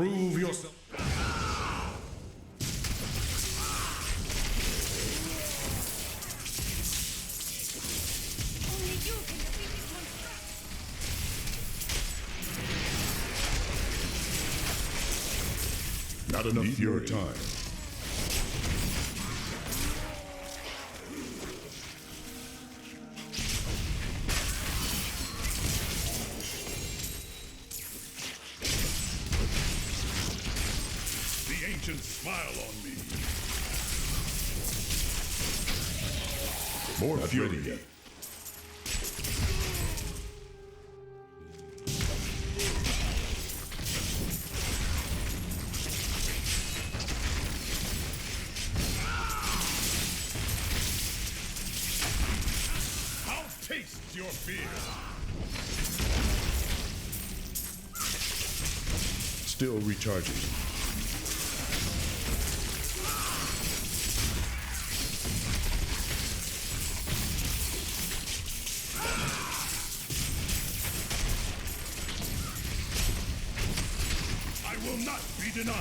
Prove yourself. Only you can defeat this monster. Not enough fury. Time. The ancients smile on me. More not fury ready yet. I'll taste your fear. Still recharging. Will not be denied.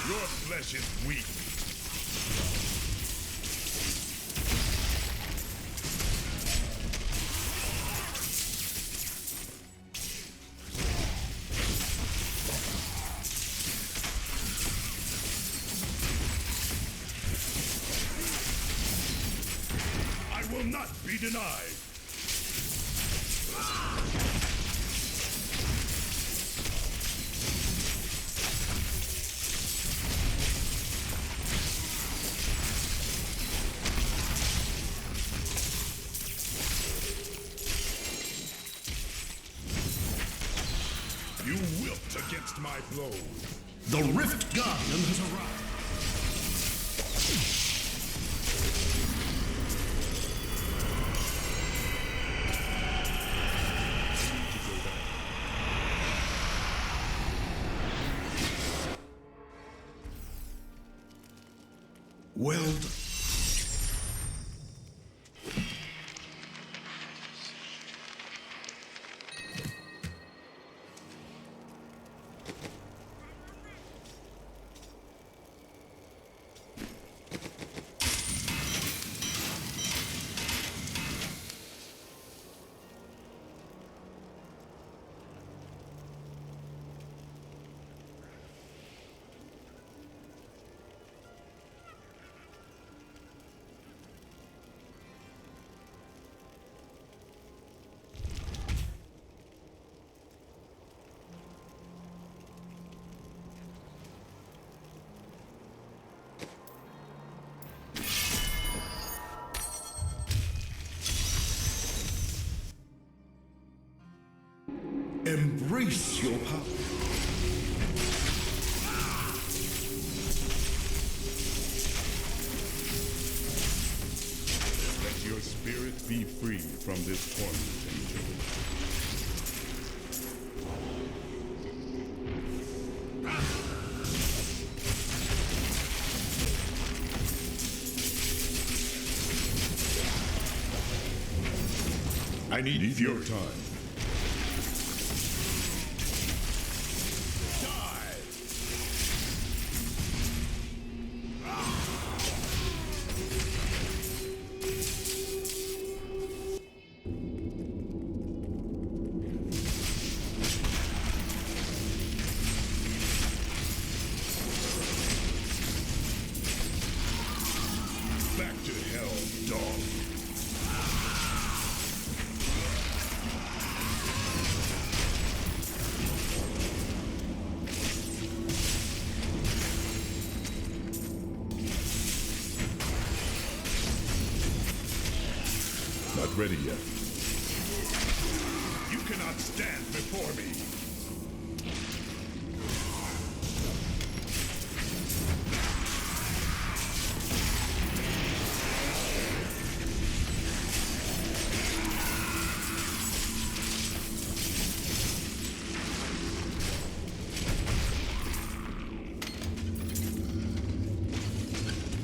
Your flesh is weak. Will not be denied. You wilt against my blows. The Rift Guardian has arrived. Well done. Embrace your power. Let your spirit be free from this torment, angel. I need your time. Back to hell, dog. Not ready yet. You cannot stand before me.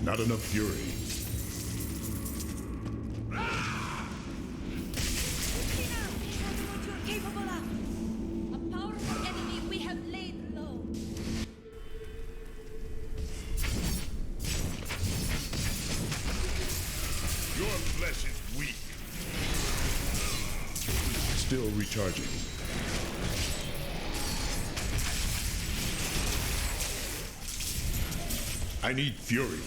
Not enough fury. See now, show them what you're capable of. A powerful enemy we have laid low. Your flesh is weak. Still recharging. I need fury.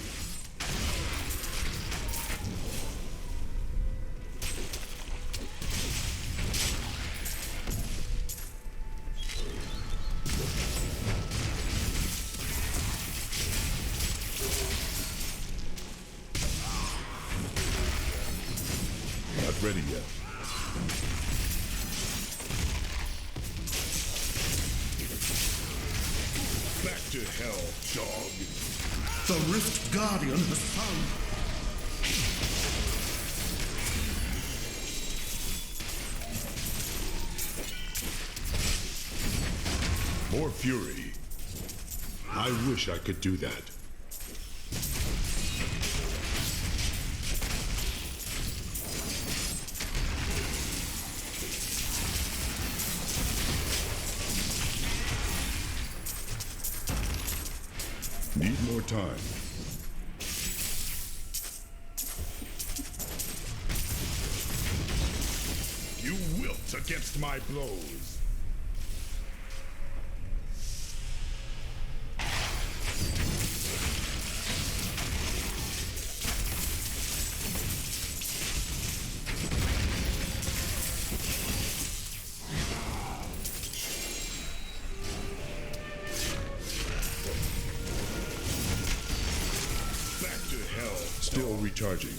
Not ready yet. Back to hell, dog. The Rift Guardian has found. More fury. I wish I could do that. Need more time. You wilt against my blows. Still recharging.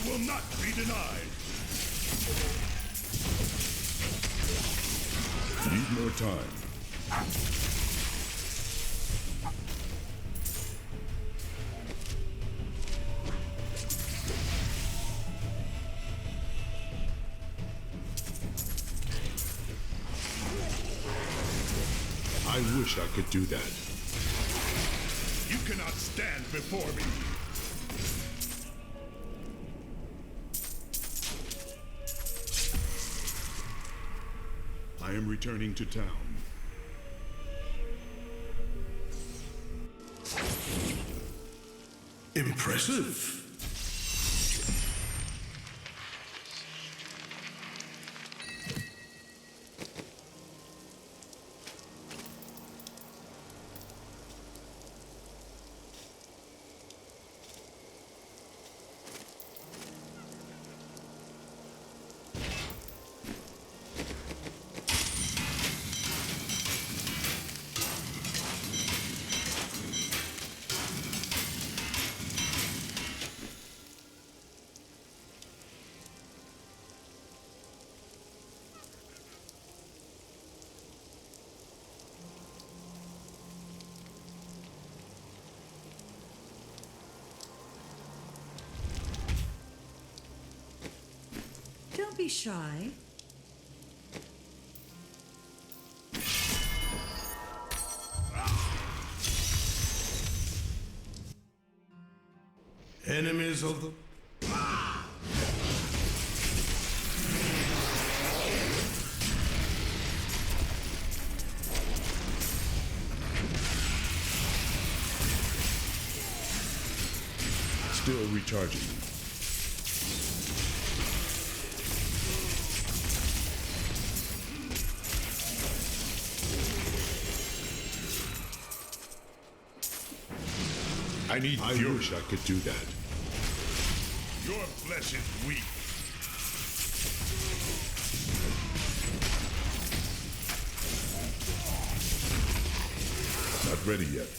Will not be denied. Need more time. I wish I could do that. You cannot stand before me. I am returning to town. Impressive. Don't be shy. Enemies of the... Still recharging. I wish I could do that. Your flesh is weak. Not ready yet.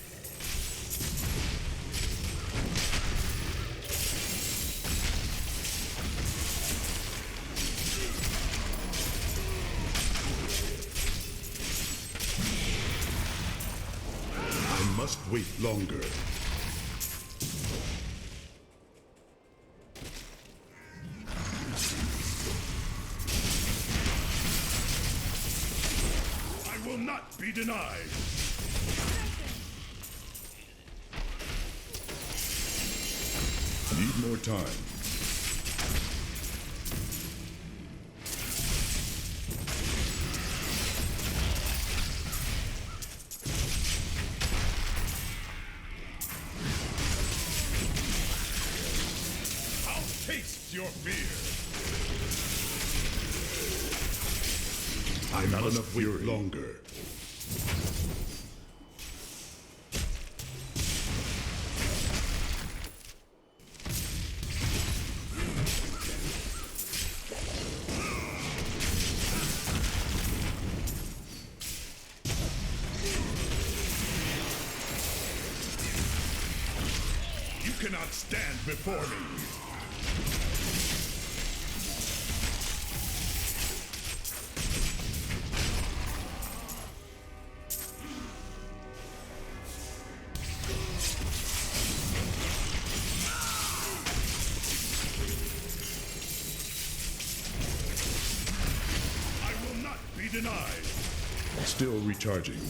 must wait longer. I will not be denied. Need more time. Taste your fear. I must wait longer. You cannot stand before me. Denied. Still recharging.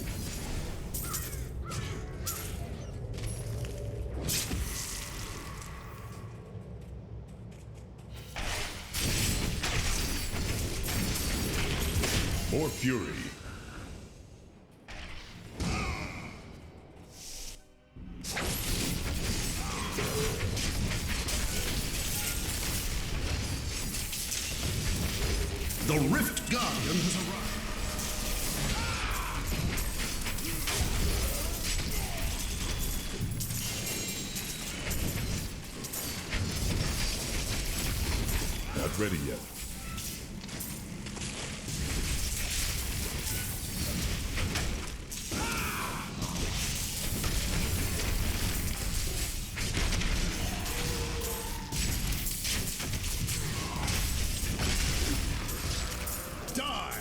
More fury. The Rift Guardian has arrived. Not ready yet. Die!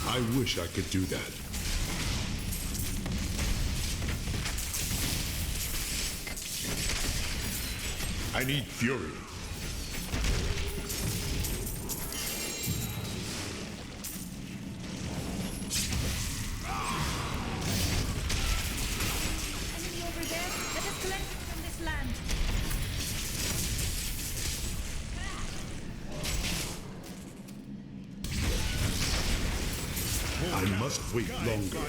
I wish I could do that. I need fury. Enemy over there. Let us cleanse it from this land. I must wait longer.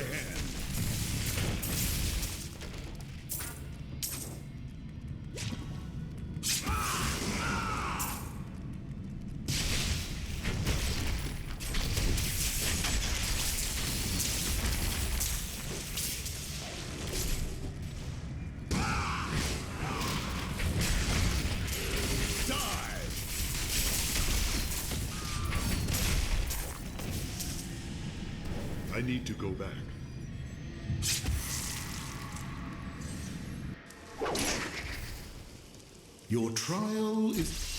I need to go back. Your trial is...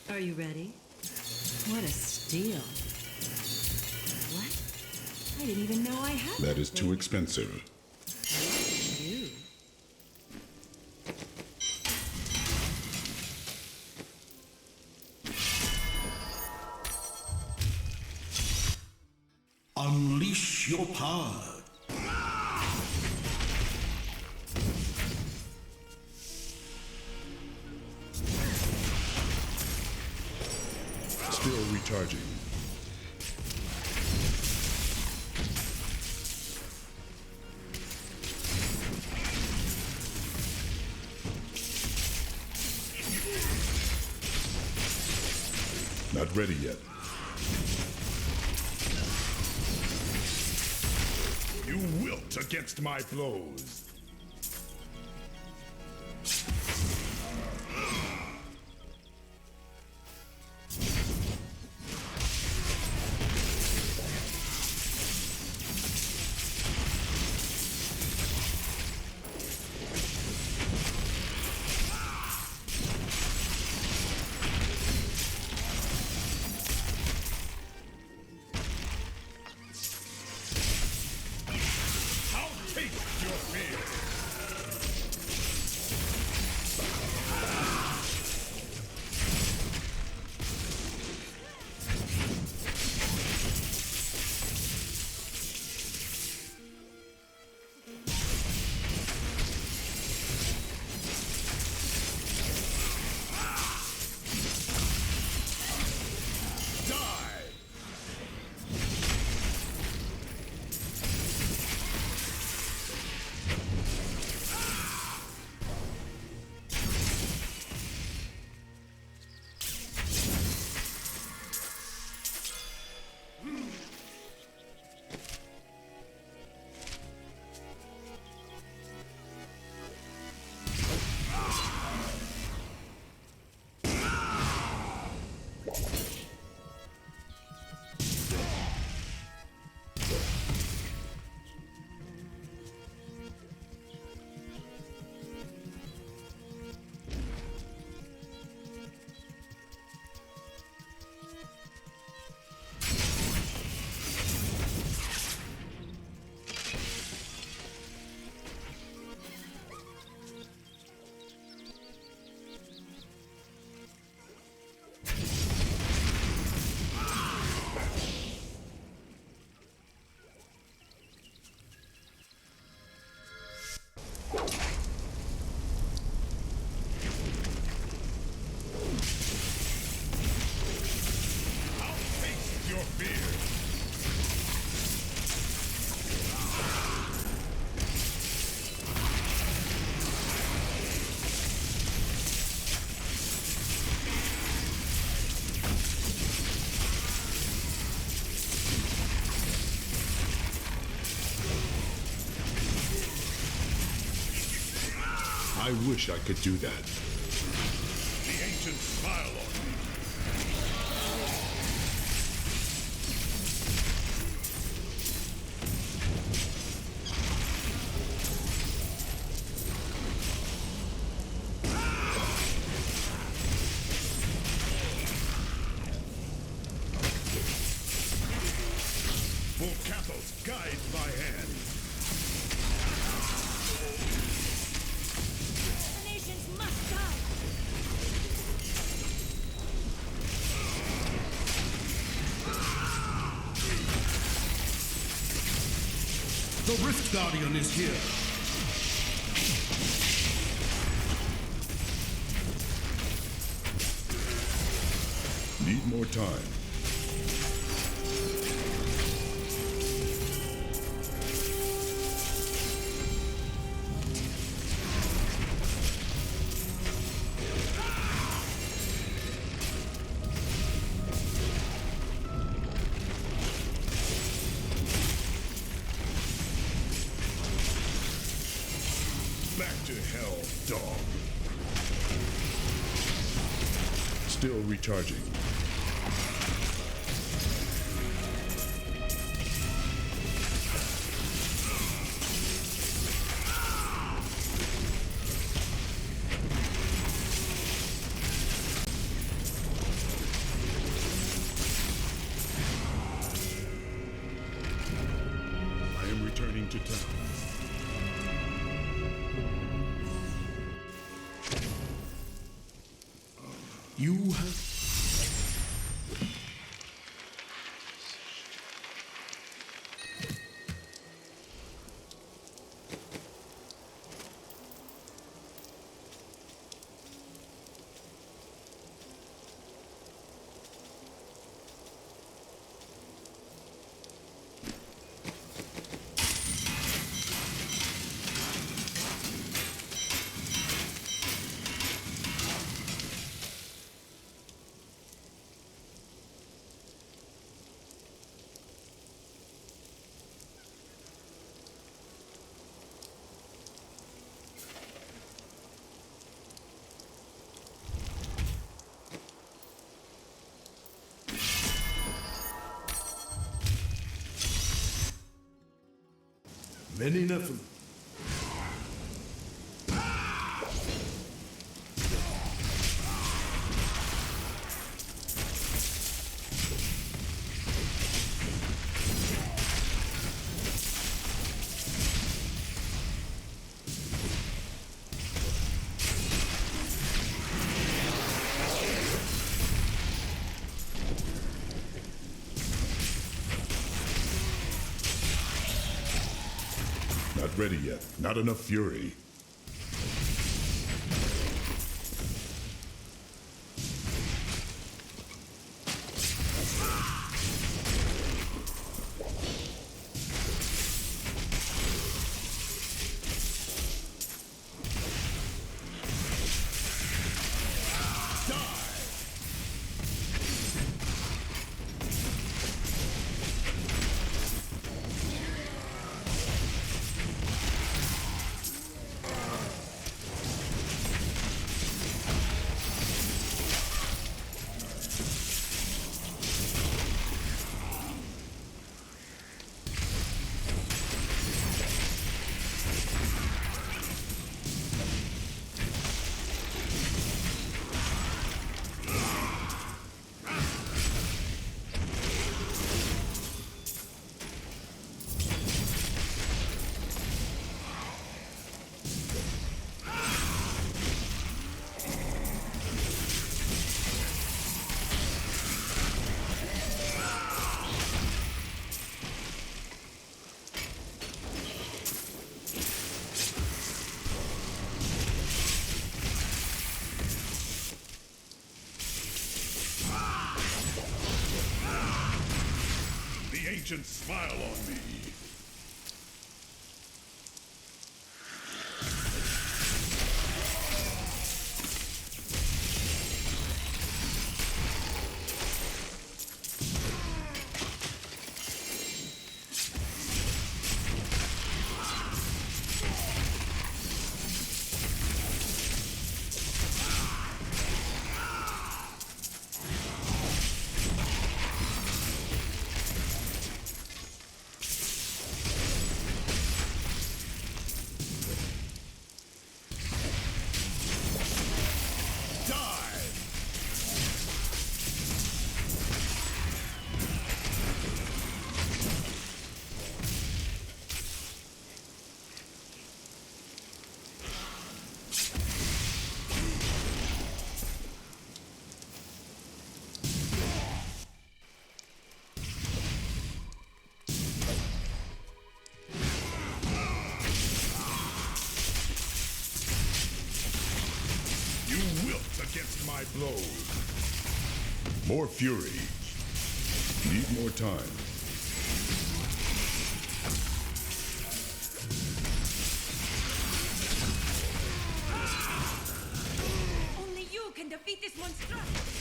Are you ready? What a steal. What? I didn't even know I had That is thing. too expensive. You. Unleash your power. Still recharging. Not ready yet. You wilt against my blows. Taste your fear. I wish I could do that. The ancients smile on me. Full castles guide my hand. The nations must die. The Rift Guardian is here. Need more time. Back to hell, dog. Still recharging. I am returning to town. You have... Penny nothing. Not ready yet. Not enough fury. The ancients smile on me. You wilt against my blows. More fury. Need more time. Only you can defeat this monstrosity.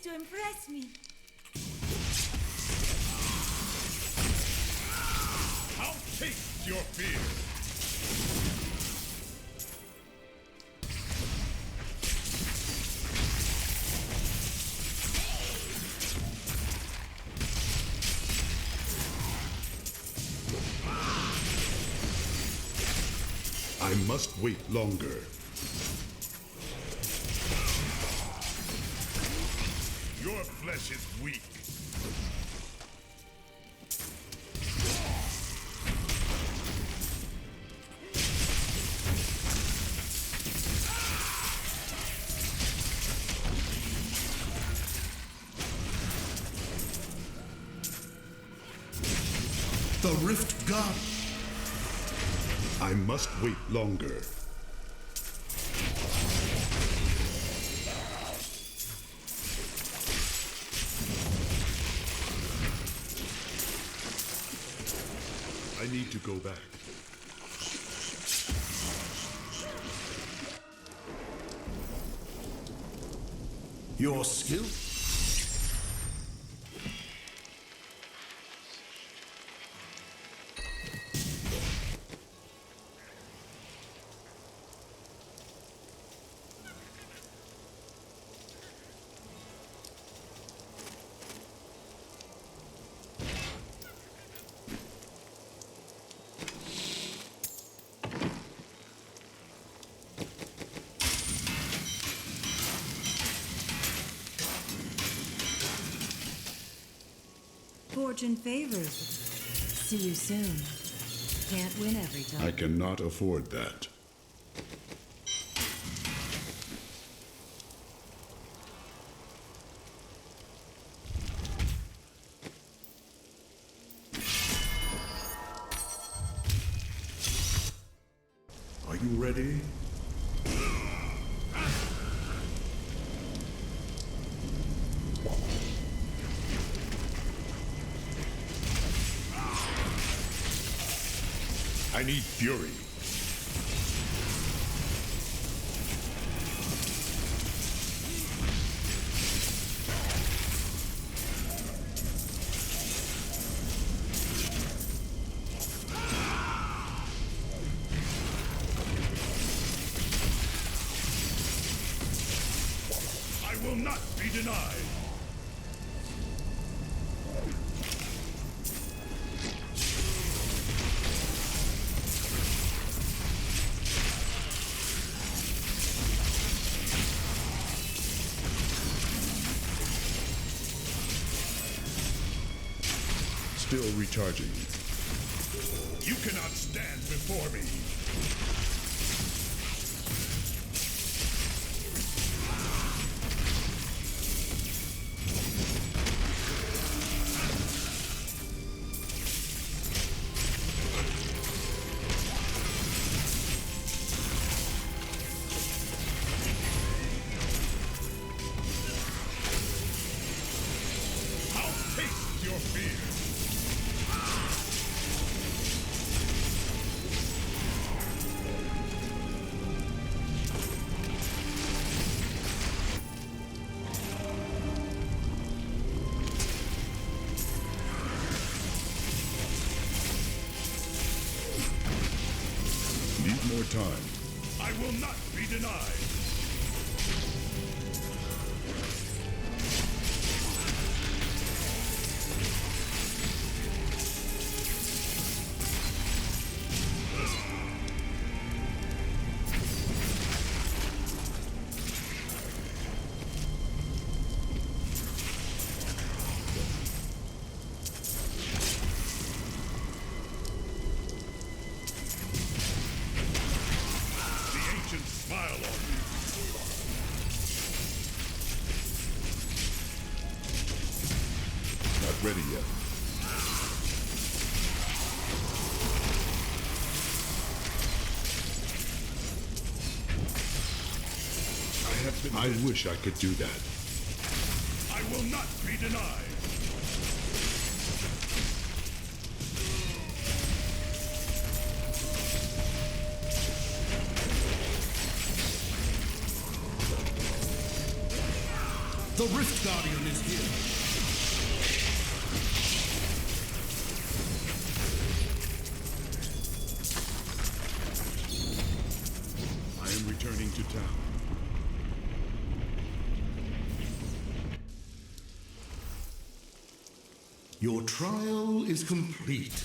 To impress me. I'll taste your fear. I must wait longer. Your flesh is weak. The Rift God. I must wait longer. I need to go back. Your skill? Fortune favors. See you soon. Can't win every time. I cannot afford that. Are you ready? I need fury. I will not be denied. Still recharging. You cannot stand before me. I'll taste your fear. Need more time. I will not be denied. The ancients smile on me. Not ready yet. I wish I could do that. I will not be denied. The Rift Guardian is here. I am returning to town. Your trial is complete.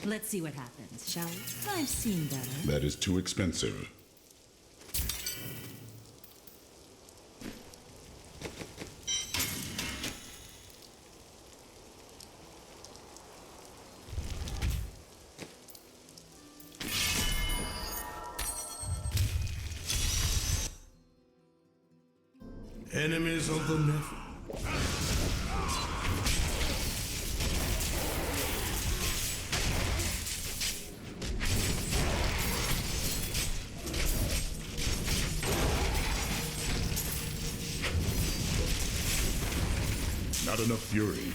Let's see what happens, shall we? I've seen better. That is too expensive. Enemies of the Nephilim. Not enough fury.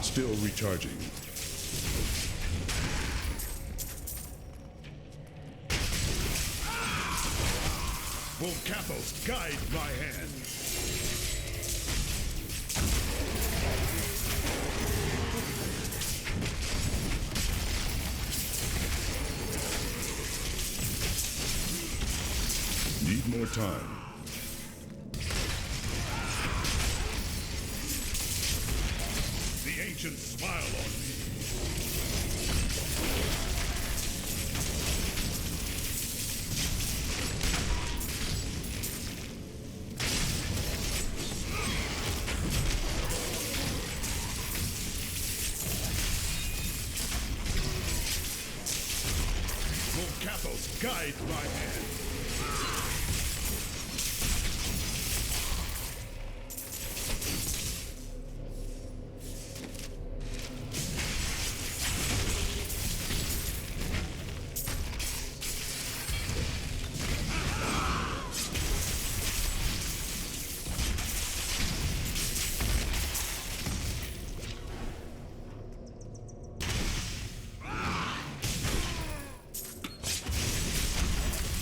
Still recharging. Volcathos, guide my hand. Need more time. The ancients smile on me. Volcathos, guide my hand.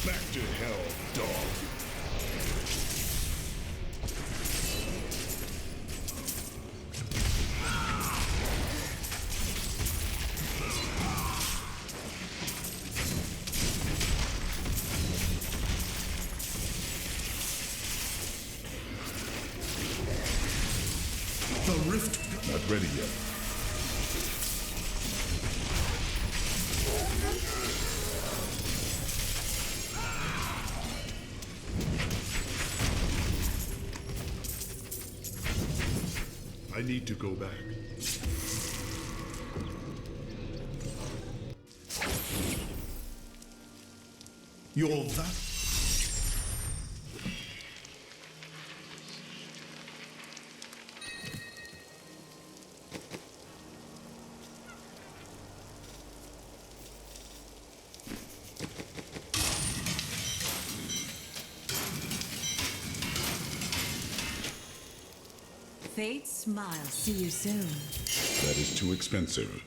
Back to hell, dog. The rift not ready yet. I need to go back. You're that? Fate smile. See you soon. That is too expensive.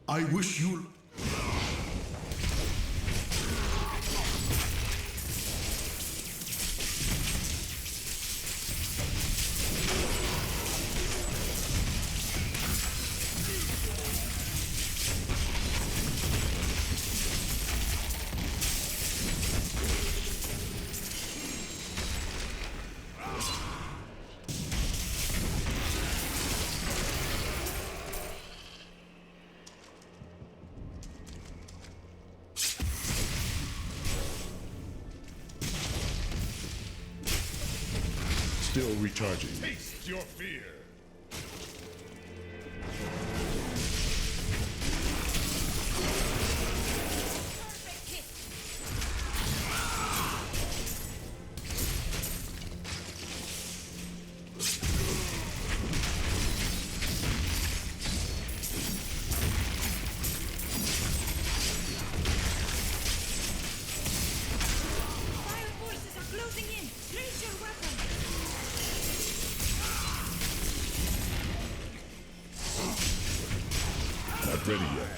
I wish you... Still recharging. Taste your fear. Fire forces are closing in. Raise your weapon. Not ready yet.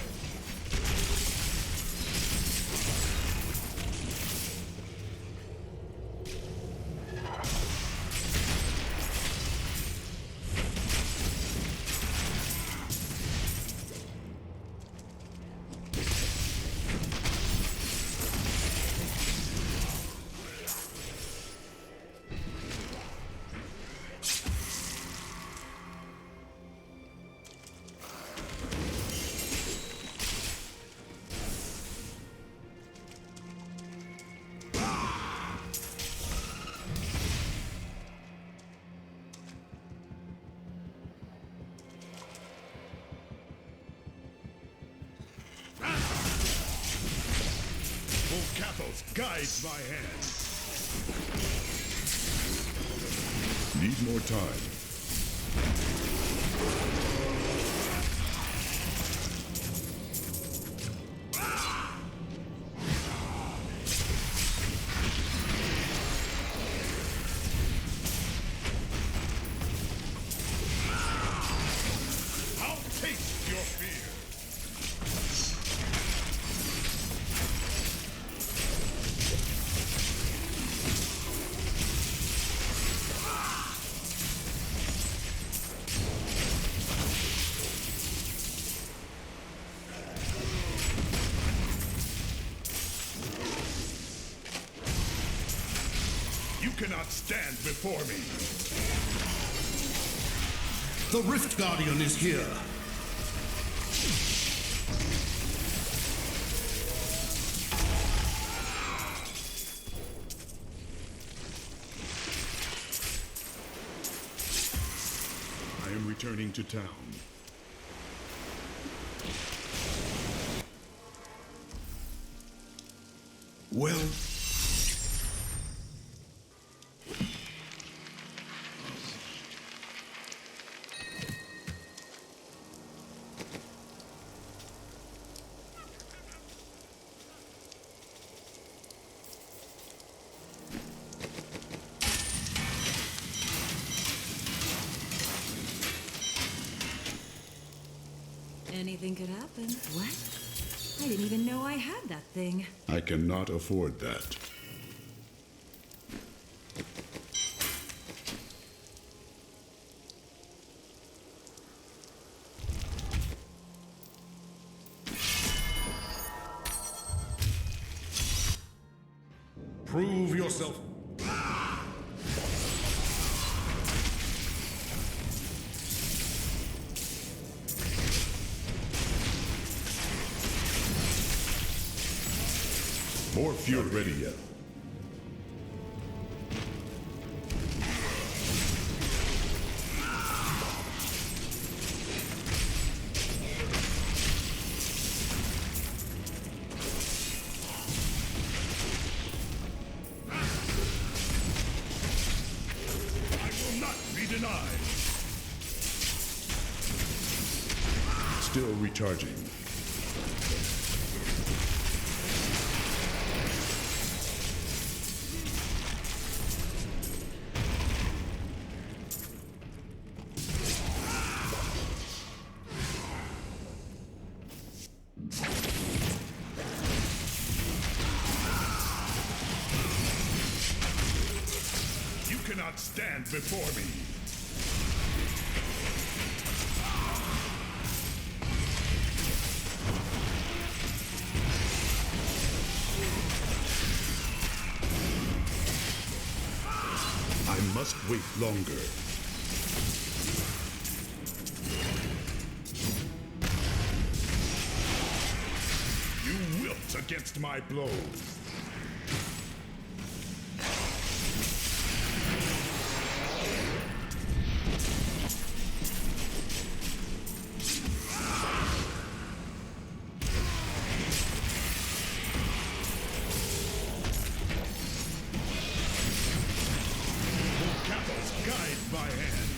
battles guides my hand. Need more time. I'll taste your fear. You cannot stand before me. The Rift Guardian is here. I am returning to town. Well, Anything could happen. What? I didn't even know I had that thing. I cannot afford that. Prove yourself. More fuel ready yet. I will not be denied. Still recharging. You cannot stand before me. I must wait longer. You wilt against my blows. Battles guide my hand.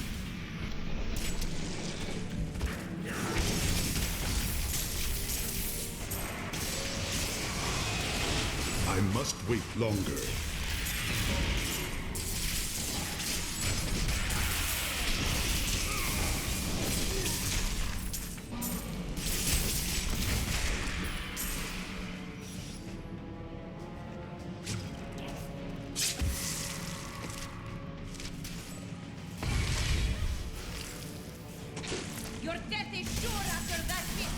I must wait longer. Your death is sure after that hit.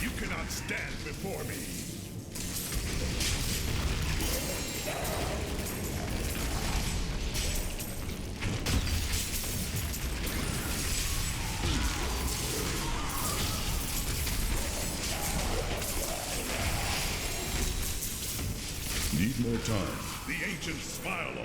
You cannot stand before me. Need more time. The ancients smile on me.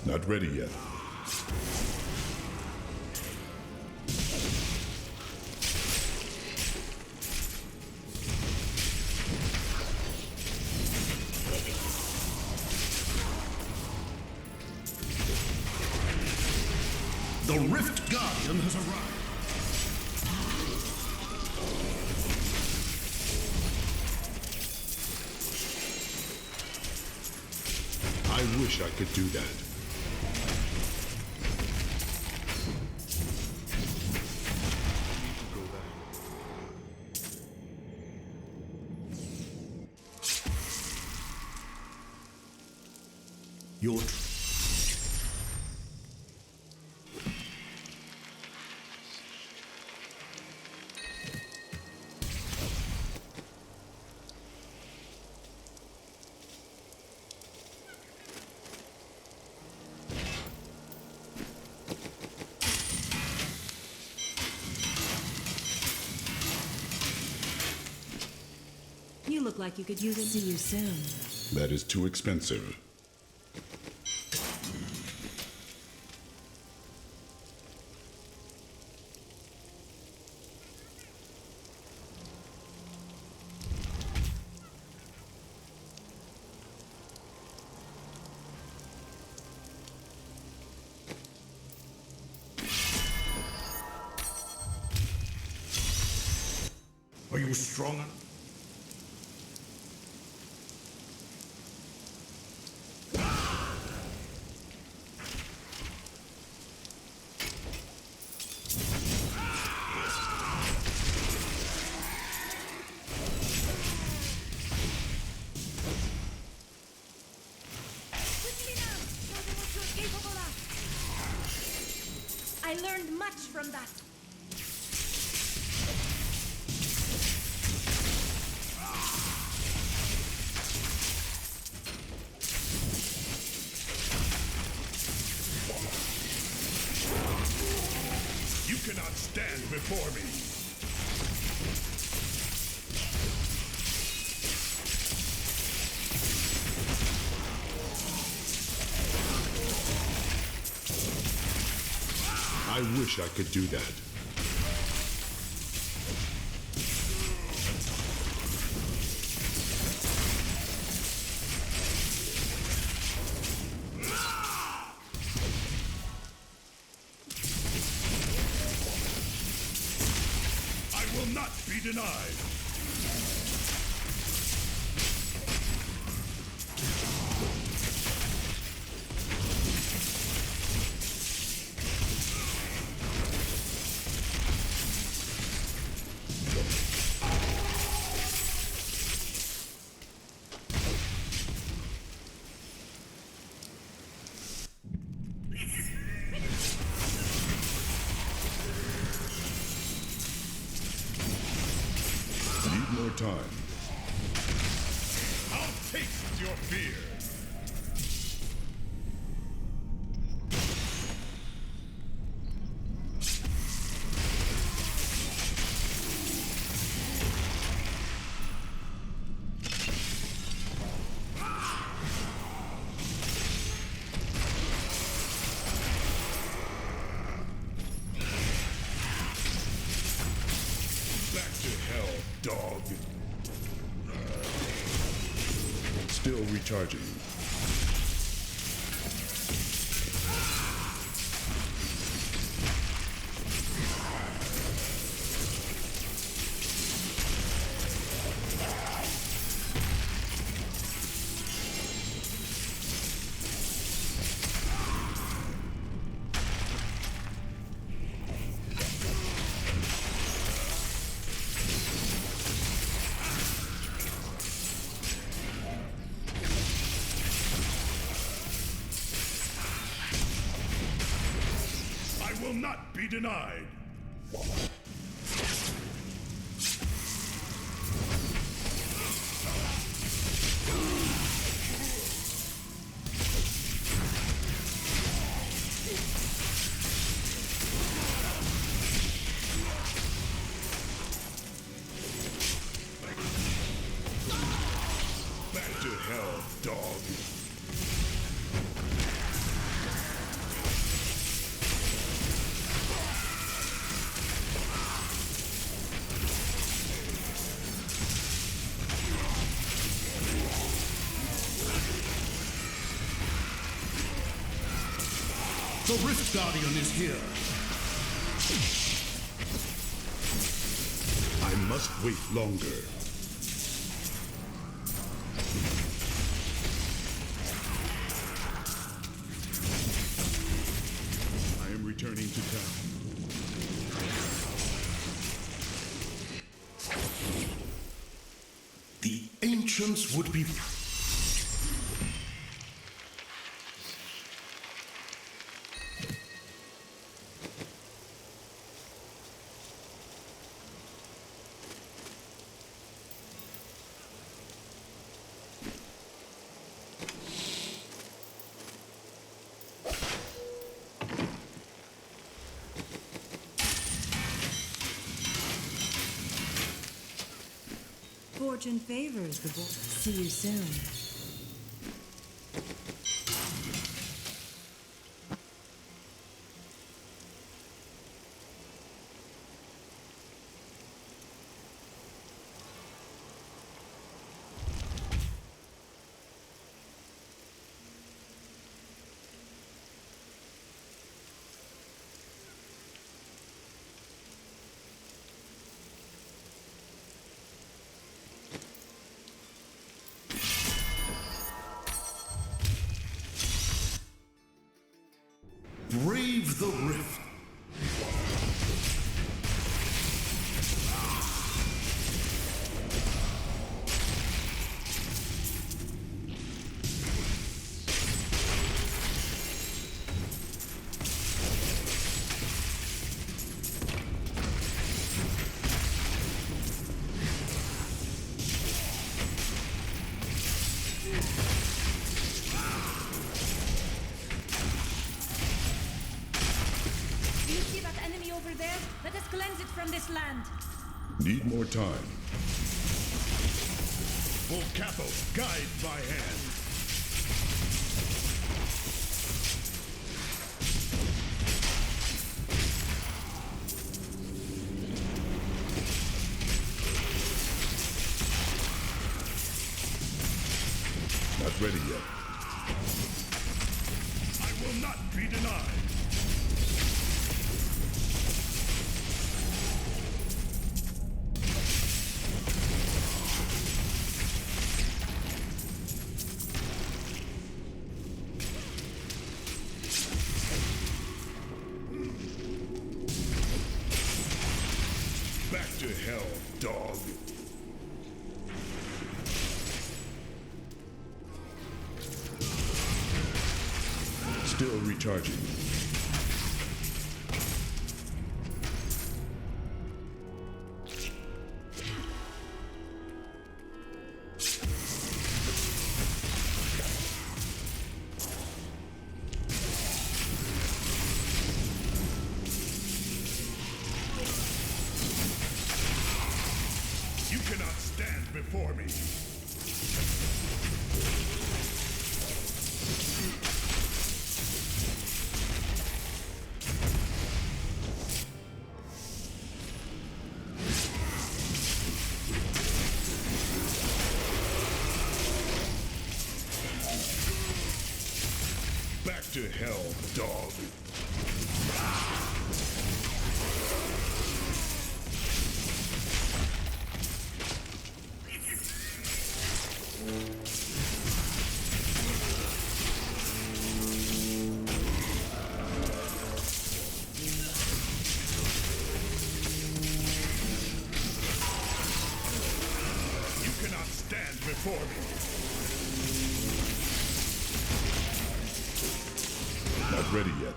Not ready yet. The Rift Guardian has arrived. I wish I could do that. Your You look like you could use it. See you soon. That is too expensive. Are you stronger? Quickly now! Show them what you're capable of! I learned much from that. You cannot stand before me. I wish I could do that. I will not be denied. Need more time. I'll taste your fear. Back to hell, dog. Still recharging. I will not be denied. Back to hell, dog. The Rift Guardian is here. I must wait longer. I am returning to town. The ancients would be... Fortune favors the boy. See you soon. Brave the Rift. Do you see that enemy over there? Let us cleanse it from this land. Need more time. Full capo, guide by hand. Not ready yet. I will not be denied. Back to hell, dog. Still recharging. You cannot stand before me. Back to hell, dog. You cannot stand before me. Not ready yet.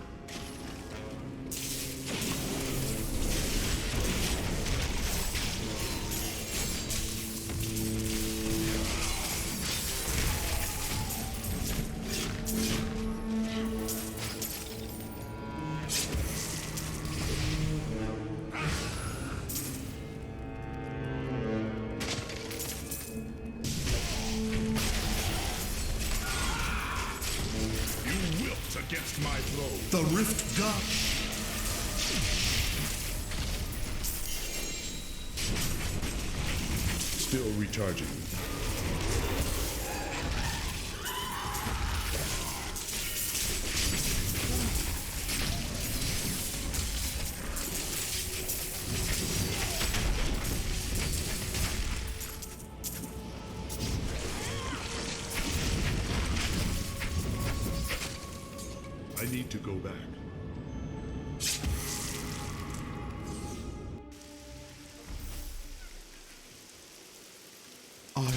You wilt against my blow. The Rift God. Still recharging. I need to go back. I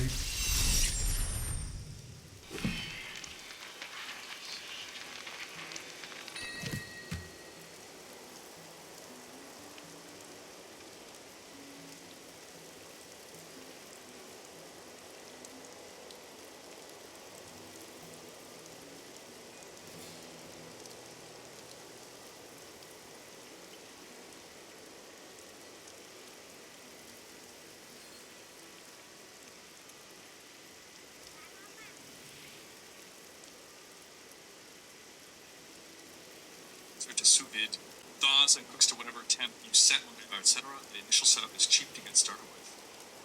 to sous vide, thaws and cooks to whatever temp you set, etc. The initial setup is cheap to get started with.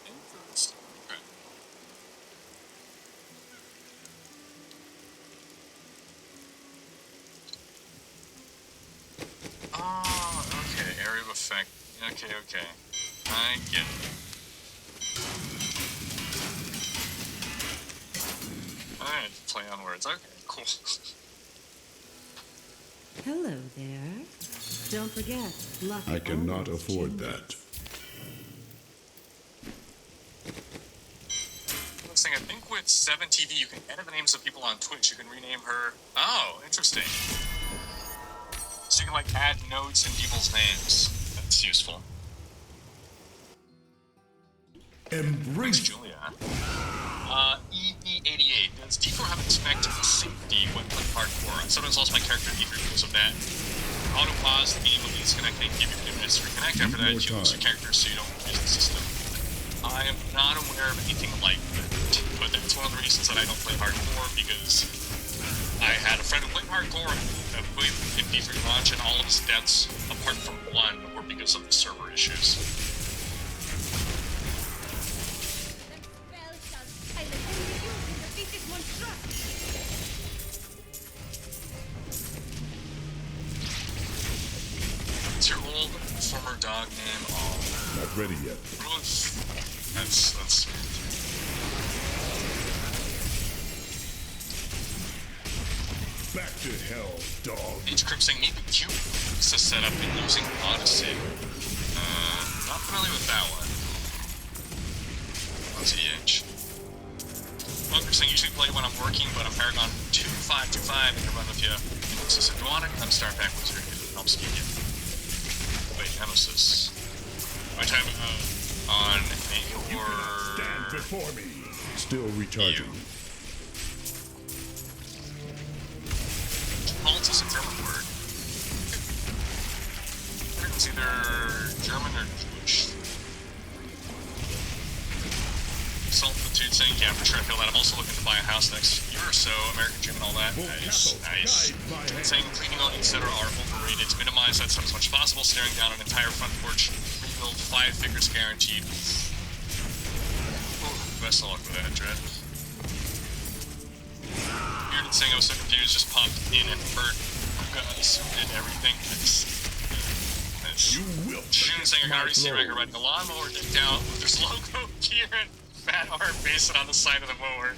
Interesting. Okay. Oh, okay. Area of effect. Okay. I get it. Alright, play on words. Okay, cool. Hello there. Don't forget, luck I cannot always afford changes. that. Thing, I think with 7TV you can edit the names of people on Twitch. You can rename her. Oh, interesting. So you can like add notes in people's names. That's useful. Thanks, embrace Julia. ED88. Does D4 have expect safety when playing hardcore? I sometimes lost my character in D3 because of that. Auto pause the game will be disconnecting, give you a few minutes to reconnect. After that, you lose your character so you don't use the system. I am not aware of anything like that, but that's one of the reasons that I don't play hardcore, because I had a friend who played hardcore in D3 launch, and all of his deaths, apart from one, were because of the server issues. That spell shall silence only you can defeat this monstrosity. What's your old former dog name? Oh, Not ready yet. Ruth. That's Back to hell, dog. Each Crypt saying need the cube to set up and using Odyssey. Not familiar with that one. TH. Bunker saying usually play when I'm working, but I'm Paragon 2525 and can run with you. So if you want it, I'm Star Pack Wizard. It helps keep you. Wait, Nemesis. My time on your Stand before me. Still recharging. Alt is a German word. It's either German or Jewish. Saltitude saying, yeah, for sure, I feel that. I'm also looking to buy a house next year or so. American Dream and all that. Nice. Saying cleaning out, etc. are overrated. To minimize that stuff as much as possible, staring down an entire front porch, rebuild 5 figures guaranteed. Ooh, best of luck with that, Dread. Bearded saying I was so confused, just popped in and heard guns and everything. You will. Shun saying I can already see Riker riding a lawnmower decked out with his logo gear and fat art based on the side of the mower.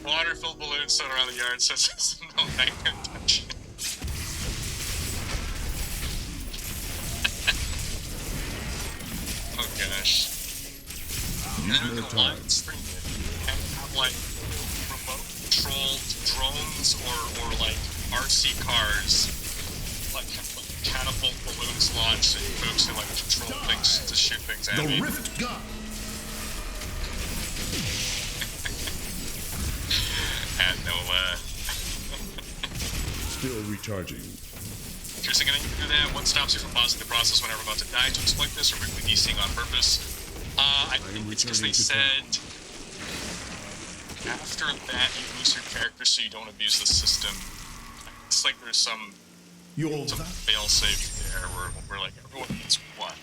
Water-filled balloons thrown around the yard says there's no nightmare touch. Oh gosh. Use more time. It's pretty good. And have like remote controlled drones or like RC cars, like catapult balloons launched and folks who like control things to shoot things at the me. Rift Gun. And no, Still recharging. Seriously, gonna do that? What stops you from pausing the process whenever about to die to exploit this, or quickly DCing on purpose? I think it's because they said after that you lose your character so you don't abuse the system. It's like there's some You're that. fail-safe there where like everyone gets one.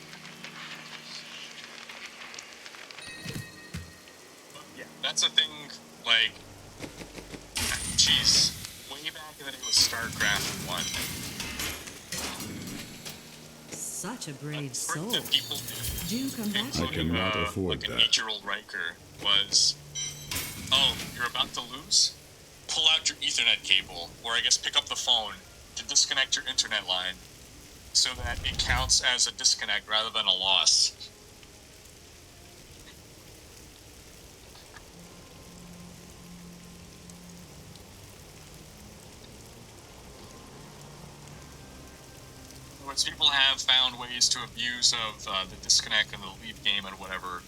But yeah, that's a thing, like, geez, way back in the day with StarCraft 1. Such a brave Trick soul. that people do, Do come back. I cannot afford like an that. 8-year-old Riker was, oh, you're about to lose? Pull out your Ethernet cable, or I guess pick up the phone to disconnect your internet line so that it counts as a disconnect rather than a loss. Which people have found ways to abuse of the disconnect and the leave game and whatever,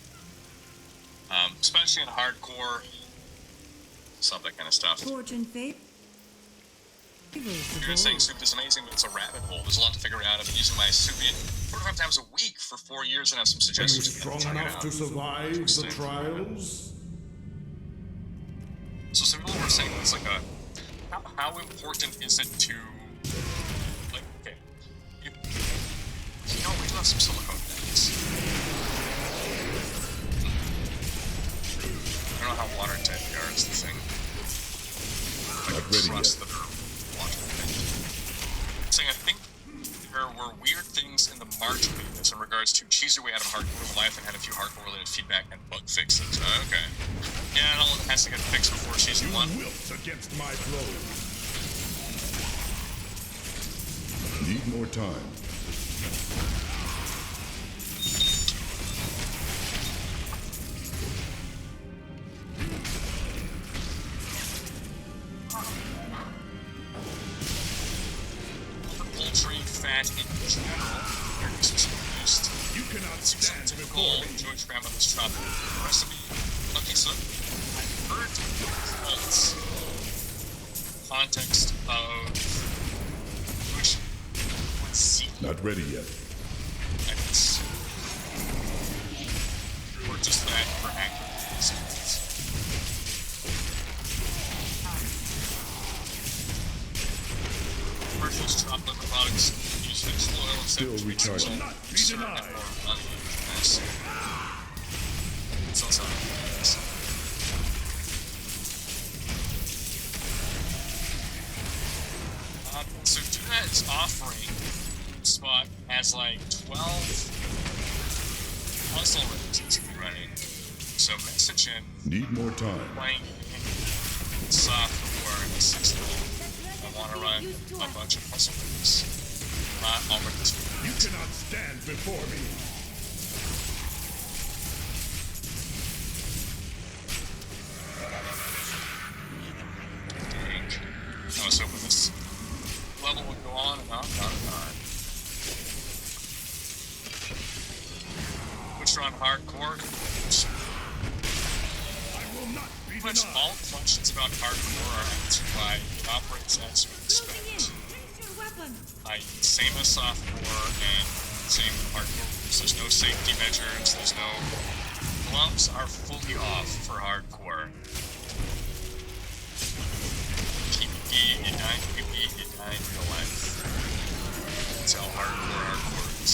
especially in hardcore, stuff, that kind of stuff. Fortune fate. You're saying soup is amazing, but it's a rabbit hole. There's a lot to figure out. I've been using my soup 45 times a week for 4 years and have some Are you suggestions. strong enough to survive the trials? So some people were saying it's like how important is it to, like, okay, we do have some silicone things. I don't know how watertight they are is the thing. Not ready Trust yet. that they're watertight. Saying I think there were weird things in the margin of this in regards to cheesy way out of hardcore life and had a few hardcore related feedback and bug fixes. Okay. Yeah, and all of it has to get fixed before season 1. You wilt against my blows. Need more time. Poultry fat in general is produced. You cannot stand Typical before me. Jewish grandmother's trouble. Recipe. Okay, so I've heard cults context of Jewish would see Not ready yet. it's or just that for accurate reasons. Commercials drop liquid products use vegetable oil instead Still of recharging. Will not be denied. So Tuna is offering spot has like 12 puzzle rings running. So message in Need more time. playing software in the system. I want to run a bunch of puzzle rings. Not already. You cannot stand before me. Dang. I was hoping this level would go on and on and on and on. Which are on hardcore. I will not be Pretty much denied. all questions about hardcore are answered by it operates as you expect. Change your weapon. Same as softcore and same with hardcore rules. There's no safety measures, there's no... Gloves are fully off for hardcore. PvP, you die in PvP, you die in real life. That's how hardcore is.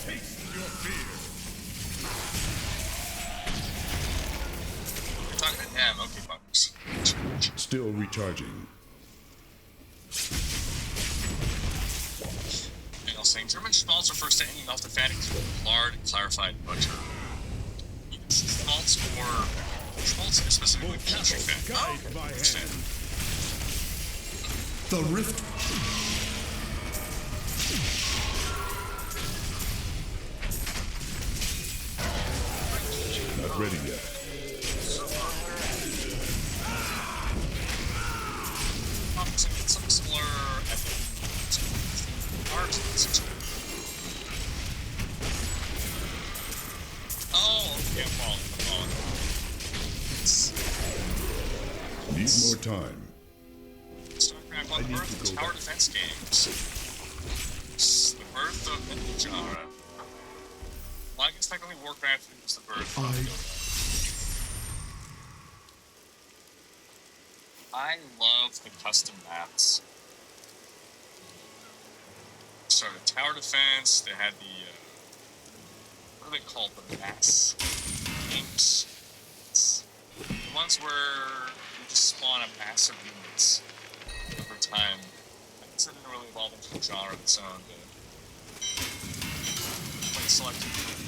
Taste your fear. You're talking to him, okay, buggers. Still recharging. And saying German schmaltz refers to any melted fat including lard and clarified butter. Schmaltz or schmaltz is specifically poultry fat. Guide by hand. The rift. Not ready yet. Something similar, I think, to art. Oh, okay, I'm following. Need more time. StarCraft on the birth of tower defense games. It's the birth of the genre. Well, I guess technically Warcraft was the birth of I love the custom maps. Started tower defense. They had the what are they called? The mass games. The ones where you just spawn a mass of units over time. I guess it didn't really evolve into a genre of its own. But select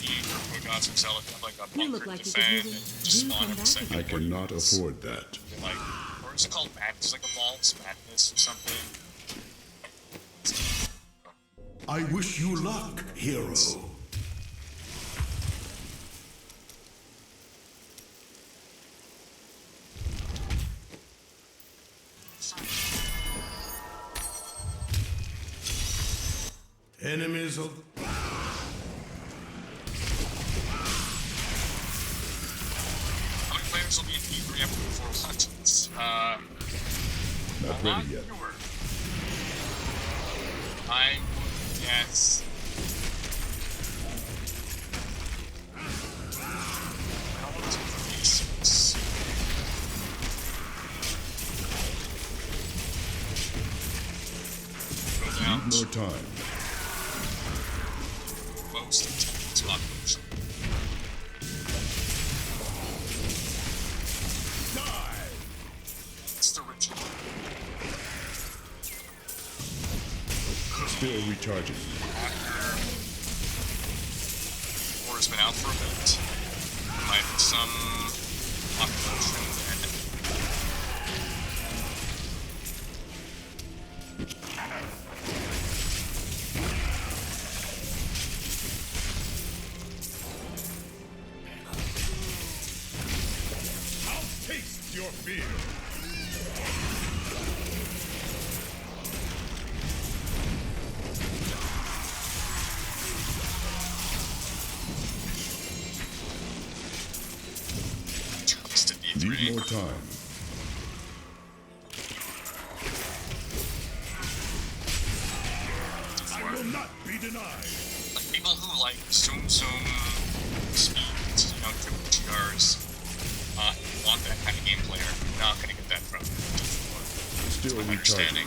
E or Protoss or Cell if you have like a You look bunker like you could defend use and it. just Do spawn come in the back second. I cannot afford that. Like, or is it called Madness? Like a Vault's Madness or something? I wish you luck, hero. Enemies of... How many players will be in E3 after the 4 launches? Not ready yet. Fewer. I would guess. I don't want to be releases. Go down Need more time. most attendance population. Die! It's the original. Still recharging. After war has been out for a bit, there might be some population and I'll taste your fear. just to Need D3. more time. I will not be denied. Like people who like zoom speed, you know, triple GRs, want that kind of gameplay are not going to get that from Still my recharging. understanding.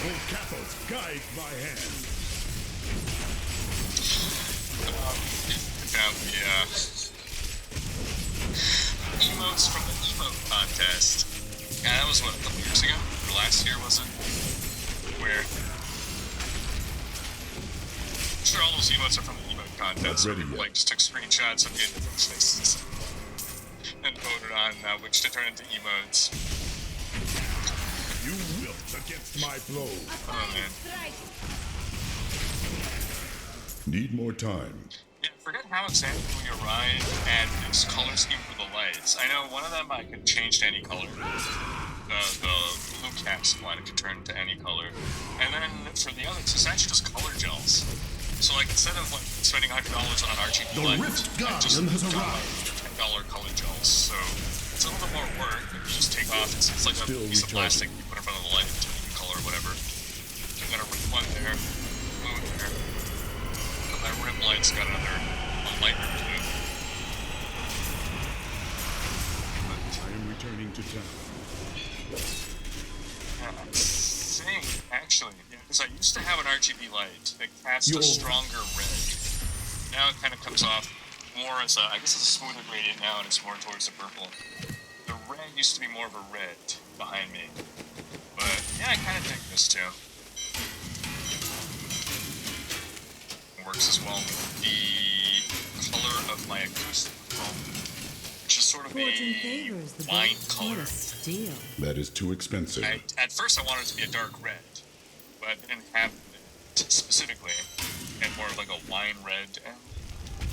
Oh, Cathos, guide my hand. Found the emotes from the emote contest. Yeah, that was what, a couple years ago? Or last year, was it? Where? I'm sure all those emotes are from the emote contest. Not ready People, yet. like, just took screenshots of the individual faces and voted on which to turn into emotes. You wilt against my blows. Oh, man. Need more time. Yeah, I forget how exactly we arrive at this color scheme for the lights. I know one of them I could change to any color. The blue caps one could turn to any color. And then for the others, it's actually just color gels. So like instead of like spending $100 on an RGB The light, Rift I just Guardian has got arrived. $10 color gels. So it's a little bit more work. You just take off. It's like a Still piece of plastic recharging. you put in front of the light to a new color or whatever. I got a red one there, blue there. And my rim light's got another lighter blue. I am returning to town. I think, actually, yeah, because I used to have an RGB light that cast a Yo. stronger red. Now it kind of comes off more as a, I guess it's a smoother gradient now, and it's more towards the purple. The red used to be more of a red behind me. But, yeah, I kind of dig this too. It works as well with the color of my acoustic foam, which is sort of Fortune a favors the wine bold. color. What a steal. That is too expensive. At first I wanted it to be a dark red, but it didn't have it specifically, and more of like a wine red, and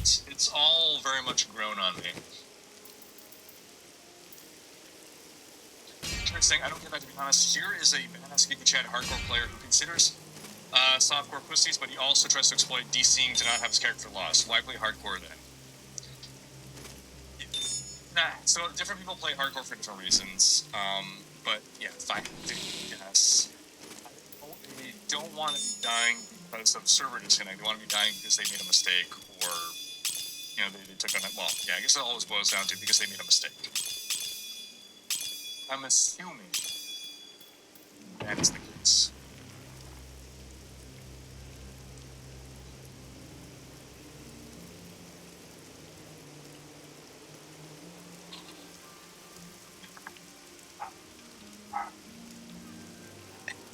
it's all very much grown on me. Interesting, I don't get that, to be honest. Here is a badass Geeky Chat hardcore player who considers softcore pussies, but he also tries to exploit DCing to not have his character lost. Why play hardcore then? Nah, so different people play hardcore for different reasons. But yeah, fine. Yes. They don't want to be dying because of server disconnect. They want to be dying because they made a mistake or you know, they took on it. Well, yeah, I guess it always boils down to because they made a mistake. I'm assuming that is the case.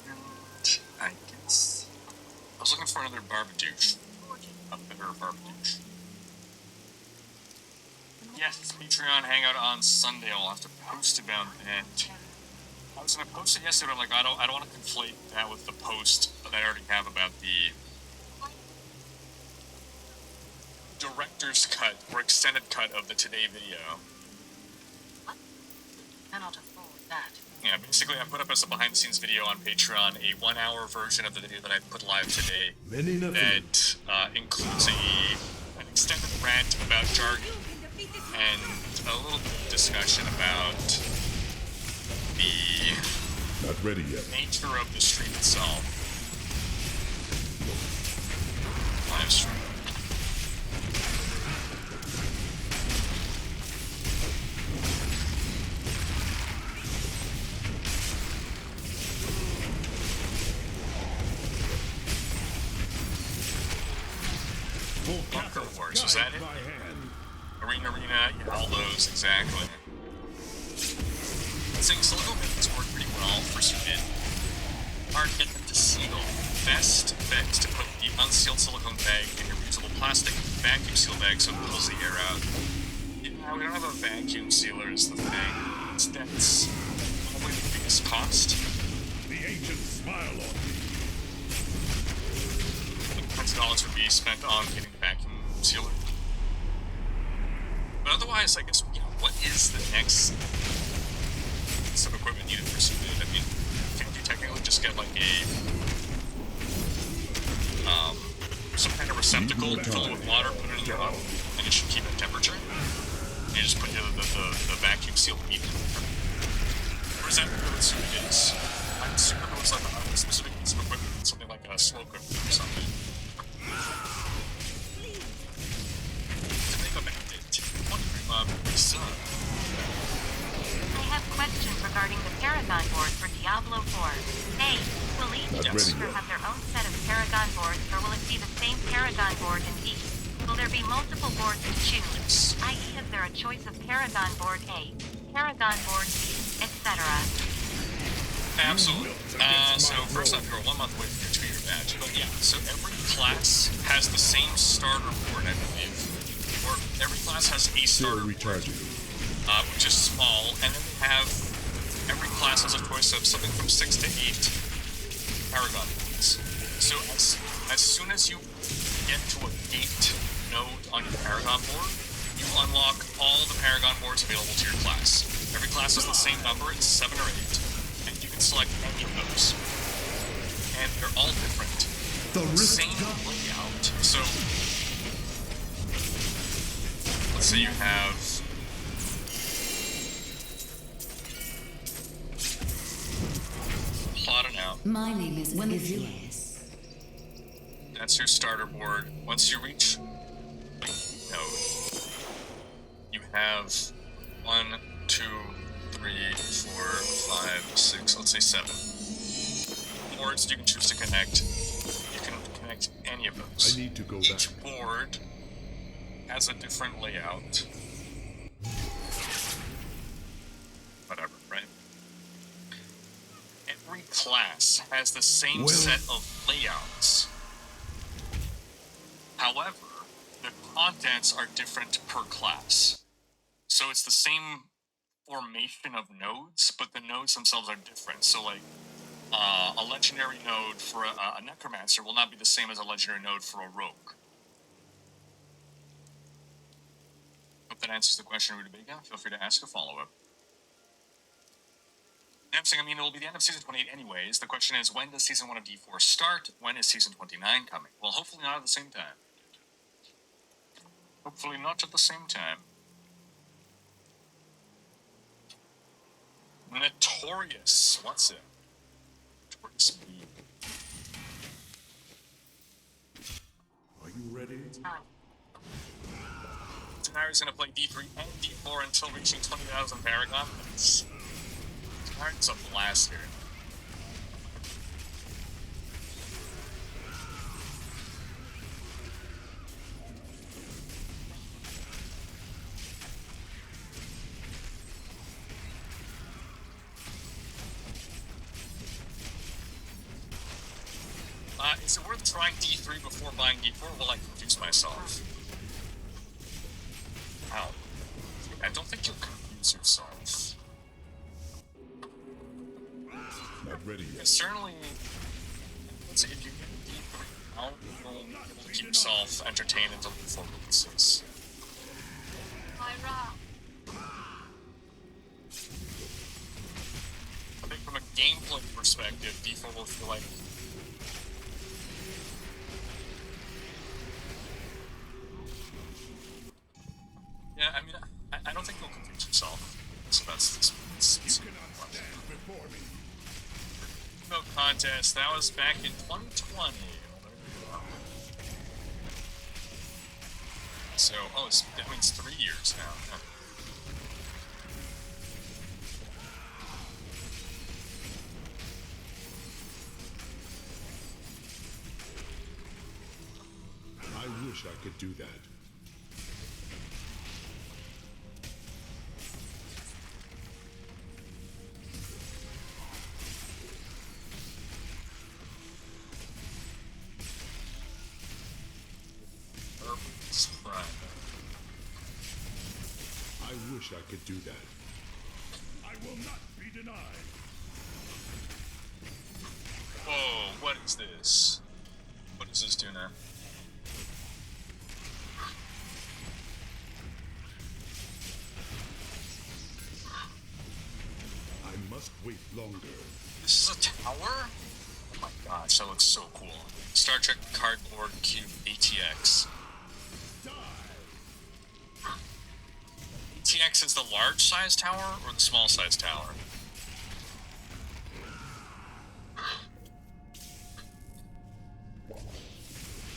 And I guess I was looking for another barbadouche. A better barbadouche. Yes, Patreon hangout on Sunday. I'll have to post about that. I was gonna post it yesterday, but I'm like, I don't want to conflate that with the post that I already have about the director's cut or extended cut of the Today video. What? Cannot afford that. Yeah, basically I put up as a behind-the-scenes video on Patreon a 1-hour version of the video that I put live today that includes an extended rant about jargon and a little bit of discussion about the Not ready yet. nature of the stream itself. Live stream. Bunker Wars, was that it? Arena, yeah, all those, exactly. Saying silicone bags work pretty well for certain. Hard to get them to seal. Best bet is to put the unsealed silicone bag in your reusable plastic vacuum seal bag so it pulls the air out. Yeah, we don't have a vacuum sealer is the thing. That's probably the biggest cost. The ancients smile on me. $20 would be spent on getting the vacuum sealer. But otherwise, I guess, you know, what is the next piece of equipment needed for Suited? I mean, can't you technically just get like some kind of receptacle, fill it with water, put it in your oven, and it should keep at temperature? And you just put the vacuum sealed meat in there. Or is that what Suited is? I'm assuming it was like a specific piece of equipment, something like a slow cooker or something. I have questions regarding the Paragon board for Diablo 4. A. Will each user have their own set of Paragon boards, or will it be the same Paragon board in B? Will there be multiple boards to choose, i.e. is there a choice of Paragon board A, Paragon board B, etc.? Absolutely. So first off, you're 1 month away from your 2-year badge, but yeah, so every class has the same starter board, I believe. Or every class has a starter board, which is small, and then they have every class has a choice of something from 6 to 8 Paragon boards. So as soon as you get to a gate node on your Paragon board, you unlock all the Paragon boards available to your class. Every class has the same number, it's 7 or 8, and you can select any of those. And they're all different. Same layout. So let's say you have plotted out. My name is Yes. That's your starter board. Once you reach node, you have 1, 2, 3, 4, 5, 6, let's say 7 boards you can choose to connect. You can connect any of those. I need to go Each back. board has a different layout. Whatever, right? Every class has the same set of layouts. However, the contents are different per class. So it's the same formation of nodes, but the nodes themselves are different. So like, a legendary node for a necromancer will not be the same as a legendary node for a rogue. Hope that answers the question, Rutabaga. Feel free to ask a follow-up. I'm saying, I mean, it will be the end of Season 28 anyways. The question is, when does Season 1 of D4 start? When is Season 29 coming? Well, hopefully not at the same time. Hopefully not at the same time. Notorious. What's it? Notorious B. Are you ready? Tyra's gonna play D3 and D4 until reaching 20,000 Paragon. It's a blast here. Is it worth trying D3 before buying D4? Will I confuse myself? Ow. I don't think you'll confuse yourself. Not ready yet. Certainly, let's say if you get D3 out, you'll be able to keep yourself entertained until D4 releases. I think from a gameplay perspective, D4 will feel like yeah, I mean, I don't think you'll confuse yourself. So that's You cannot stand before me. no contest. That was back in 2020. So, that means 3 years now. Huh. I wish I could do that. I wish I could do that. I will not be denied. Whoa, what is this? What does this do now? I must wait longer. This is a tower? Oh my gosh, that looks so cool. Star Trek Cardboard Cube ATX. ATX is the large size tower or the small size tower?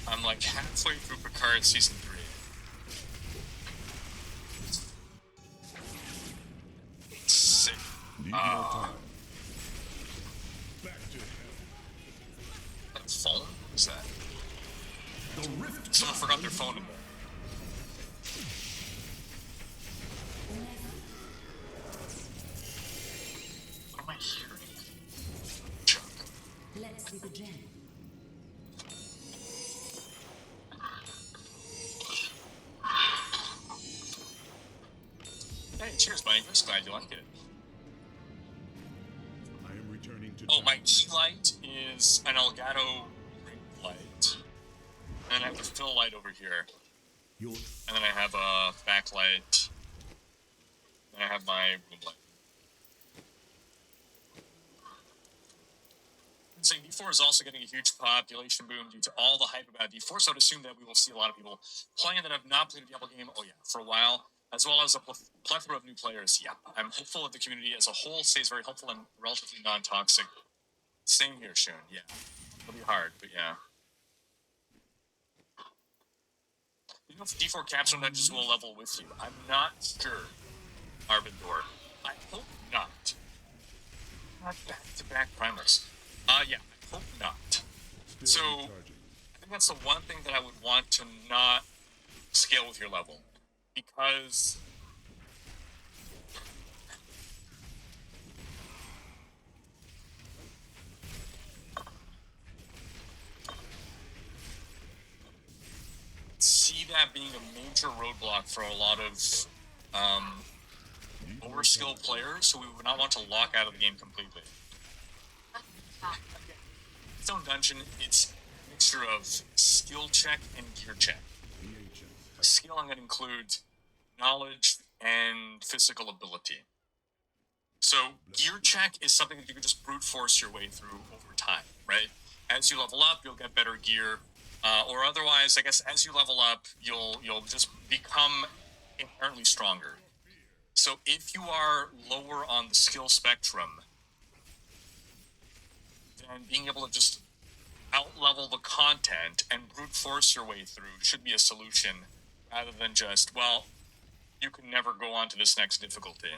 I'm like halfway through Picard season 3. Sick. Need more time. Back to hell. That phone? What is that? The rift Someone forgot their phone in there. What am I hearing? Chuck. Let's see the gem. Hey, cheers, buddy. I'm just glad you like it. I am returning to Oh, town. my key light is an Elgato ring light. And I have a fill light over here. Your And then I have a backlight. And I have my room light. Saying D4 is also getting a huge population boom due to all the hype about D4, so I'd assume that we will see a lot of people playing that have not played a Diablo game, oh yeah, for a while, as well as a plethora of new players. Yeah, I'm hopeful that the community as a whole stays very helpful and relatively non-toxic. Same here, Shun, yeah. It'll be hard, but yeah. You know if D4 capsule dungeons will level with you? I'm not sure, Arvindor. I hope not. Not back-to-back primals. Yeah, I hope not. Still So, recharging. I think that's the one thing that I would want to not scale with your level. Because see that being a major roadblock for a lot of lower skilled players who we would not want to lock out of the game completely. Stone Dungeon, it's a mixture of skill check and gear check. The ancient. Skill I'm going to include knowledge and physical ability. So gear check is something that you can just brute force your way through over time, right? As you level up, you'll get better gear, or otherwise, I guess, as you level up, you'll just become inherently stronger. So if you are lower on the skill spectrum, then being able to just out-level the content and brute force your way through should be a solution, rather than just, well, you can never go on to this next difficulty.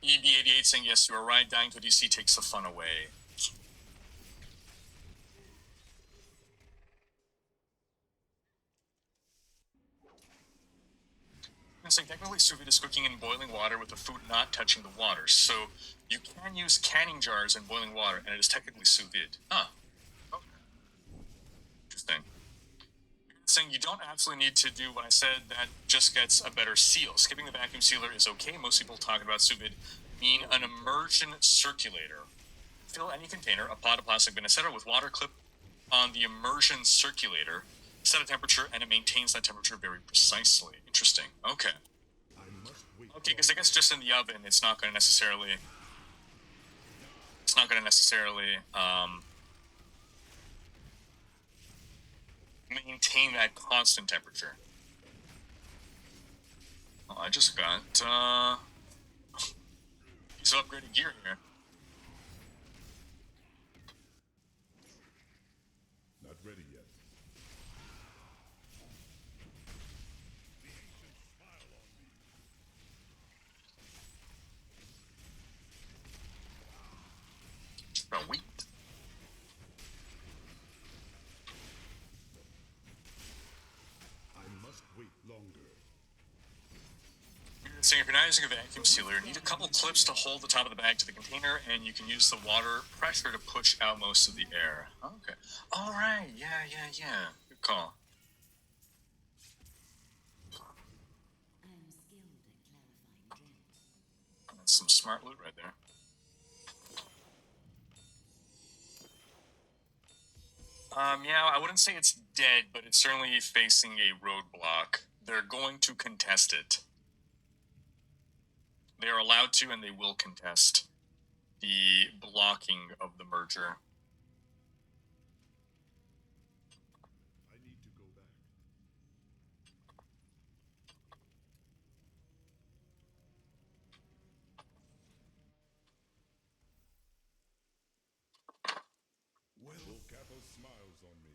EB88 saying, yes, you are right, dying to DC takes the fun away. It's like technically sous vide is cooking in boiling water with the food not touching the water. So you can use canning jars in boiling water, and it is technically sous vide. Huh. Okay. Interesting. It's saying you don't absolutely need to do what I said, that just gets a better seal. Skipping the vacuum sealer is okay. Most people talk about sous vide mean an immersion circulator. Fill any container, a pot, a plastic bin, etc. with water, clip on the immersion circulator, set a temperature, and it maintains that temperature very precisely. Interesting. Okay. Okay, because I guess just in the oven, it's not going to necessarily maintain that constant temperature. Oh, I just got piece of upgraded gear here. Not ready yet. About wheat. I must wait longer. So if you're not using a vacuum sealer, you need a couple clips to hold the top of the bag to the container, and you can use the water pressure to push out most of the air. Okay. All right. Yeah. Good call. That's some smart loot right there. Yeah, I wouldn't say it's dead, but it's certainly facing a roadblock. They're going to contest it. They are allowed to, and they will contest the blocking of the merger. I need to go back. Well, Capo smiles on me.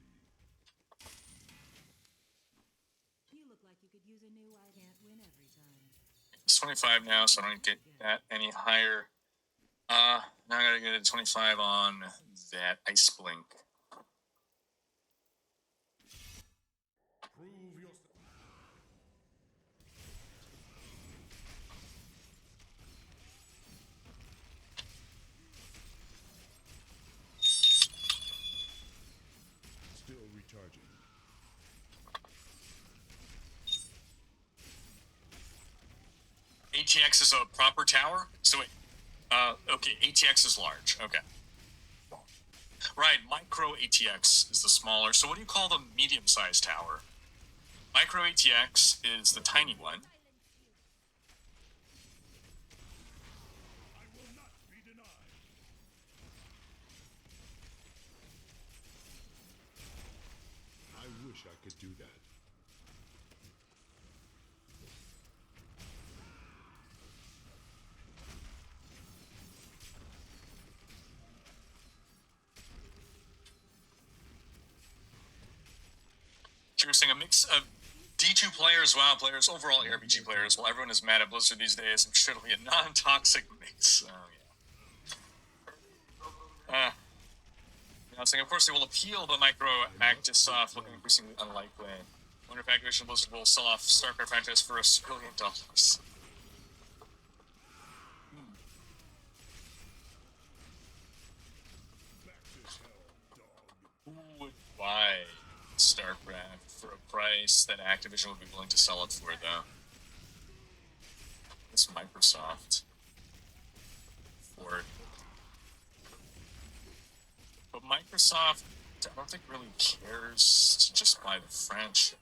You look like you could use a new I can't win every time. It's 25 now, so I don't get that any higher. Now I gotta get a 25 on that Ice Blink. Prove yourself. Still recharging. ATX is a proper tower? So wait, okay, ATX is large, okay. Right, micro ATX is the smaller, so what do you call the medium-sized tower? Micro ATX is the tiny one. I will not be denied. I wish I could do that. Interesting, a mix of D2 players, WoW players, overall RPG players. While everyone is mad at Blizzard these days, I'm sure it'll be a non-toxic mix. Oh, yeah. I was saying, of course, they will appeal the micro Actisoft, looking increasingly unlikely. I wonder if Activision Blizzard will sell off StarCraft franchise for $1 billion. Who would buy StarCraft for a price that Activision would be willing to sell it for, though? It's Microsoft. Ford. But Microsoft, I don't think really cares to just buy the franchise.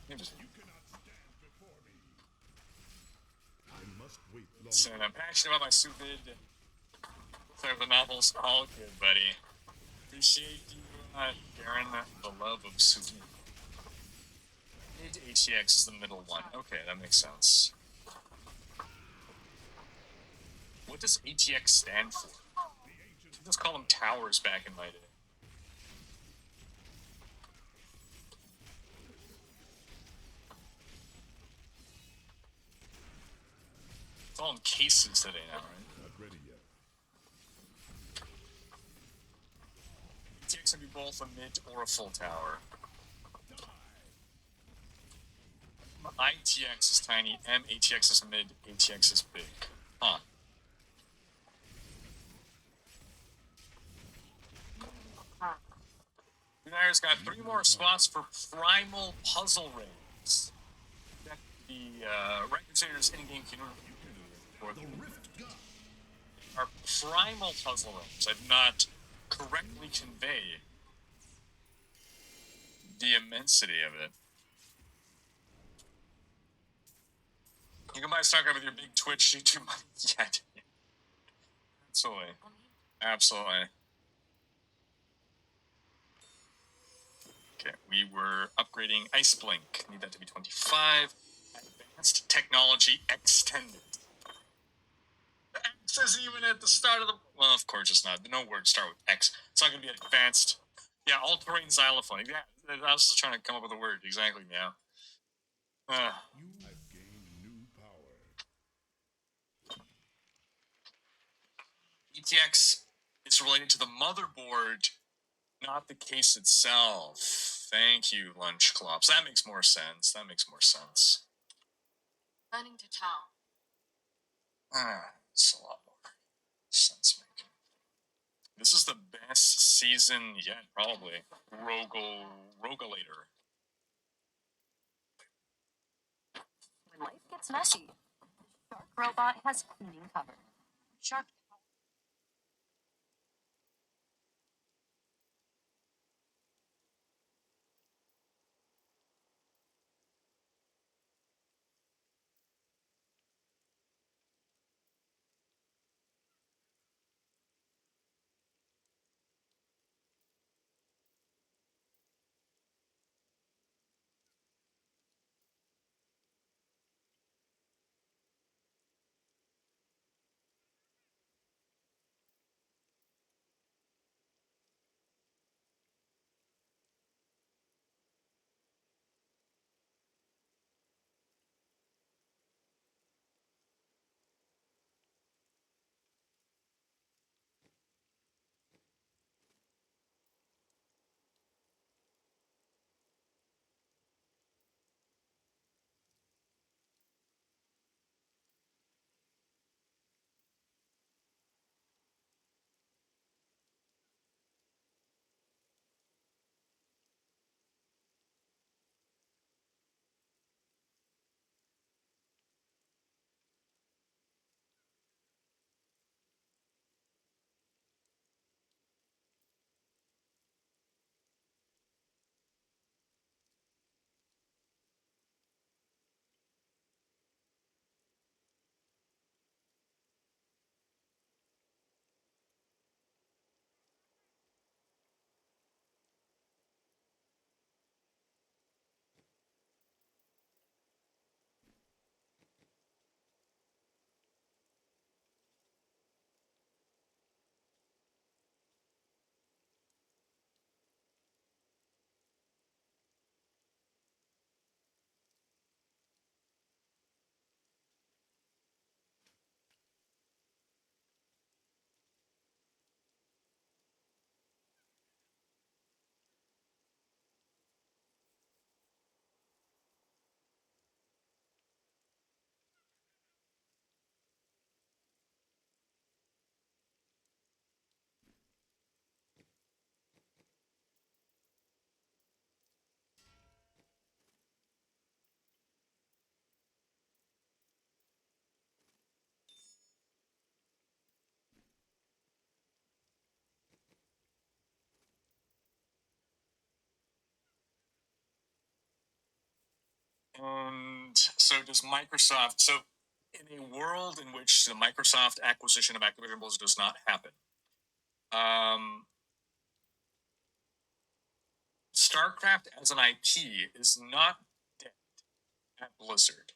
You cannot stand before me. I must wait longer. So I'm passionate about my sous vide. Clear the novels. All good, buddy. Appreciate you, Darren, the love of sous vide. Mid ATX is the middle one. Okay, that makes sense. What does ATX stand for? just call them towers back in my day. It's all in cases today now, right? Not ready yet. ATX can be both a mid or a full tower. ITX is tiny, ATX is mid, ATX is big. Huh. United's got 3 more spots for primal puzzle rings. The Recrusator's in-game community for The Rift God. are primal puzzle rings. I did not correctly convey the immensity of it. You can buy StarCraft with your big Twitch YouTube money. Yeah, absolutely. Absolutely. Okay, we were upgrading Ice Blink. Need that to be 25. Advanced Technology Extended. The X isn't even at the start of the... Well, of course it's not. No words start with X. It's not going to be advanced. Yeah, all-terrain xylophone. Yeah, I was just trying to come up with a word. Exactly, yeah. You have gained new power. ETX is related to the motherboard, not the case itself. Thank you, Lunch Clops. That makes more sense. That makes more sense. Running to town. It's a lot more sense making. This is the best season yet, probably. Rogalator. When life gets messy, the Shark robot has cleaning covered. Shark. And so does Microsoft. So in a world in which the Microsoft acquisition of Activision Blizzard does not happen, StarCraft as an IP is not dead at Blizzard.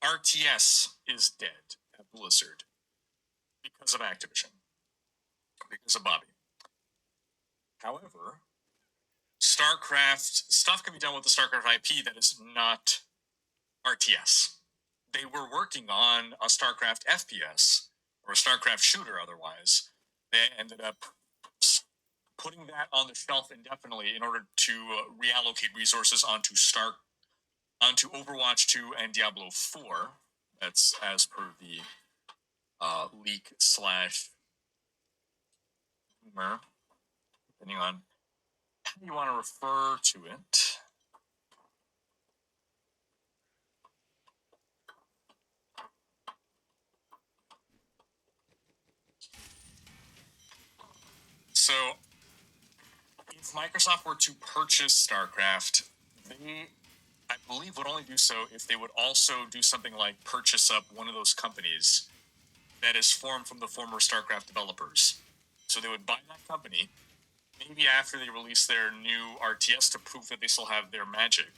RTS is dead at Blizzard because of Activision. because of Bobby. However, StarCraft stuff can be done with the StarCraft IP that is not RTS. They were working on a StarCraft FPS or a StarCraft shooter otherwise. They ended up putting that on the shelf indefinitely in order to reallocate resources onto Overwatch 2 and Diablo 4. That's as per the leak slash rumor, depending on how you want to refer to it. So, if Microsoft were to purchase StarCraft, they, I believe, would only do so if they would also do something like purchase up one of those companies that is formed from the former StarCraft developers. So they would buy that company, maybe after they release their new RTS to prove that they still have their magic.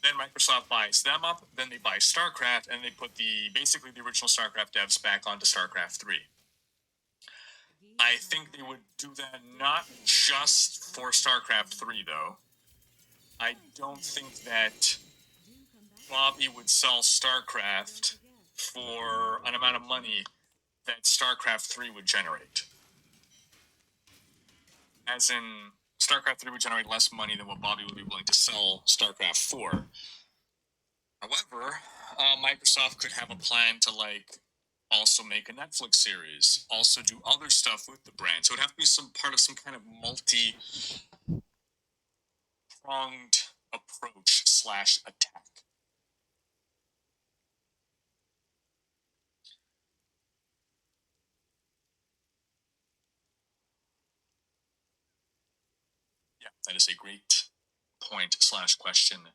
Then Microsoft buys them up, then they buy StarCraft, and they put basically the original StarCraft devs back onto StarCraft 3. I think they would do that not just for StarCraft 3, though. I don't think that Bobby would sell StarCraft for an amount of money that StarCraft 3 would generate. As in, StarCraft 3 would generate less money than what Bobby would be willing to sell StarCraft 4. However, Microsoft could have a plan to, also make a Netflix series, also do other stuff with the brand. So it would have to be some part of some kind of multi-pronged approach / attack. Yeah, that is a great point / question.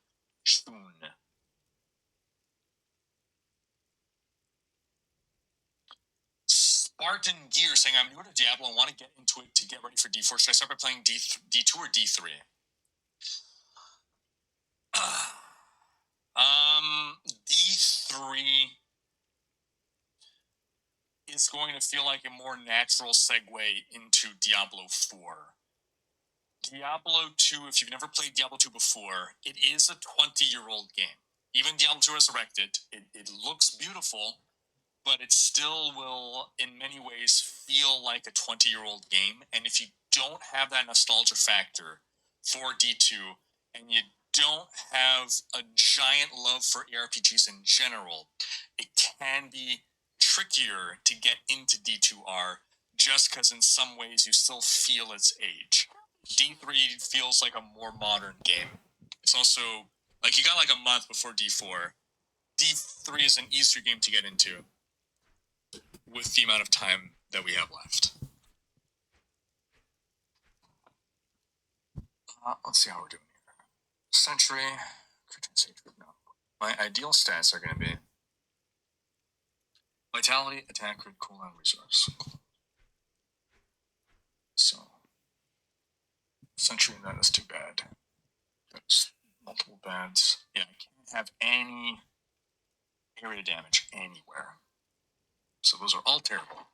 Shun. Spartan Gear saying, I'm new to Diablo and want to get into it to get ready for D4. Should I start by playing D2 or D3? D3 is going to feel like a more natural segue into Diablo 4. Diablo 2, if you've never played Diablo 2 before, it is a 20-year-old game. Even Diablo 2 Resurrected, it looks beautiful, but it still will, in many ways, feel like a 20-year-old game. And if you don't have that nostalgia factor for D2, and you don't have a giant love for ARPGs in general, it can be trickier to get into D2R just because in some ways you still feel its age. D3 feels like a more modern game. It's also, you got a month before D4. D3 is an easier game to get into with the amount of time that we have left. Let's see how we're doing here. Century, no. My ideal stats are going to be Vitality, Attack, Crit, Cooldown, Resource. So, Century, that is too bad. There's multiple bads. Yeah, I can't have any area damage anywhere. So those are all terrible.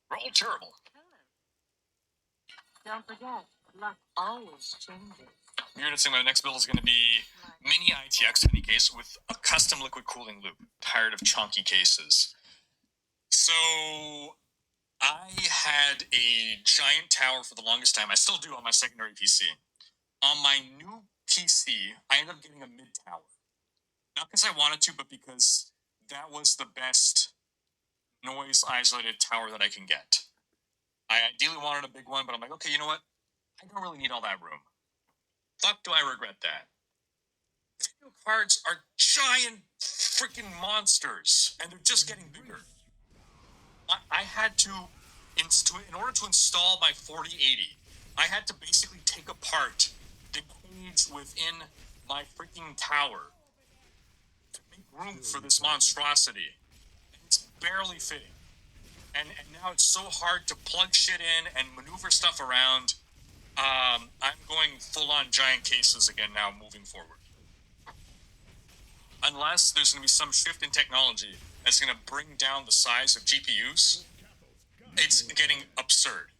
We're all terrible. Don't forget, luck always changes. You're noticing my next build is going to be mini ITX mini case with a custom liquid cooling loop. Tired of chunky cases. So I had a giant tower for the longest time. I still do on my secondary PC. On my new PC, I ended up getting a mid tower. Not because I wanted to, but because that was the best noise isolated tower that I can get. I ideally wanted a big one, but I'm like, okay, you know what? I don't really need all that room. Fuck do I regret that? Video cards are giant freaking monsters, and they're just getting bigger. I had to, in order to install my 4080, I had to basically take apart the cage within my freaking tower to make room for this monstrosity. And it's barely fitting. And now it's so hard to plug shit in and maneuver stuff around. I'm going full-on giant cases again now moving forward. Unless there's going to be some shift in technology that's going to bring down the size of GPUs, it's getting absurd.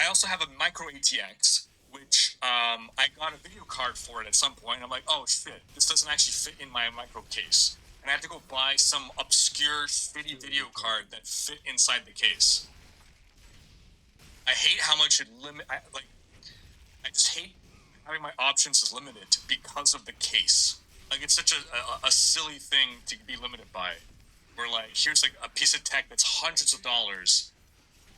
I also have a micro ATX, which I got a video card for it at some point. I'm like, oh shit, this doesn't actually fit in my micro case. And I have to go buy some obscure shitty video card that fit inside the case. I hate how much it I just hate having my options is limited because of the case. Like, it's such a silly thing to be limited by. Where, like, here's like a piece of tech that's hundreds of dollars,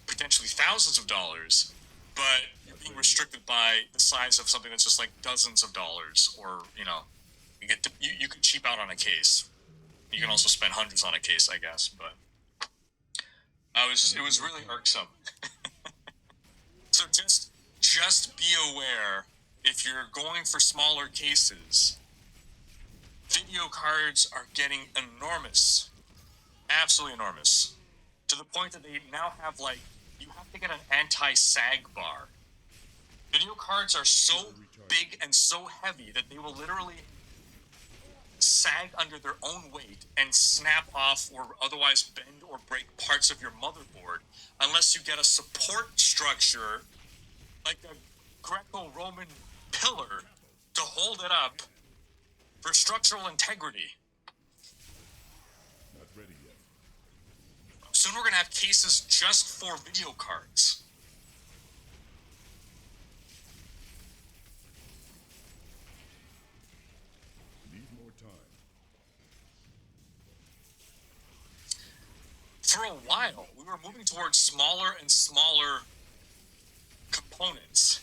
potentially thousands of dollars, but you're being restricted by the size of something that's just like dozens of dollars, or, you know, you could cheap out on a case. You can also spend hundreds on a case, I guess, but it was really irksome. So just be aware, if you're going for smaller cases, video cards are getting enormous, absolutely enormous, to the point that they now have, like, you have to get an anti-sag bar. Video cards are so big and so heavy that they will literally sag under their own weight and snap off or otherwise bend or break parts of your motherboard unless you get a support structure like a Greco-Roman pillar to hold it up for structural integrity. Not ready yet. Soon we're going to have cases just for video cards. Need more time. For a while, we were moving towards smaller and smaller components.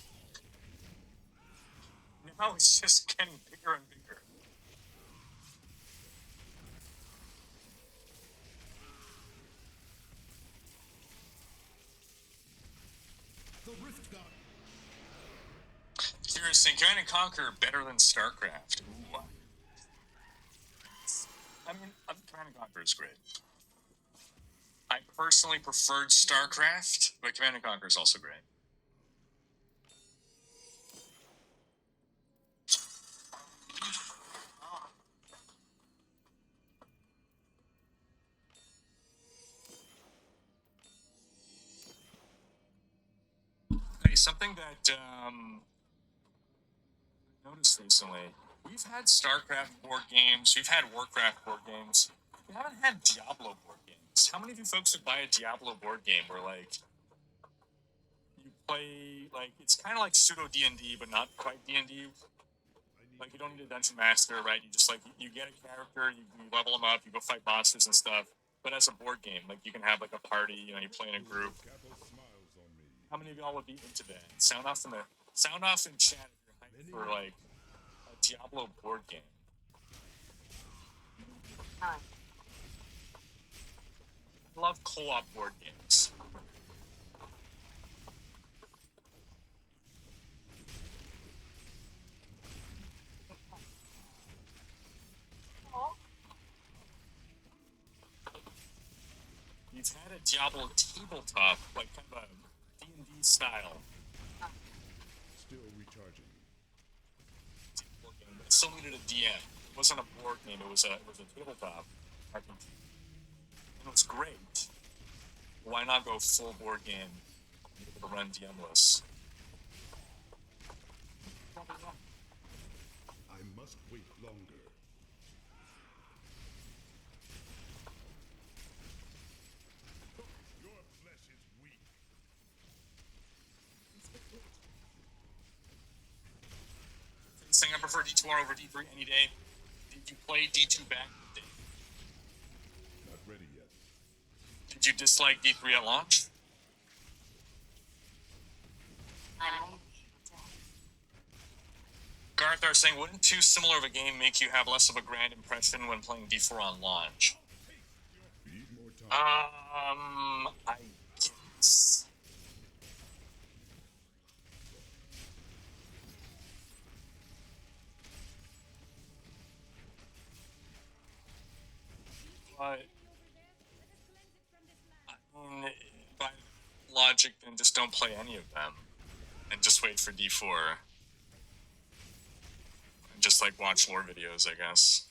Now it's just getting bigger and bigger. The Rift God. Seriously, Command & Conquer better than StarCraft. Ooh. I mean, Command & Conquer is great. I personally preferred StarCraft, but Command & Conquer is also great. Hey, something that I noticed recently, we've had StarCraft board games, we've had Warcraft board games, we haven't had Diablo board games. How many of you folks would buy a Diablo board game where, like, you play, like, it's kind of like pseudo D&D, but not quite D&D. Like, you don't need a dungeon master, right? You just, like, you get a character, you level them up, you go fight monsters and stuff. But as a board game, like, you can have, like, a party, you know, you play in a group. Capo smiles on me. How many of y'all would be into that? Sound off in chat if you're hyped for, like, a Diablo board game. I love co-op board games. You've had a Diablo tabletop, like kind of a D&D style. Still recharging. Board game, but it still needed a DM. It wasn't a board game. It was a tabletop RPG. And it was great. Why not go full board game and be able to run DMless? I must wait longer. Your flesh is weak. Saying I prefer D2R over D3 any day. Did you play D2 back in the day? Not ready yet. Did you dislike D3 at launch? Garth are saying, wouldn't too similar of a game make you have less of a grand impression when playing D4 on launch? Need more time. I guess. But, I mean, by logic, then just don't play any of them. And just wait for D4. And just, like, watch lore videos, I guess.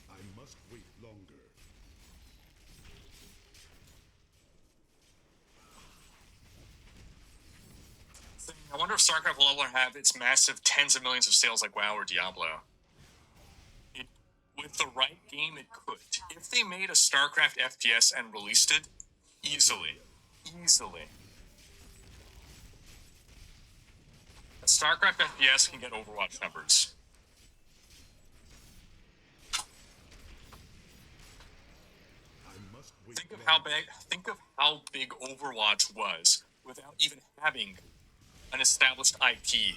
I must wait longer. StarCraft will ever have its massive tens of millions of sales like WoW or Diablo. With the right game, it could. If they made a StarCraft FPS and released it, easily. A StarCraft FPS can get Overwatch numbers. Think of how big Overwatch was without even having an established IP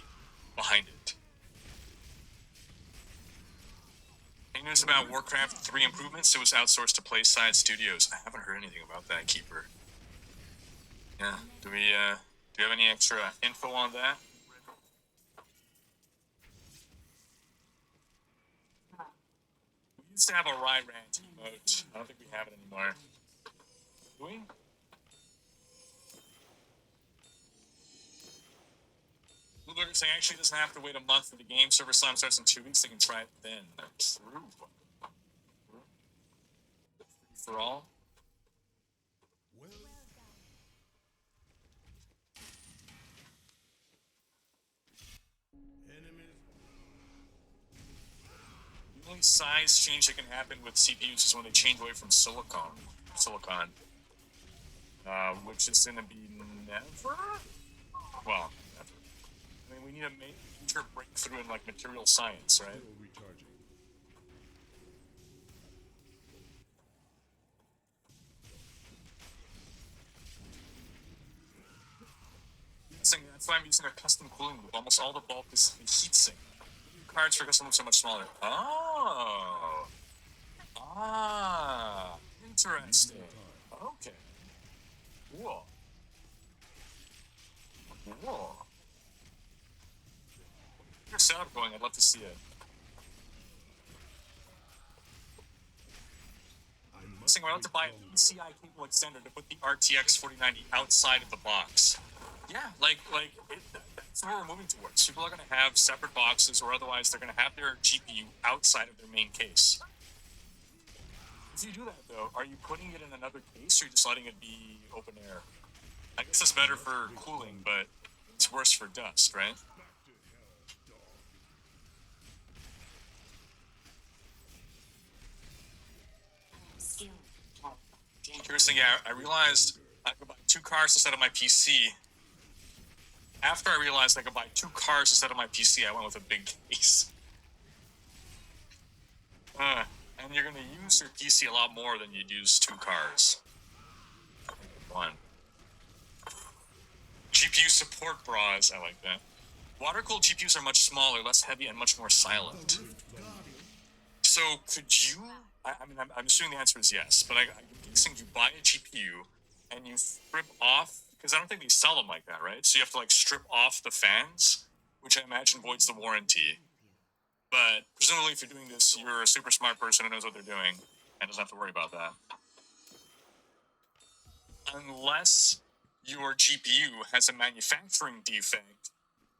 behind it. Any news about Warcraft 3 improvements? It was outsourced to Playside Studios. I haven't heard anything about that, Keeper. Yeah, do you have any extra info on that? We used to have a Rye Rant emote. I don't think we have it anymore. Do we? Blueberry saying actually doesn't have to wait a month for the game. Server Slam starts in 2 weeks. They can try it then. That's true. For all. The only size change that can happen with CPUs is when they change away from silicon, which is going to be never. Well, never. I mean, we need a major breakthrough in like material science, right? That's why I'm using a custom cooling loop. Almost all the bulk is heat sink. Cards for custom loops are much smaller. Oh. Interesting. Okay. Cool. Your setup going, I'd love to see it. I'm about to buy a PCI cable extender to put the RTX 4090 outside of the box. Yeah, that's where we're moving towards. People are going to have separate boxes, or otherwise they're going to have their GPU outside of their main case. If you do that, though, are you putting it in another case, or are you just letting it be open air? I guess it's better for cooling, but it's worse for dust, right? Interesting, yeah, I realized I could buy 2 cars instead of my PC. After I realized I could buy 2 cars instead of my PC, I went with a big case. And you're going to use your PC a lot more than you'd use 2 cars. One. GPU support bras, I like that. Water-cooled GPUs are much smaller, less heavy, and much more silent. So, could you... I'm assuming the answer is yes, but I'm guessing you buy a GPU and you strip off... Because I don't think they sell them like that, right? So you have to, like, strip off the fans, which I imagine voids the warranty. But presumably if you're doing this, you're a super smart person who knows what they're doing and doesn't have to worry about that. Unless your GPU has a manufacturing defect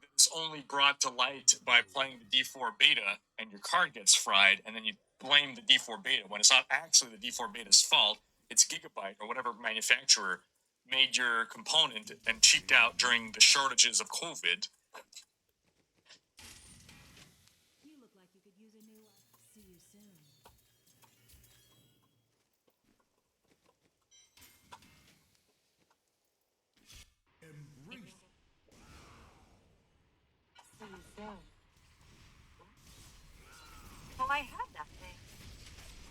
that is only brought to light by playing the D4 beta and your card gets fried, and then you blame the D4 beta when it's not actually the D4 beta's fault. It's Gigabyte or whatever manufacturer made your component and cheaped out during the shortages of COVID. You look like you could use a new one. See you soon. Embrace. See you soon. Oh, I had that thing.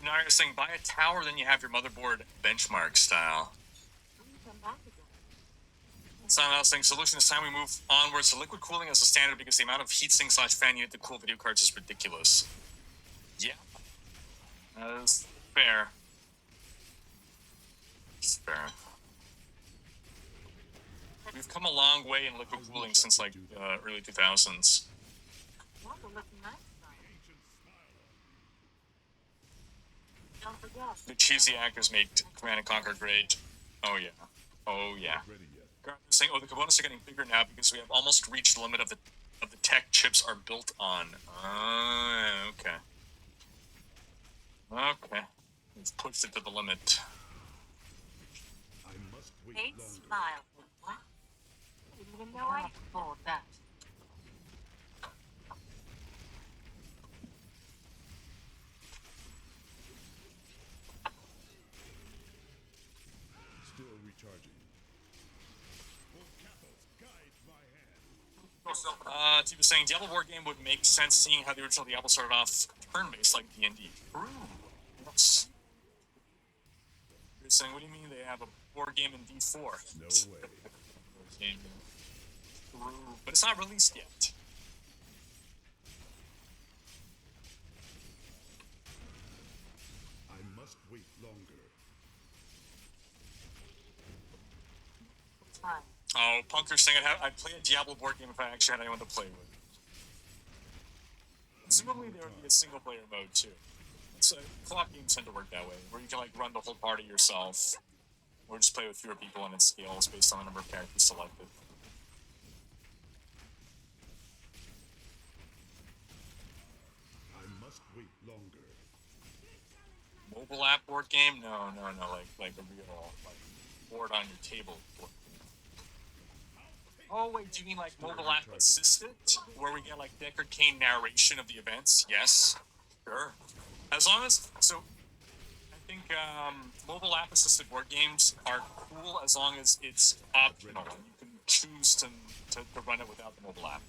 Now you're saying buy a tower, then you have your motherboard benchmark style. Come back again. Someone else saying solution this time we move onwards to liquid cooling as a standard because the amount of heatsink / fan unit to cool video cards is ridiculous. Yeah. That is fair. It's fair. We've come a long way in liquid cooling since like early 2000s. Well, we're looking nice, though. Don't forget. The cheesy actors made Command & Conquer great. Oh yeah. Oh yeah. Garden's saying, oh, the components are getting bigger now because we have almost reached the limit of the tech chips are built on. Okay. Okay. We've pushed it to the limit. I must wait Kate longer. smiled. What? I didn't even know I could fold that. recharging. Full capos guide my hand. He was saying Diablo board game would make sense seeing how the original Diablo started off turn-based like D&D. True. Yes. You're saying, what do you mean they have a board game in D4? No way. Game. True. But it's not released yet. I must wait longer. Oh, Punker's saying I'd play a Diablo board game if I actually had anyone to play with. Presumably there would be a single-player mode, too. So, co-op games tend to work that way, where you can, like, run the whole party yourself, or just play with fewer people and it scales based on the number of characters selected. I must wait longer. Mobile app board game? No, like a real, like, board on your table board game. Oh, wait, do you mean like mobile app assistant? Where we get like Deckard Cain narration of the events? Yes. Sure. As long as, so, I think mobile app assisted board games are cool as long as it's optional. You can choose to run it without the mobile app.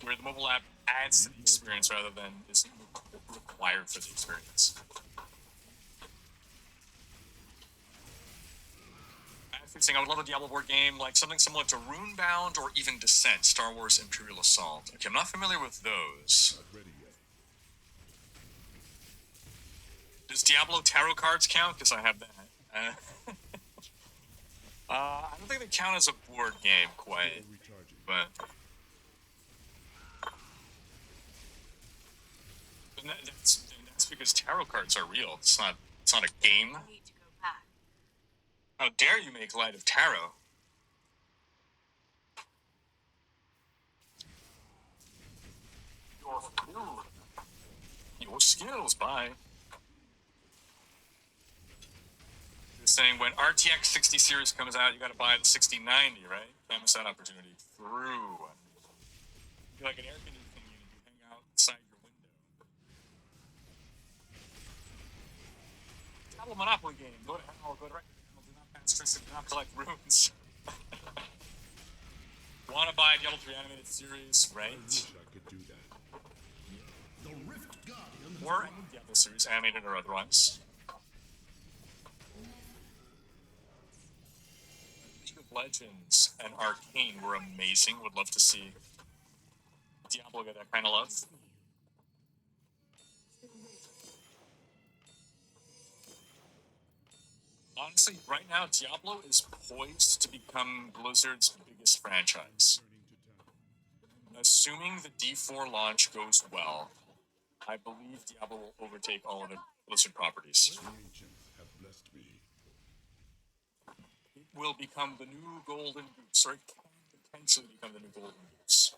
Where the mobile app adds to the experience rather than is required for the experience. Saying I would love a Diablo board game, like something similar to Runebound or even Descent, Star Wars Imperial Assault. Okay, I'm not familiar with those. Not ready yet. Does Diablo tarot cards count? Because I have that. I don't think they count as a board game quite, Recharging. but that's because tarot cards are real. It's not a game. I need to go back. How dare you make light of tarot? Your skills, bye. You're saying when RTX 60 series comes out, you gotta buy the 6090, right? Can't miss that opportunity. True. You're like an air conditioning unit, you hang out inside your window. Diablo Monopoly game. Go to hell, go to right. Do not pass tricks and do not collect runes. Wanna buy Diablo 3 animated series, right? I wish I could do that. The Rift Guardian. Or any Diablo series, animated or otherwise. League of Legends and Arcane were amazing. Would love to see Diablo get that kind of love. Honestly, right now, Diablo is poised to become Blizzard's biggest franchise. Assuming the D4 launch goes well, I believe Diablo will overtake all of the Blizzard properties. The ancients have blessed me. It will become the new Golden Goose, or it can potentially become the new Golden Goose.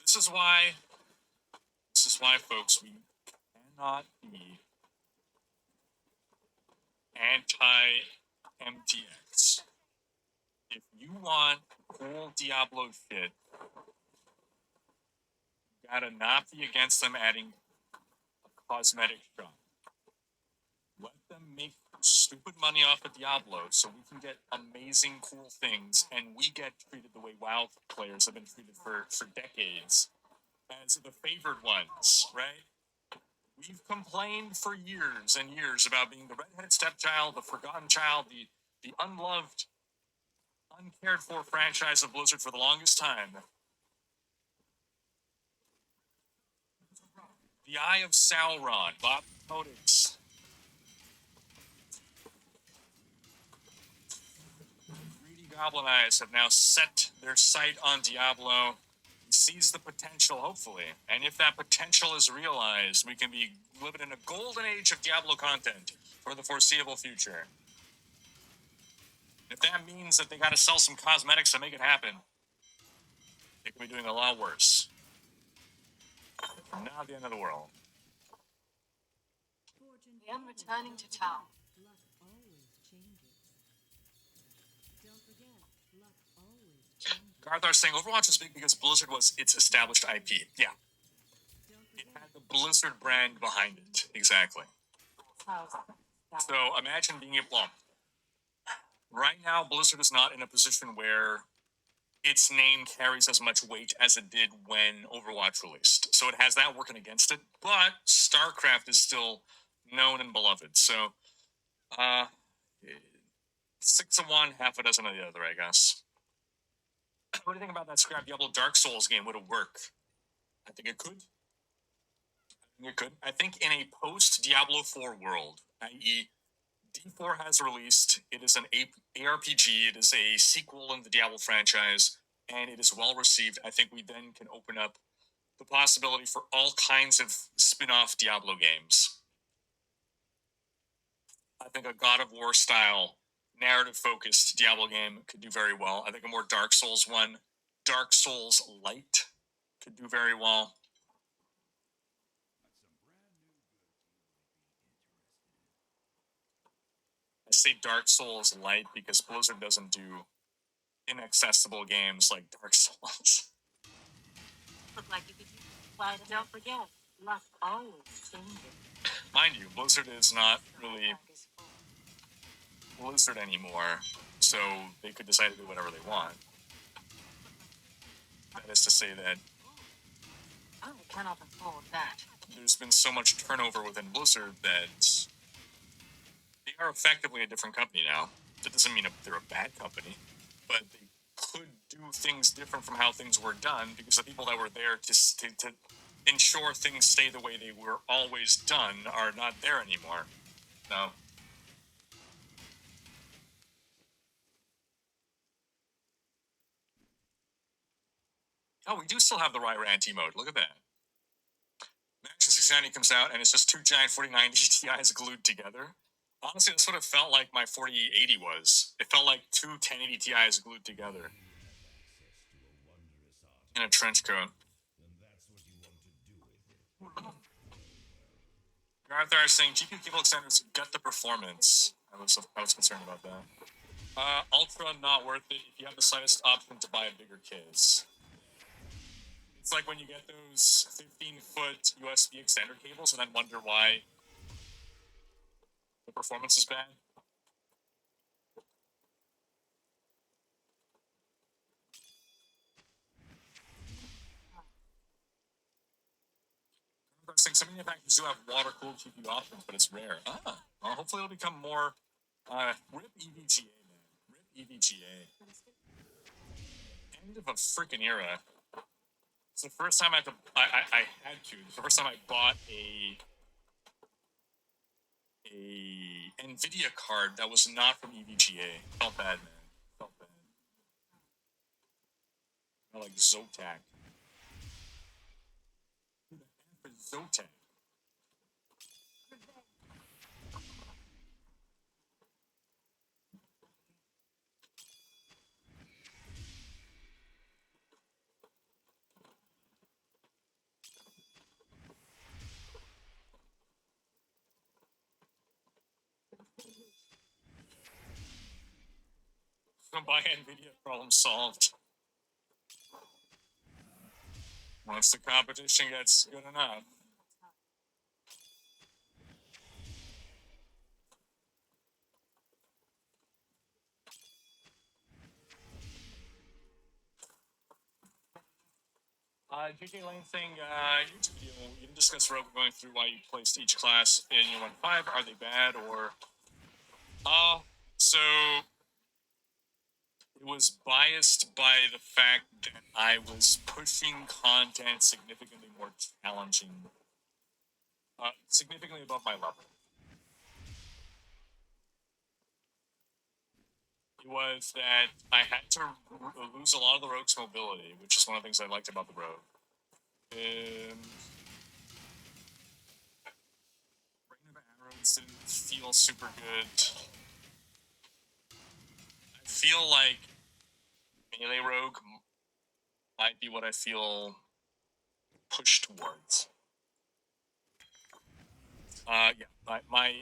This is why, folks, we cannot be anti-MTX. If you want cool Diablo shit, you gotta not be against them adding a cosmetic shop. Let them make stupid money off of Diablo so we can get amazing, cool things, and we get treated the way WoW players have been treated for decades as the favored ones, right? We've complained for years and years about being the redheaded stepchild, the forgotten child, the unloved, uncared for franchise of Blizzard for the longest time. The Eye of Sauron, Bob Codex. Greedy Goblin Eyes have now set their sight on Diablo. Sees the potential, hopefully. And if that potential is realized, we can be living in a golden age of Diablo content for the foreseeable future. If that means that they gotta sell some cosmetics to make it happen, they could be doing a lot worse. Not the end of the world. I am returning to town. Luck always changes. Don't forget, luck always changes. Garthar's saying Overwatch was big because Blizzard was its established IP. Yeah. Don't It forget, had the Blizzard brand behind it. Exactly. So imagine being able. Well, right now, Blizzard is not in a position where its name carries as much weight as it did when Overwatch released. So it has that working against it, but StarCraft is still known and beloved. So, 6 of one, half a dozen of the other, I guess. What do you think about that Scrap Diablo Dark Souls game? Would it work? I think it could. I think in a post-Diablo 4 world, i.e., D4 has released, it is an ARPG, it is a sequel in the Diablo franchise, and it is well received. I think we then can open up the possibility for all kinds of spin-off Diablo games. I think a God of War style, narrative-focused Diablo game could do very well. I think a more Dark Souls one, Dark Souls Light, could do very well. I say Dark Souls Light because Blizzard doesn't do inaccessible games like Dark Souls. Look like you could use it. But don't forget, luck always changes. Mind you, Blizzard is not really Blizzard anymore, so they could decide to do whatever they want. That is to say that I cannot afford that. there's been so much turnover within Blizzard that they are effectively a different company now. That doesn't mean they're a bad company, but they could do things different from how things were done because the people that were there to ensure things stay the way they were always done are not there anymore. No. Oh, we do still have the Ryrant mode. Look at that. Imagine 690 comes out and it's just two giant 4090 Ti's glued together. Honestly, that's what it felt like my 4080 was. It felt like two 1080 Ti's glued together. In a trench coat. Arthur is saying GPU cable extenders gut the performance. I was concerned about that. Ultra not worth it if you have the slightest option to buy a bigger case. It's like when you get those 15-foot USB extender cables and then wonder why the performance is bad. Some manufacturers do have water-cooled GPU options, but it's rare. Well, hopefully it'll become more. RIP EVGA, man. RIP EVGA. End of a freaking era. It's the first time I had to. It's the first time I bought a NVIDIA card that was not from EVGA. Felt bad, man. Felt bad. I like Zotac. Who the F is Zotac? Don't buy NVIDIA, problem solved. Once the competition gets good enough. JJ Lane saying, YouTube video, you didn't discuss Rogue going through why you placed each class in your 1.5. Are they bad or... So... It was biased by the fact that I was pushing content significantly more challenging. Significantly above my level. It was that I had to lose a lot of the Rogue's mobility, which is one of the things I liked about the Rogue. Rain of Arrows didn't feel super good. I feel like Melee Rogue might be what I feel pushed towards. My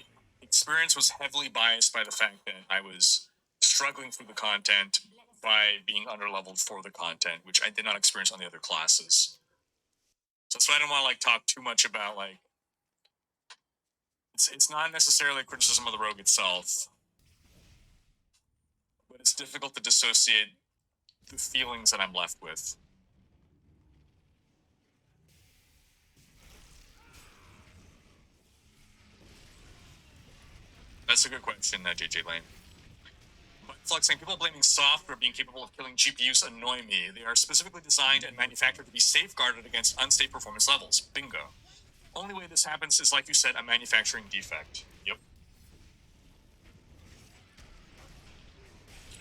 experience was heavily biased by the fact that I was struggling through the content by being underleveled for the content, which I did not experience on the other classes. So that's why I don't want to like talk too much about like. It's not necessarily a criticism of the rogue itself, but it's difficult to dissociate the feelings that I'm left with. That's a good question, JJ Lane. But flexing, people blaming software being capable of killing GPUs annoy me. They are specifically designed and manufactured to be safeguarded against unsafe performance levels. Bingo. Only way this happens is, like you said, a manufacturing defect. Yep.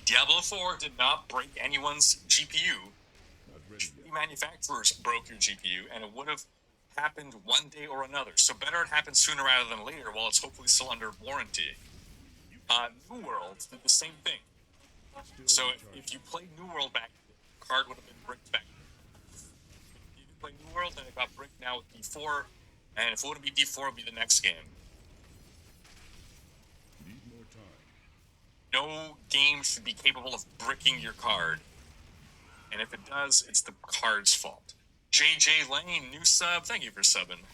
Diablo 4 did not break anyone's GPU. The manufacturers broke your GPU, and it would have happened one day or another. So better it happens sooner rather than later, while it's hopefully still under warranty. New World did the same thing. So if you played New World back, the card would have been bricked back. If you didn't play New World, then it got bricked now with D4, and if it wouldn't be D4, it would be the next game. Need more time. No game should be capable of bricking your card. And if it does, it's the card's fault. JJ Lane, new sub. Thank you for subbing.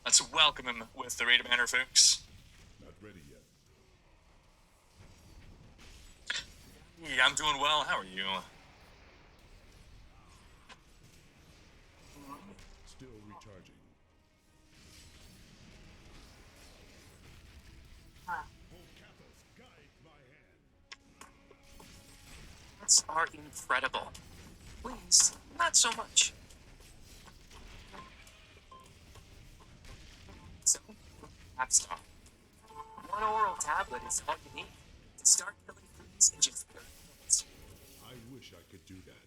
Let's welcome him with the Raid Banner, folks. Not ready yet. Hey, I'm doing well. How are you? Still recharging. That's are incredible. Please, not so much. So, App Store. One oral tablet is all you need to start killing fleas in just 30 minutes. I wish I could do that.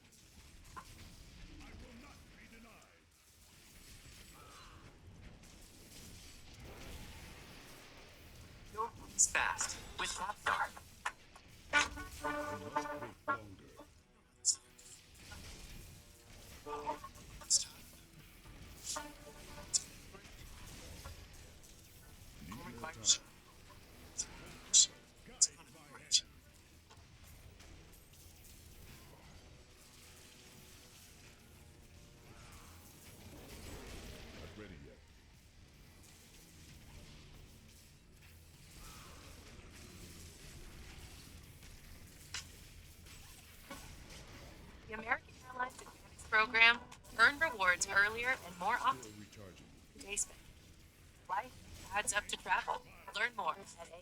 Your fleas fast with App Store. I must wait longer. Need more time. Not ready yet. The American Airlines Advantage Program earn rewards earlier and more often Still recharging. than day spend. Life adds up to travel. Learn more at AN.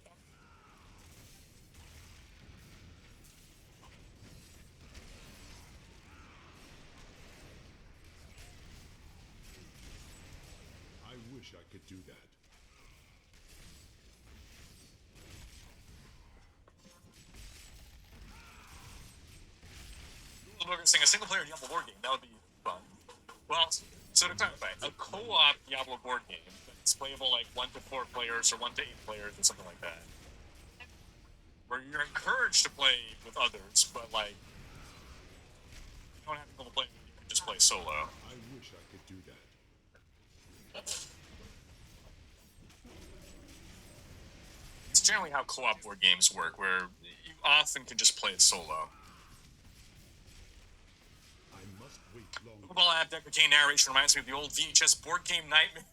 I wish I could do that. We're going to sing a single-player Diablo board game. That would be fun. Well, so to clarify, a co-op Diablo board game that's playable like 1 to 4 players or 1 to 8 players or something like that, where you're encouraged to play with others, but like you don't have people to play with. You can just play solo. I wish I could do that. It's generally how co-op board games work, where you often can just play it solo. I must wait longer. Mobile app deck arcane narration reminds me of the old VHS board game nightmare.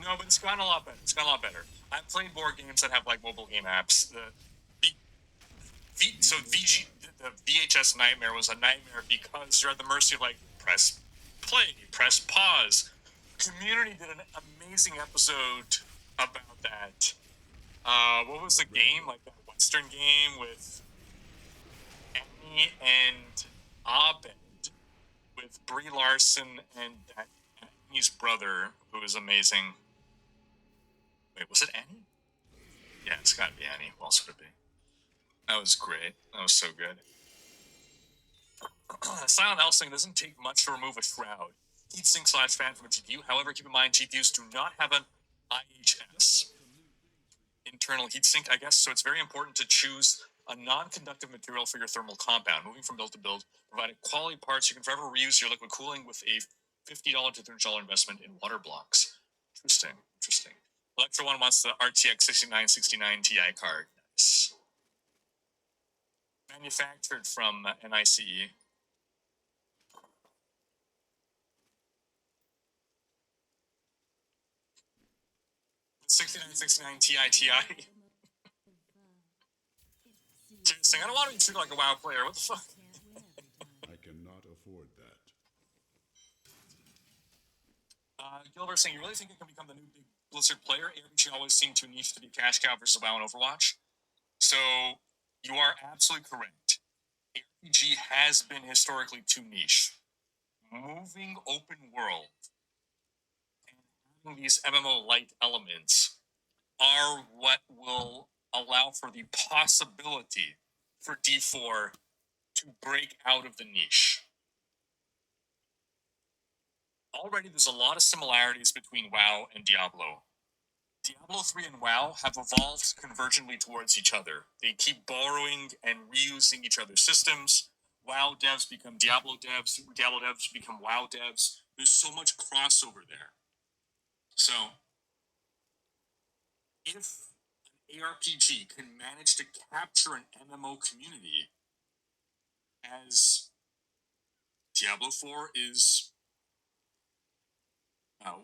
No, but it's gotten a lot better. It's gotten a lot better. I've played board games that have like mobile game apps. The VHS nightmare was a nightmare because you're at the mercy of like press play, press pause. Community did an amazing episode about that. What was the game? Like that Western game with Annie and Abed, with Brie Larson and Annie's brother, who is amazing. Wait, was it Annie? Yeah, it's gotta be Annie. Who else would it be? That was great. That was so good. Silent Elsing doesn't take much to remove a shroud. Heatsink / fan from a GPU. However, keep in mind GPUs do not have an IHS, internal heatsink, I guess, so it's very important to choose a non-conductive material for your thermal compound. Moving from build to build, providing quality parts, you can forever reuse your liquid cooling with a $50 to $30 investment in water blocks. Interesting, interesting. Electro One wants the RTX 6969 Ti card. Nice. Manufactured from NICE. 6969 Ti. Saying, I don't want to be treated like a WoW player. What the fuck? I cannot afford that. Gilbert saying, you really think it can become the new big Blizzard player? ARPG always seemed too niche to be cash cow versus WoW and Overwatch. So, you are absolutely correct. ARPG has been historically too niche. Moving open world and having these MMO-like elements are what will allow for the possibility for D4 to break out of the niche. Already, there's a lot of similarities between WoW and Diablo. Diablo 3 and WoW have evolved convergently towards each other. They keep borrowing and reusing each other's systems. WoW devs become Diablo devs. Diablo devs become WoW devs. There's so much crossover there. So, if an ARPG can manage to capture an MMO community as Diablo 4 is,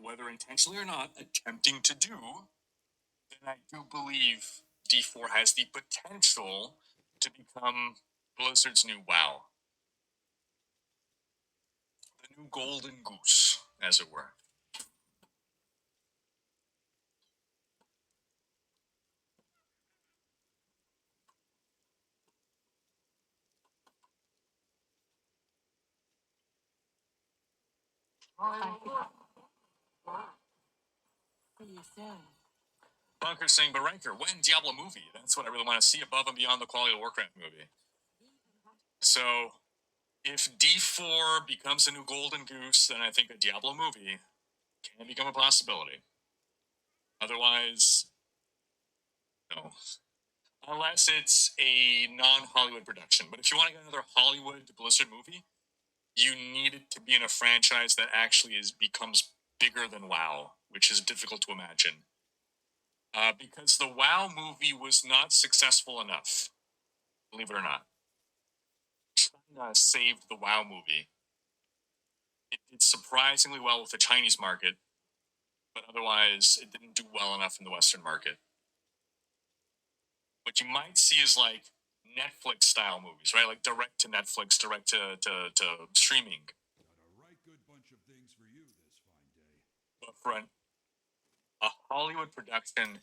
whether intentionally or not, attempting to do, then I do believe D4 has the potential to become Blizzard's new WoW. The new golden goose, as it were. Bunker saying, but Ranker, when Diablo movie? That's what I really want to see above and beyond the quality of the Warcraft movie. So, if D4 becomes a new golden goose, then I think a Diablo movie can become a possibility. Otherwise, no. Unless it's a non-Hollywood production. But if you want to get another Hollywood Blizzard movie, you need it to be in a franchise that actually becomes bigger than WoW, which is difficult to imagine. Because the WoW movie was not successful enough, believe it or not. China saved the WoW movie. It did surprisingly well with the Chinese market, but otherwise it didn't do well enough in the Western market. What you might see is like Netflix style movies, right? Like direct to Netflix, direct to streaming. Got a right good bunch of things for you this fine day. But for a Hollywood production,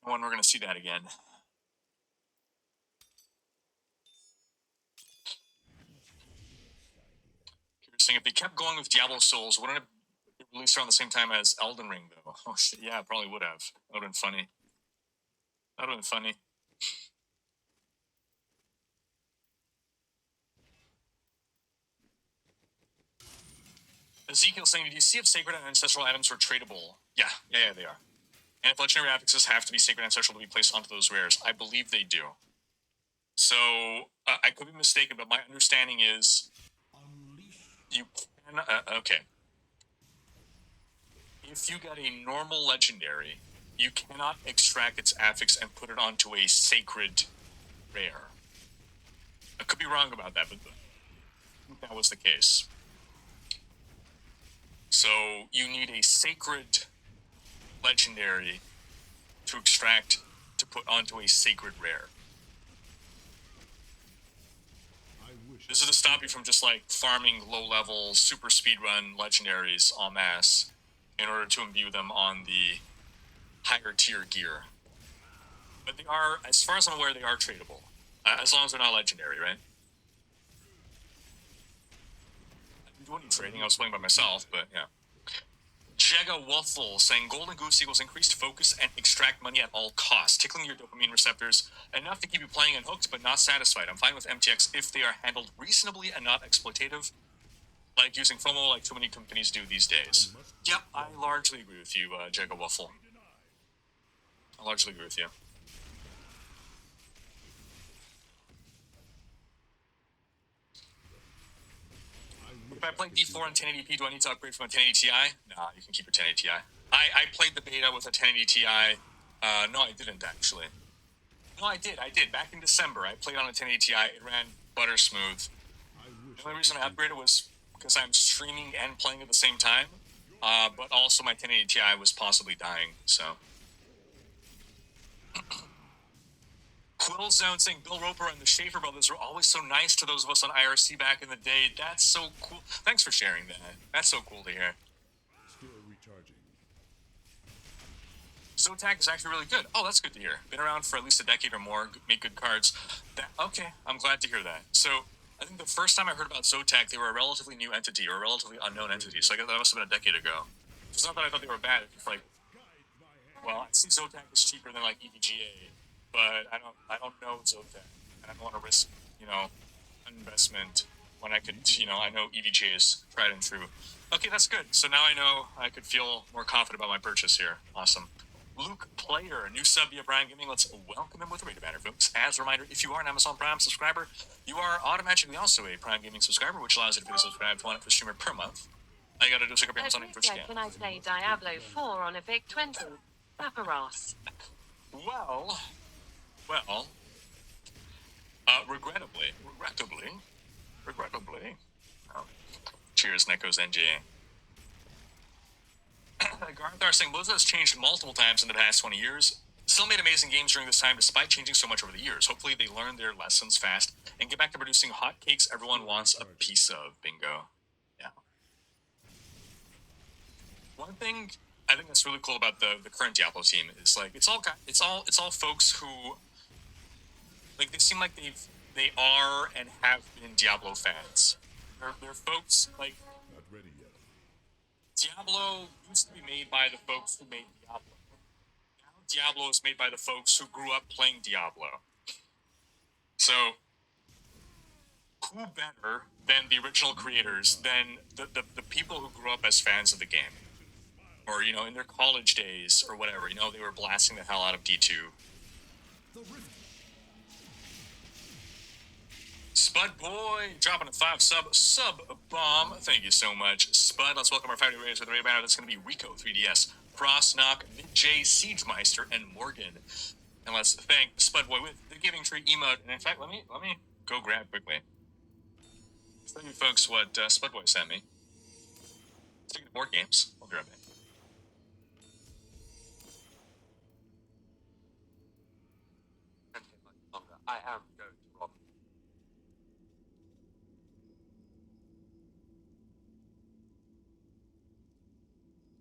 when we're going to see that again. Curious, if they kept going with Diablo Souls, wouldn't it be released around the same time as Elden Ring, though? Oh shit, yeah, it probably would have. That would have been funny. That would have been funny. Ezekiel saying, do you see if sacred and ancestral items were tradable? Yeah, they are. And if legendary affixes have to be sacred and ancestral to be placed onto those rares, I believe they do. So, I could be mistaken, but my understanding is you can, okay. If you get a normal legendary, you cannot extract its affix and put it onto a sacred rare. I could be wrong about that, but I think that was the case. So, you need a sacred legendary to extract to put onto a sacred rare. This is to stop you from just like farming low-level super speedrun legendaries en masse in order to imbue them on the higher tier gear. But they are, as far as I'm aware, they are tradable. As long as they're not legendary, right? I didn't do any trading, I was playing by myself, but yeah. Jega Waffle saying Golden Goose equals increased focus and extract money at all costs, tickling your dopamine receptors enough to keep you playing and hooked but not satisfied. I'm fine with MTX if they are handled reasonably and not exploitative, like using FOMO like too many companies do these days. Yep, I largely agree with you, Jega Waffle. I largely agree with you. If I play D4 in 1080p, do I need to upgrade from a 1080 Ti? Nah, you can keep your 1080 Ti. I played the beta with a 1080 Ti. No, I didn't, actually. No, I did. Back in December, I played on a 1080 Ti. It ran butter smooth. The only reason I upgraded was because I'm streaming and playing at the same time. But also my 1080 Ti was possibly dying, so. Quill Zone saying Bill Roper and the Schaefer brothers were always so nice to those of us on IRC back in the day. That's so cool. Thanks for sharing that. That's so cool to hear. Still recharging. Zotac is actually really good. Oh, that's good to hear. Been around for at least a decade or more. Make good cards. Okay, I'm glad to hear that. So, I think the first time I heard about Zotac, they were a relatively new entity or a relatively unknown entity. So I guess that must have been a decade ago. It's not that I thought they were bad. It's like, well, I see Zotac is cheaper than like EVGA, but I don't know Zotac, and I don't want to risk, an investment when I could, I know EVGA is tried and true. Okay, that's good. So now I know I could feel more confident about my purchase here. Awesome. Luke Player, new sub via Brian Gaming. Let's welcome him with a rated banner, folks. As a reminder, if you are an Amazon Prime subscriber, you are automatically also a Prime Gaming subscriber, which allows you to be subscribed to one per streamer per month. All you gotta do is look up Amazon and Twitch again. Can I play Diablo 4 on a VIC-20? Papaross. Well, regrettably. Oh. Cheers, Neko's NGA. Garthar saying Blizzard has changed multiple times in the past 20 years. Still made amazing games during this time despite changing so much over the years. Hopefully they learn their lessons fast and get back to producing hotcakes everyone wants a piece of. Bingo. Yeah. One thing I think that's really cool about the current Diablo team is like it's all folks who like they seem like they are and have been Diablo fans. They're folks like Not ready yet. Diablo used to be made by the folks who made Diablo. Now Diablo is made by the folks who grew up playing Diablo. So, who better than the original creators, than the people who grew up as fans of the game? Or, in their college days or whatever, they were blasting the hell out of D2. Spud Boy dropping a 5 sub bomb. Thank you so much, Spud. Let's welcome our 5 raiders with the raid banner. That's going to be Rico 3DS, Frostnock, J Siegemeister, and Morgan. And let's thank Spud Boy with the Giving Tree emote. And in fact, let me go grab quickly. Show you folks what Spud Boy sent me. Speaking of board games, I'll grab it. I am going to rob.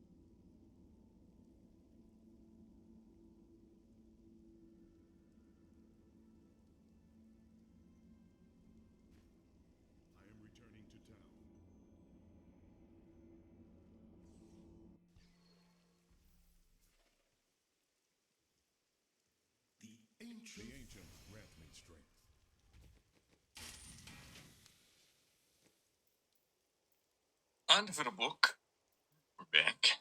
I am returning to town. The ancient grant me strength. On to the book. We're back.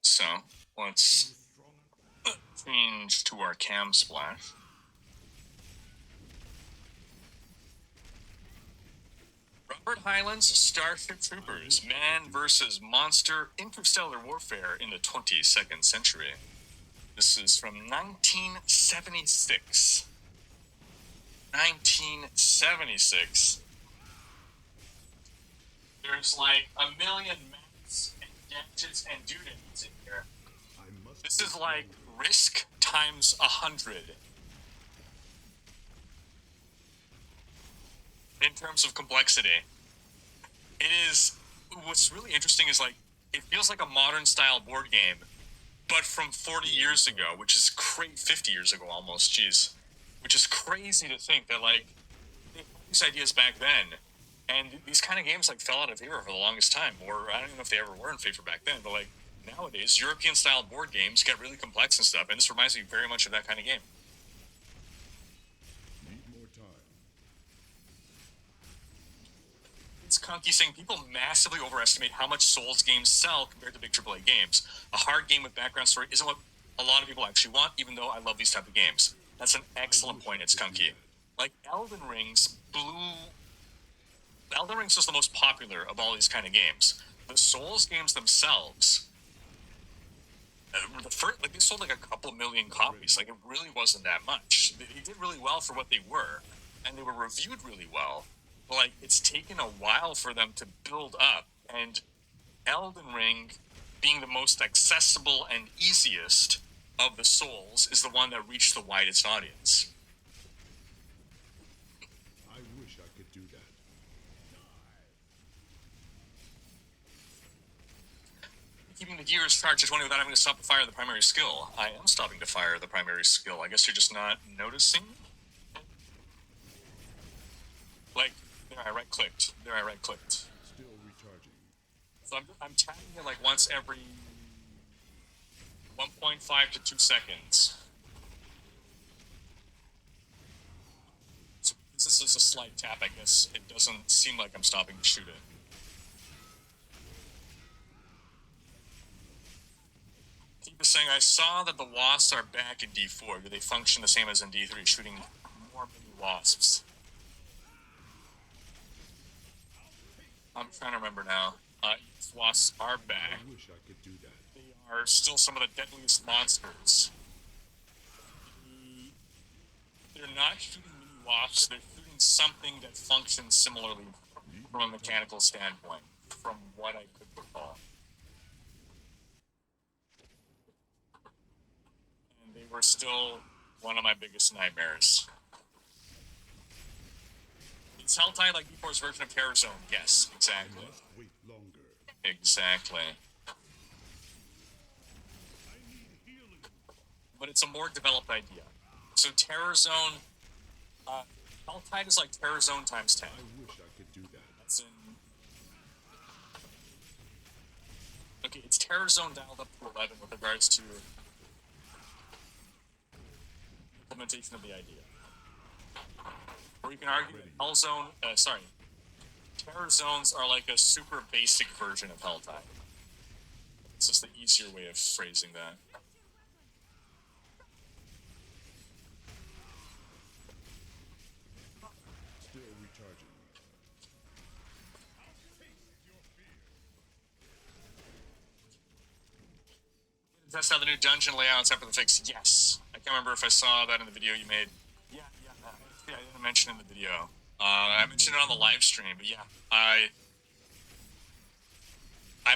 So, let's change to our cam splash. Robert Hyland's Starship Troopers, Man vs. Monster, Interstellar Warfare in the 22nd Century. This is from 1976. 1976. There's like a million maps and gadgets and doodads in here. This is like Risk times 100. In terms of complexity. It is, what's really interesting is like, it feels like a modern style board game, but from 40 years ago, which is 50 years ago almost, jeez. Which is crazy to think that like, they had these ideas back then, and these kind of games like fell out of favor for the longest time, or I don't even know if they ever were in favor back then, but like, nowadays, European style board games get really complex and stuff, and this reminds me very much of that kind of game. Need more time. It's Conky saying people massively overestimate how much Souls games sell compared to big AAA games. A hard game with background story isn't what a lot of people actually want, even though I love these type of games. That's an excellent point, it's Conky. Like, Elden Rings was the most popular of all these kind of games. The Souls games themselves, they sold like a couple million copies. Like, it really wasn't that much. They did really well for what they were, and they were reviewed really well. like, it's taken a while for them to build up, and Elden Ring, being the most accessible and easiest of the Souls, is the one that reached the widest audience. I wish I could do that. Keeping the gears charged to 20 without having to stop to fire the primary skill. I am stopping to fire the primary skill. I guess you're just not noticing? Like, there I right-clicked. There I right-clicked. Still recharging. So I'm tapping it like once every 1.5 to 2 seconds. So this is a slight tap, I guess. It doesn't seem like I'm stopping to shoot it. Keep saying, I saw that the wasps are back in D4. Do they function the same as in D3, shooting more mini wasps? I'm trying to remember now. Wasps are back. I wish I could do that. They are still some of the deadliest monsters. They're not shooting mini wasps, they're shooting something that functions similarly from a mechanical standpoint, from what I could recall. And they were still one of my biggest nightmares. Is Helltide like D4's version of Terror Zone? Yes, exactly. Wait longer. Exactly. But it's a more developed idea. So Terror Zone, Helltide is like Terror Zone times 10. I wish I could do that. That's in... Okay, it's Terror Zone dialed up to 11 with regards to implementation of the idea. Or you can argue that Terror Zones are like a super basic version of Helltide. It's just the easier way of phrasing that. Still recharging. Test out the new dungeon layouts after the fix. Yes. I can't remember if I saw that in the video you made. Yeah. I didn't mention it in the video. I mentioned it on the live stream, but yeah, I'm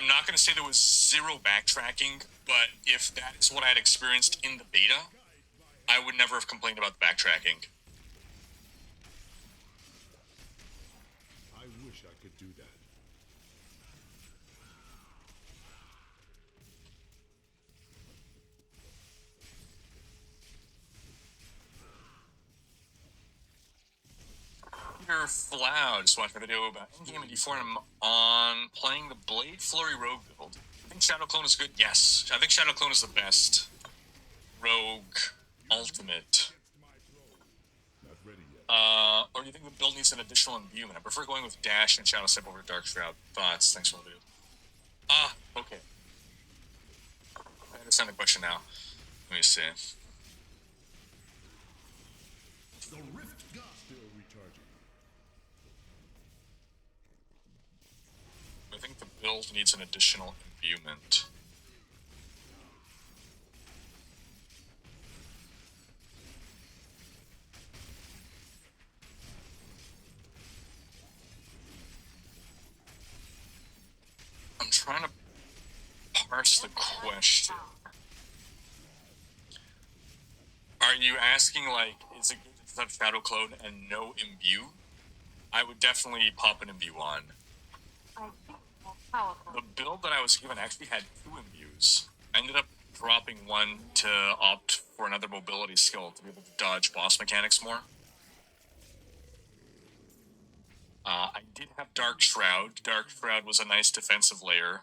not going to say there was zero backtracking, but if that is what I had experienced in the beta, I would never have complained about the backtracking. I wish I could do that. Peter Floud just watched a video about in-game and D4 on playing the Blade Flurry Rogue build. I think Shadow Clone is good. Yes, I think Shadow Clone is the best Rogue ultimate. Not ready yet. Or do you think the build needs an additional imbuement? I prefer going with Dash and Shadow Step over Dark Shroud. Thoughts? Thanks for the video. Okay. I understand the question now. Let me see. The Rift God. Still recharging. I think the build needs an additional imbuement. I'm trying to parse the question. Are you asking, like, is it good to have Shadow Clone and no imbue? I would definitely pop an imbue on. The build that I was given actually had 2 imbues. I ended up dropping one to opt for another mobility skill to be able to dodge boss mechanics more. I did have Dark Shroud. Dark Shroud was a nice defensive layer.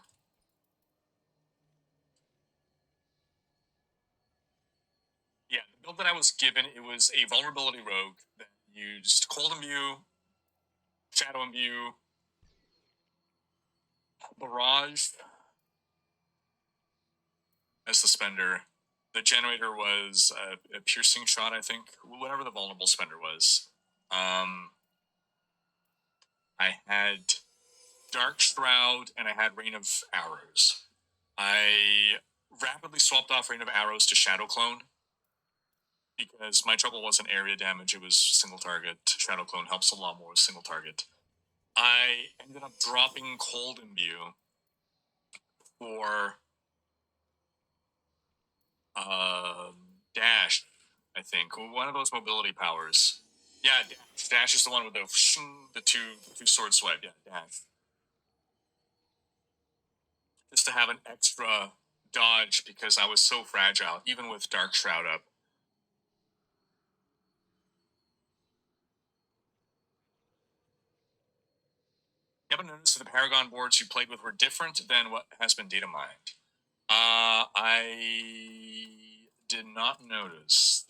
Yeah, the build that I was given, it was a vulnerability rogue that used Cold Imbue, Shadow Imbue, Barrage as the spender. The generator was a piercing shot, I think, whatever the vulnerable spender was. I had Dark Shroud and I had Rain of Arrows. I rapidly swapped off Rain of Arrows to Shadow Clone because my trouble wasn't area damage, it was single target. Shadow Clone helps a lot more with single target. I ended up dropping Cold Imbue for Dash, I think. One of those mobility powers. Yeah, Dash. Dash is the one with the two sword swipe. Yeah, Dash. Just to have an extra dodge because I was so fragile, even with Dark Shroud up. You haven't noticed that the Paragon boards you played with were different than what has been data mined? I did not notice.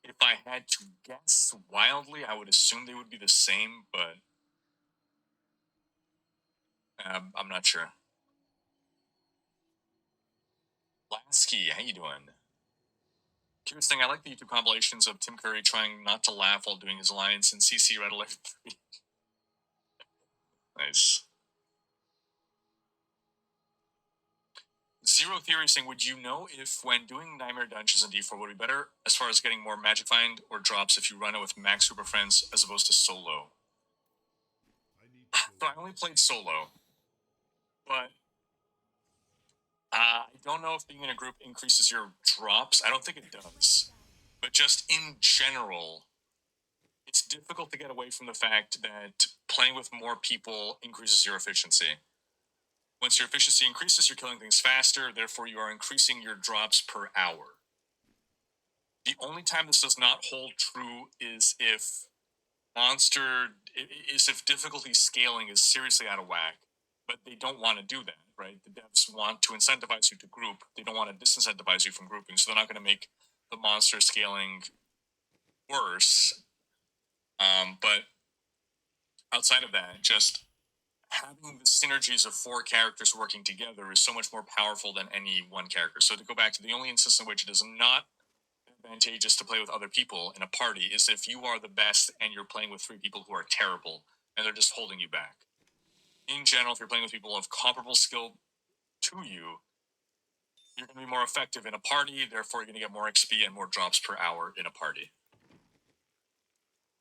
If I had to guess wildly, I would assume they would be the same, but I'm not sure. Lasky, how you doing? Curious thing, I like the YouTube compilations of Tim Curry trying not to laugh while doing his lines in CC Red Alert 3. Nice. Zero Theory saying, would you know if when doing Nightmare Dungeons in D4 would be better as far as getting more Magic Find or drops if you run it with Max Super Friends as opposed to solo? So I only played solo, but I don't know if being in a group increases your drops. I don't think it does. But just in general, it's difficult to get away from the fact that playing with more people increases your efficiency. Once your efficiency increases, you're killing things faster, therefore you are increasing your drops per hour. The only time this does not hold true is if difficulty scaling is seriously out of whack, but they don't want to do that, right? The devs want to incentivize you to group. They don't want to disincentivize you from grouping, so they're not going to make the monster scaling worse. But outside of that, just having the synergies of 4 characters working together is so much more powerful than any one character. So to go back to the only instance in which it is not advantageous to play with other people in a party is if you are the best and you're playing with 3 people who are terrible and they're just holding you back. In general, if you're playing with people of comparable skill to you, you're going to be more effective in a party, therefore you're going to get more XP and more drops per hour in a party.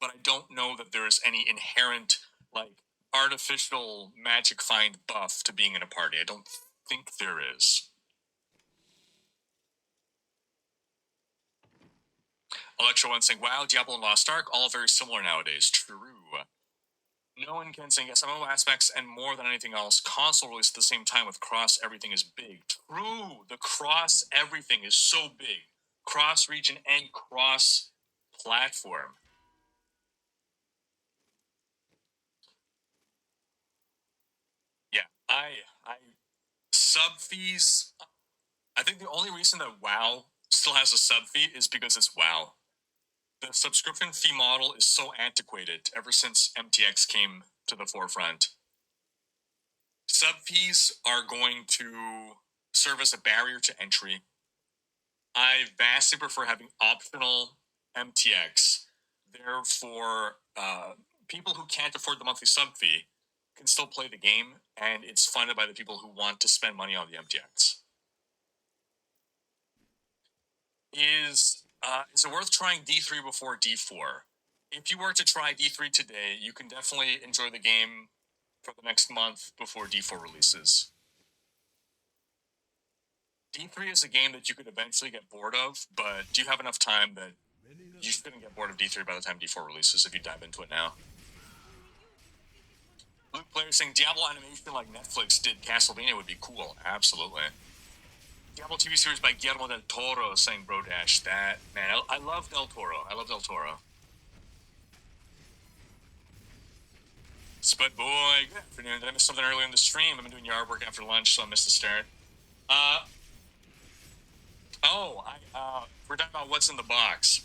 But I don't know that there is any inherent, artificial magic find buff to being in a party. I don't think there is. Electro One saying, wow, Diablo and Lost Ark, all very similar nowadays. True. No one can saying, yes, MMO aspects and more than anything else, console release at the same time with cross everything is big. True. The cross everything is so big. Cross region and cross platform. Yeah, I sub fees. I think the only reason that WoW still has a sub fee is because it's WoW. The subscription fee model is so antiquated ever since MTX came to the forefront. Sub fees are going to serve as a barrier to entry. I vastly prefer having optional MTX. Therefore, people who can't afford the monthly sub fee can still play the game, and it's funded by the people who want to spend money on the MTX. Is it worth trying D3 before D4? If you were to try D3 today, you can definitely enjoy the game for the next month before D4 releases. D3 is a game that you could eventually get bored of, but do you have enough time that you shouldn't get bored of D3 by the time D4 releases if you dive into it now? Luke Player saying Diablo animation like Netflix did Castlevania would be cool. Absolutely. Diablo TV series by Guillermo del Toro saying Bro Dash. That, man, I love Del Toro. Spud Boy, good afternoon. Did I miss something earlier in the stream? I've been doing yard work after lunch, so I missed the start. We're talking about what's in the box.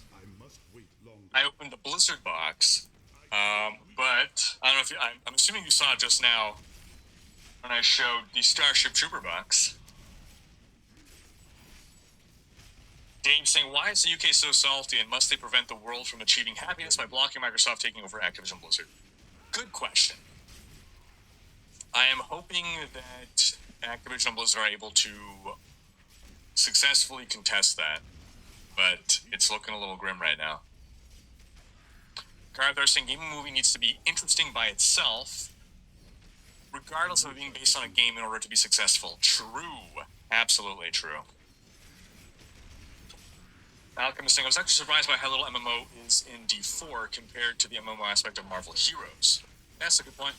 I opened the Blizzard box, but I don't know if I'm assuming you saw it just now when I showed the Starship Trooper box. Dave saying, why is the UK so salty and must they prevent the world from achieving happiness by blocking Microsoft taking over Activision Blizzard? Good question. I am hoping that Activision and Blizzard are able to successfully contest that, but it's looking a little grim right now. Garth saying gaming movie needs to be interesting by itself, regardless of it being based on a game in order to be successful. True. Absolutely true. Alchemist saying, I was actually surprised by how little MMO is in D4 compared to the MMO aspect of Marvel Heroes. That's a good point.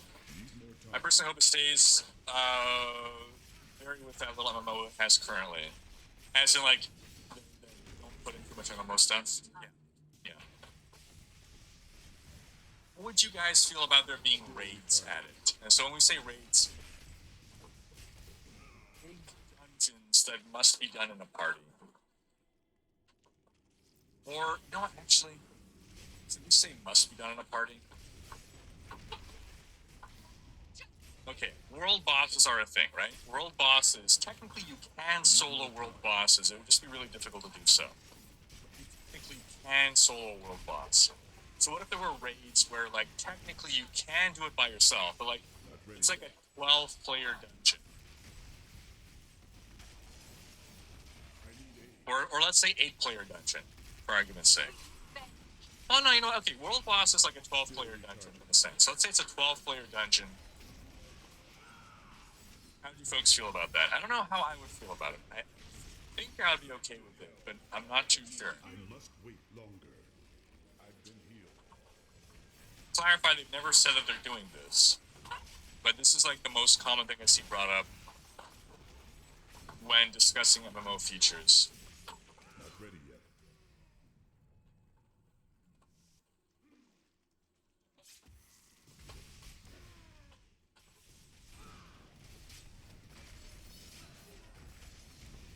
I personally hope it stays very with that little MMO it has currently. As in, like, they don't put in too much MMO stuff. Yeah. Yeah. What would you guys feel about there being raids added? And so when we say raids, big dungeons that must be done in a party. Or, you know what, actually, did we say must be done in a party? Okay, world bosses are a thing, right? World bosses, technically you can solo world bosses, it would just be really difficult to do so. You technically can solo a world boss. So what if there were raids where, like, technically you can do it by yourself, but, like, it's like a 12-player dungeon. Or let's say 8-player dungeon, for argument's sake. Oh, no, you know what? Okay, world boss is like a 12-player dungeon in a sense. So let's say it's a 12-player dungeon. How do you folks feel about that? I don't know how I would feel about it. I think I'd be okay with it, but I'm not too sure. I must wait longer. I've been healed. Clarify, they've never said that they're doing this, but this is like the most common thing I see brought up when discussing MMO features. Not ready yet.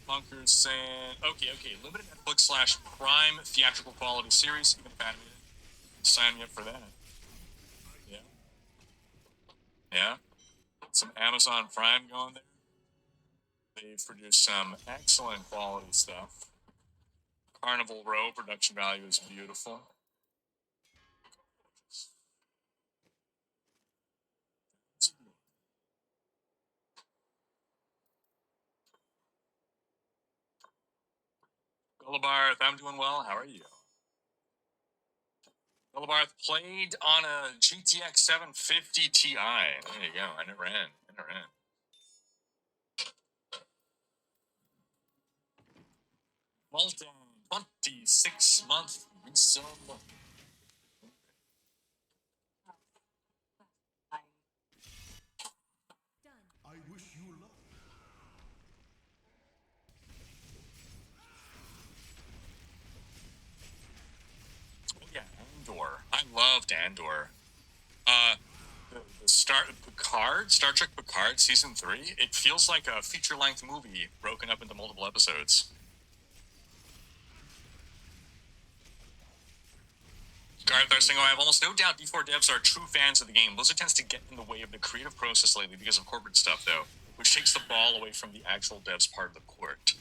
Bunkers saying, okay, limited Netflix / Prime theatrical quality series, even if animated. Sign me up for that. Yeah. Yeah. Some Amazon Prime going there. They've produced some excellent quality stuff. Carnival Row production value is beautiful. Gullibarth, I'm doing well. How are you? Gullibarth played on a GTX 750 Ti. There you go. I never ran. Molten 26-month resub. I wish you luck. Oh yeah, Andor. I loved Andor. The Star Trek Picard Season 3, it feels like a feature-length movie broken up into multiple episodes. Garth saying, I have almost no doubt D4 devs are true fans of the game. Blizzard tends to get in the way of the creative process lately because of corporate stuff, though, which takes the ball away from the actual devs part of the court.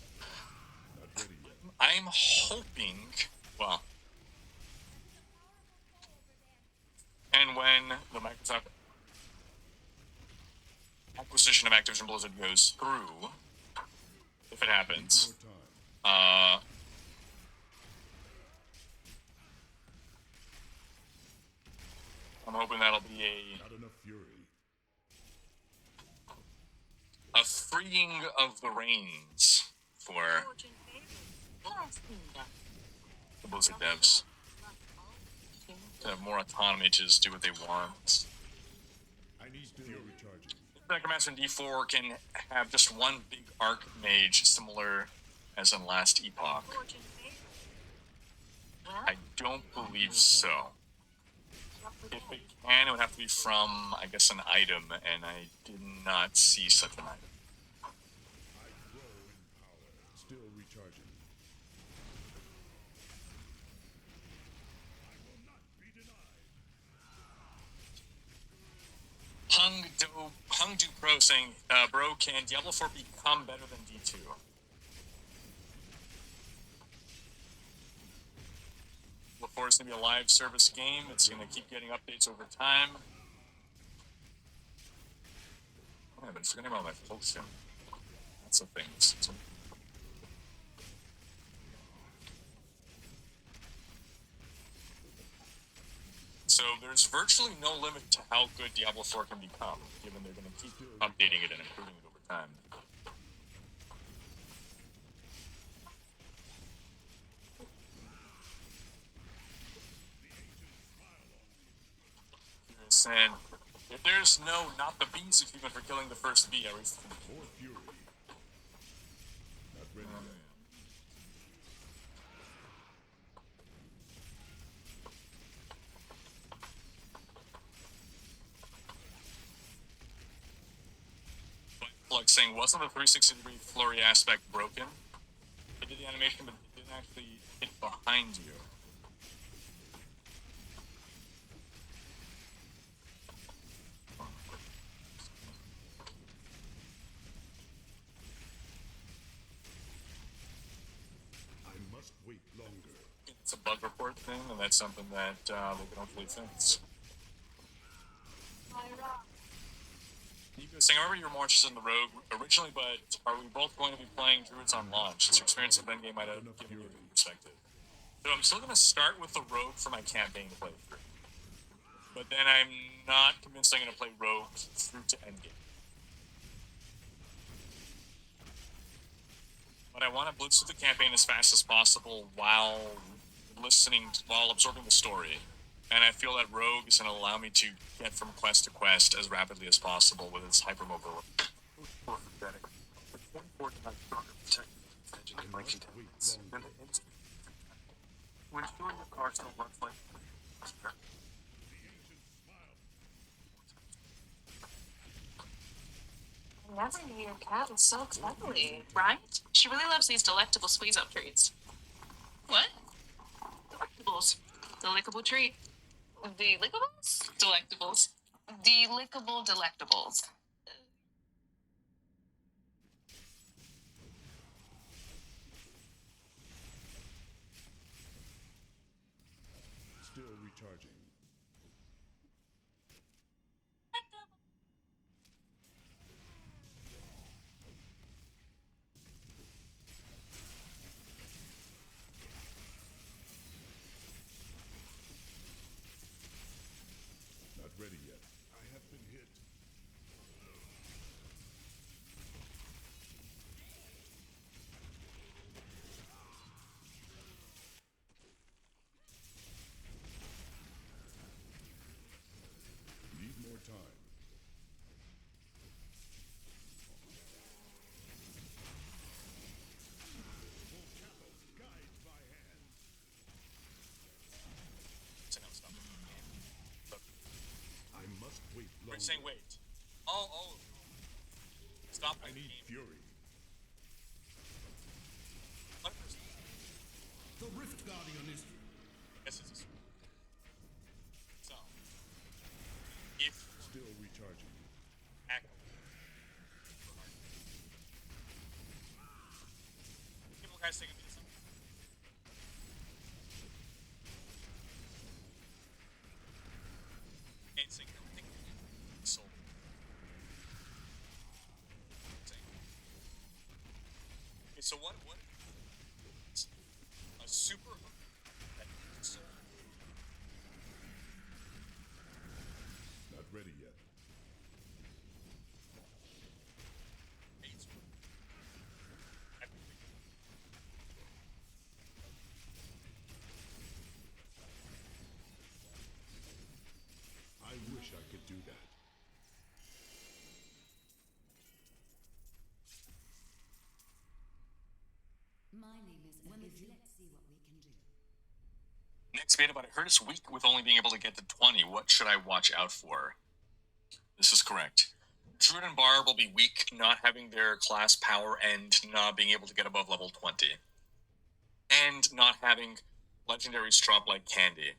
Not ready yet. I'm hoping, well, and when the Microsoft acquisition of Activision Blizzard goes through, if it happens, More time. I'm hoping that'll be Not enough fury. a freeing of the reins for the Blizzard devs to have more autonomy to just do what they want. I need to recharging. Necromancer in D4 can have just one big arc mage similar as in last Epoch. I don't believe so. If it can, it would have to be from, I guess, an item, and I did not see such an item. I grow in power. Still recharging. I will not be denied. Hung Do Pro saying, bro, can Diablo 4 become better than D2? Diablo 4 is going to be a live service game. It's going to keep getting updates over time. Oh, I've been forgetting about my potion. That's a thing. So there's virtually no limit to how good Diablo 4 can become, given they're going to keep updating it and improving it over time. And if there's no not the bees achievement for killing the first bee, I was More fury. Not ready yet. like saying, wasn't the 360-degree flurry aspect broken? It did the animation, but it didn't actually hit behind you. I must wait longer. It's a bug report thing, and that's something that they can hopefully fix. You go saying, I remember you were more interested in the Rogue originally, but are we both going to be playing Druids on launch? This experience of Endgame might have given you a different perspective. So I'm still going to start with the Rogue for my campaign playthrough. But then I'm not convinced I'm going to play Rogue through to Endgame. But I want to blitz through the campaign as fast as possible while while absorbing the story. And I feel that Rogue is going to allow me to get from quest to quest as rapidly as possible with its hypermobility. When showing the car still runs like I never knew your cat was so cuddly, right? She really loves these delectable squeeze-up treats. What? Delectables. Delectable treat. Delectables? Delectables. Delickable delectables. Still recharging. Not ready yet. I have been hit. Need more time. I must wait We're longer. saying, wait. Oh. Stop. I need fury. The Rift Guardian is Yes, it's so. If Still recharging. act. People guys taking me to something. And saying everything sold. Okay, so what a super hook that sold. Not ready yet. I wish I could do that. My name is Olivia. Let's see what we can do. Next beta, but I heard it's weak with only being able to get to 20. What should I watch out for? This is correct. Druid and Barb will be weak, not having their class power and not being able to get above level 20. And not having legendaries drop like Candy.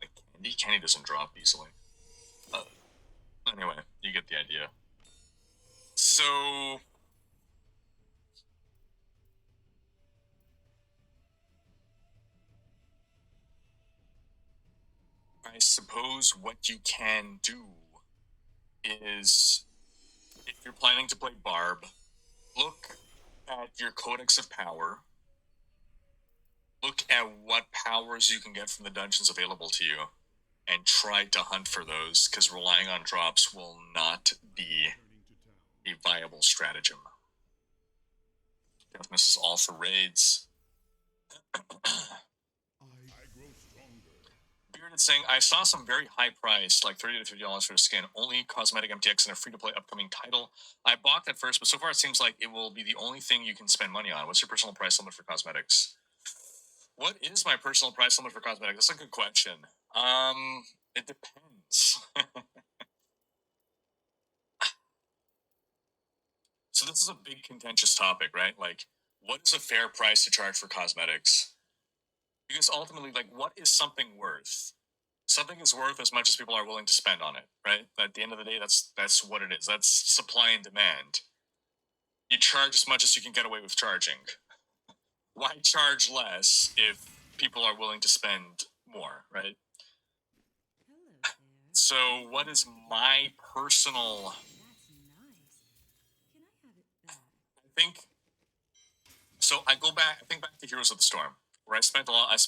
Like Candy? Candy doesn't drop easily. Anyway, you get the idea. So... I suppose what you can do is, if you're planning to play Barb, look at your Codex of Power, look at what powers you can get from the dungeons available to you, and try to hunt for those, because relying on drops will not be a viable stratagem. Death misses all for raids. Bearded saying, I saw some very high price, like $30 to $50 for a skin, only cosmetic MTX in a free-to-play upcoming title. I bought that first, but so far it seems like it will be the only thing you can spend money on. What's your personal price limit for cosmetics? What is my personal price limit for cosmetics? That's a good question. It depends. So this is a big contentious topic, right? Like, what is a fair price to charge for cosmetics? Because ultimately, like, what is something worth? Something is worth as much as people are willing to spend on it, right? At the end of the day, that's what it is. That's supply and demand. You charge as much as you can get away with charging. Why charge less if people are willing to spend more, right? So what is my personal... I think... So I think back to Heroes of the Storm, where I spent a lot.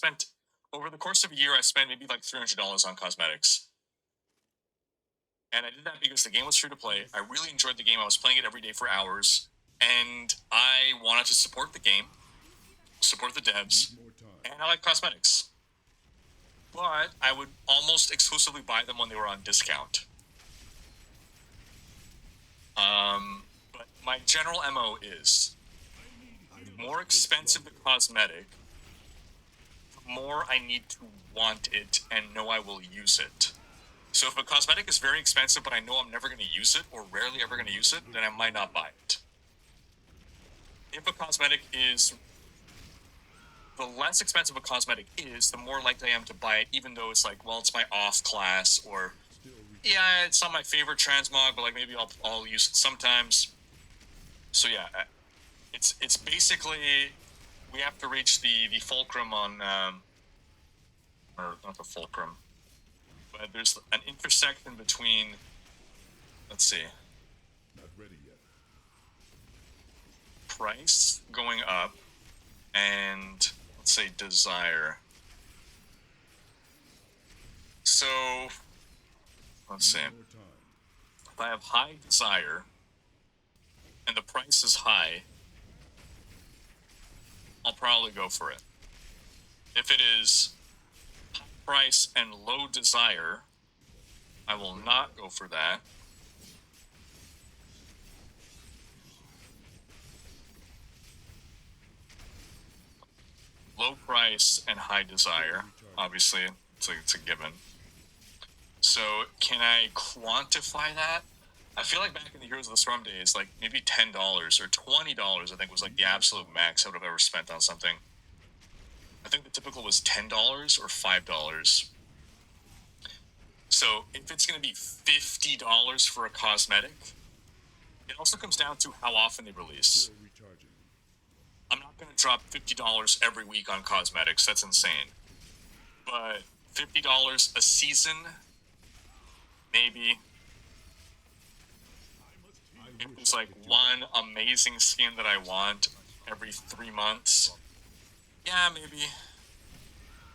Over the course of a year, I spent maybe like $300 on cosmetics. And I did that because the game was free to play. I really enjoyed the game. I was playing it every day for hours. And I wanted to support the game, support the devs, and I like cosmetics. But I would almost exclusively buy them when they were on discount. But my general MO is, the more expensive the cosmetic, the more I need to want it and know I will use it. So if a cosmetic is very expensive, but I know I'm never going to use it, or rarely ever going to use it, then I might not buy it. If a cosmetic is... The less expensive a cosmetic is, the more likely I am to buy it, even though it's like, well, it's my off class, or, yeah, it's not my favorite transmog, but like maybe I'll use it sometimes. So yeah, it's basically, we have to reach the fulcrum on, or not the fulcrum, but there's an intersection between, let's see, Not ready yet. price going up and, let's say, desire. So, let's see. More time. If I have high desire and the price is high, I'll probably go for it. If it is high price and low desire, I will not go for that. Low price and high desire, obviously, it's a given. So, can I quantify that? I feel like back in the Heroes of the Storm days, like maybe $10 or $20, I think was like the absolute max I would have ever spent on something. I think the typical was $10 or $5. So, if it's going to be $50 for a cosmetic, it also comes down to how often they release. Still recharging. I'm not going to drop $50 every week on cosmetics. That's insane. But $50 a season, maybe. If it's like one amazing skin that I want every 3 months, yeah, maybe.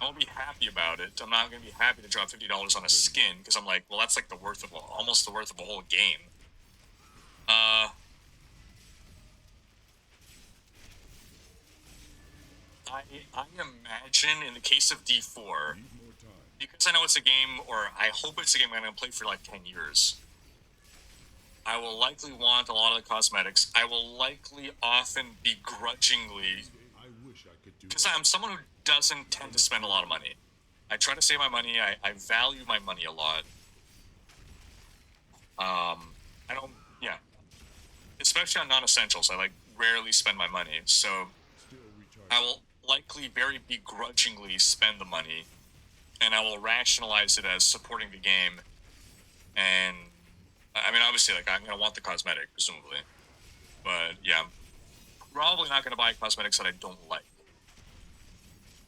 I won't be happy about it. I'm not going to be happy to drop $50 on a skin, because I'm like, well, that's like almost the worth of a whole game. I imagine in the case of D4, because I know it's a game, or I hope it's a game I'm going to play for like 10 years, I will likely want a lot of the cosmetics. I will likely often begrudgingly, because I'm someone who doesn't tend to spend a lot of money. I try to save my money. I value my money a lot. I don't, yeah. Especially on non-essentials, I like rarely spend my money. So I will likely very begrudgingly spend the money, and I will rationalize it as supporting the game. And I mean, obviously, like, I'm going to want the cosmetic, presumably. But yeah, I'm probably not going to buy cosmetics that I don't like,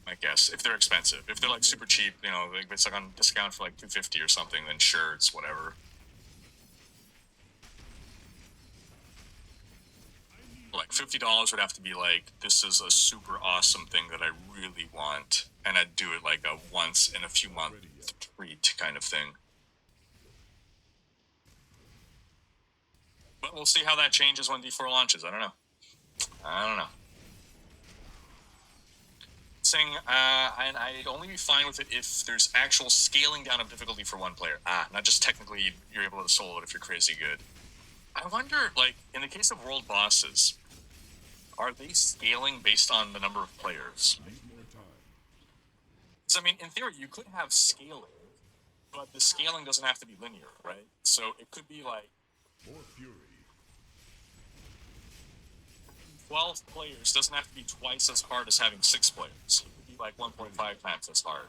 I guess, if they're expensive. If they're like super cheap, you know, if it's like on discount for like $250 or something, then sure, it's whatever. Like $50 would have to be like, this is a super awesome thing that I really want, and I'd do it like a once in a few months treat kind of thing. But we'll see how that changes when D4 launches. I don't know. Saying, I'd only be fine with it if there's actual scaling down of difficulty for one player. Not just technically you're able to solo it if you're crazy good. I wonder, like, in the case of world bosses, are they scaling based on the number of players? So, I mean, in theory, you could have scaling, but the scaling doesn't have to be linear, right? So it could be like More fury. 12 players doesn't have to be twice as hard as having 6 players. It could be like 1.5 times as hard.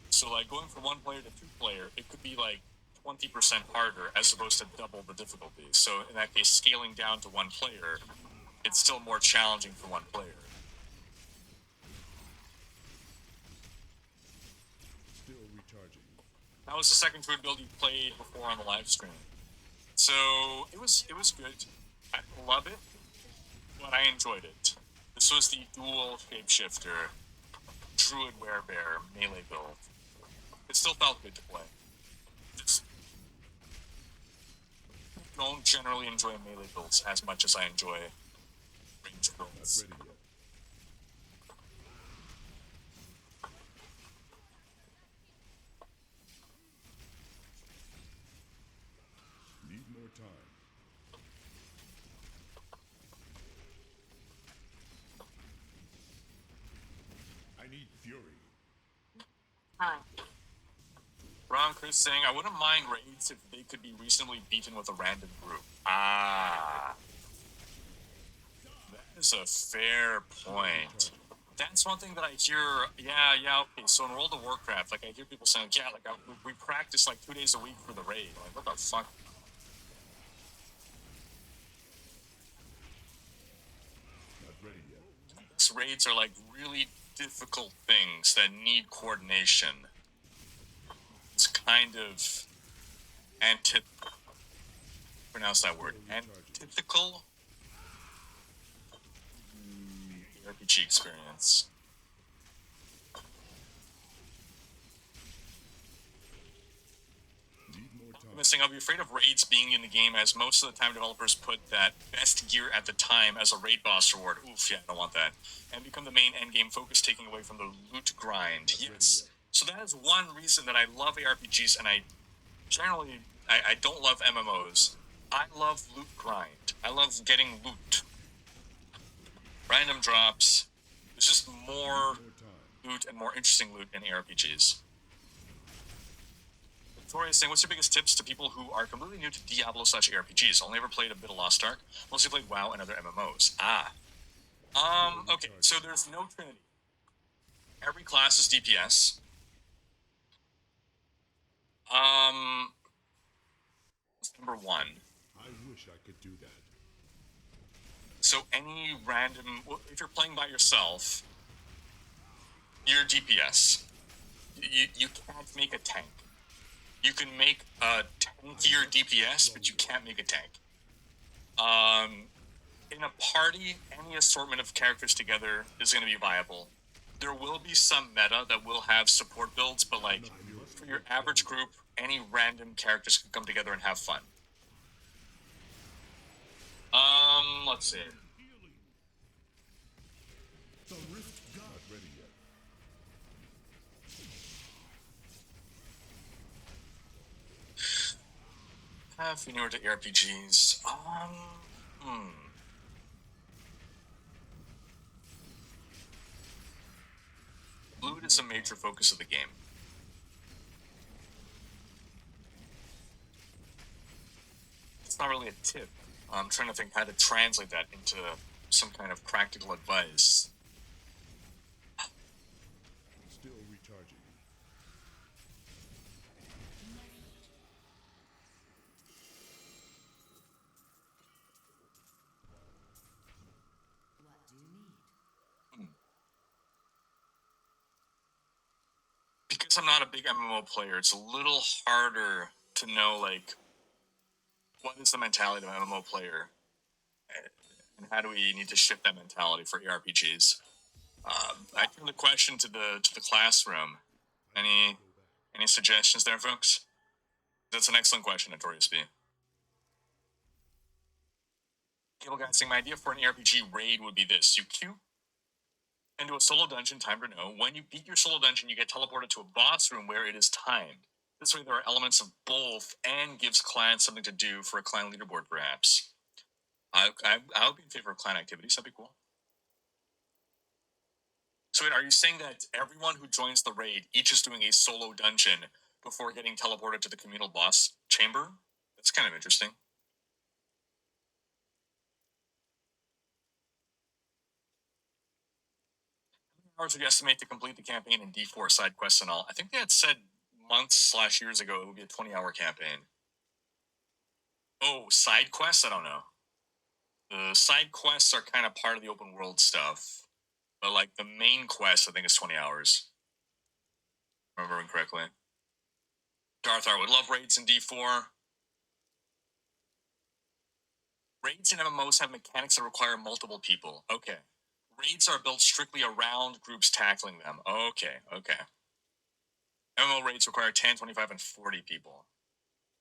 So, like, going from 1 player to 2 player, it could be like 20% harder as opposed to double the difficulty. So, in that case, scaling down to 1 player, it's still more challenging for 1 player. Still recharging. That was the second druid build you played before on the live stream. So, it was good. I didn't love it, but I enjoyed it. This was the dual shapeshifter, druid werebear melee build. It still felt good to play. Just don't generally enjoy melee builds as much as I enjoy ranged builds. Not ready yet. Need more time. I need fury. Time. Ron Chris saying, I wouldn't mind raids if they could be reasonably beaten with a random group. That is a fair point. That's one thing that I hear, okay, so in World of Warcraft, like, I hear people saying, we practice, like, 2 days a week for the raid. Like, what the fuck? Not ready yet. These raids are, like, really difficult things that need coordination. It's kind of pronounce that word, antithetical RPG experience. Need more time. Missing, I'll be afraid of raids being in the game, as most of the time developers put that best gear at the time as a raid boss reward. Oof, yeah, I don't want that. And become the main endgame focus, taking away from the loot grind. Yes. So that is one reason that I love ARPGs, and I generally, I don't love MMOs. I love loot grind. I love getting loot. Random drops. There's just more loot and more interesting loot in ARPGs. Victoria is saying, what's your biggest tips to people who are completely new to Diablo/ARPGs? Only ever played a bit of Lost Ark. Mostly played WoW and other MMOs. Okay, so there's no Trinity. Every class is DPS. Number 1. I wish I could do that. So any random, if you're playing by yourself, you're DPS. You can't make a tank. You can make a tankier DPS, but you can't make a tank. In a party, any assortment of characters together is going to be viable. There will be some meta that will have support builds, but like for your average group, any random characters can come together and have fun. Let's see. The Rift God. Not ready yet. If you're newer to RPGs, loot is a major focus of the game. It's not really a tip. I'm trying to think how to translate that into some kind of practical advice. Still recharging. What do you need? Because I'm not a big MMO player, it's a little harder to know, like, what is the mentality of an MMO player? And how do we need to shift that mentality for ARPGs? I turn the question to the classroom. Any suggestions there, folks? That's an excellent question, Notorious B. Cable Guy saying, my idea for an ARPG raid would be this. You queue into a solo dungeon, timed or no. When you beat your solo dungeon, you get teleported to a boss room where it is timed. This way there are elements of both and gives clans something to do for a clan leaderboard, perhaps. I would be in favor of clan activities. That'd be cool. So wait, are you saying that everyone who joins the raid each is doing a solo dungeon before getting teleported to the communal boss chamber? That's kind of interesting. How many hours would you estimate to complete the campaign in D4 side quests and all? I think they had said months/years ago it would be a 20-hour campaign. Oh, side quests? I don't know. The side quests are kind of part of the open world stuff. But like the main quest, I think is 20 hours. Remembering correctly. Darthar would love raids in D4. Raids in MMOs have mechanics that require multiple people. Okay. Raids are built strictly around groups tackling them. Okay. MMO raids require 10, 25, and 40 people.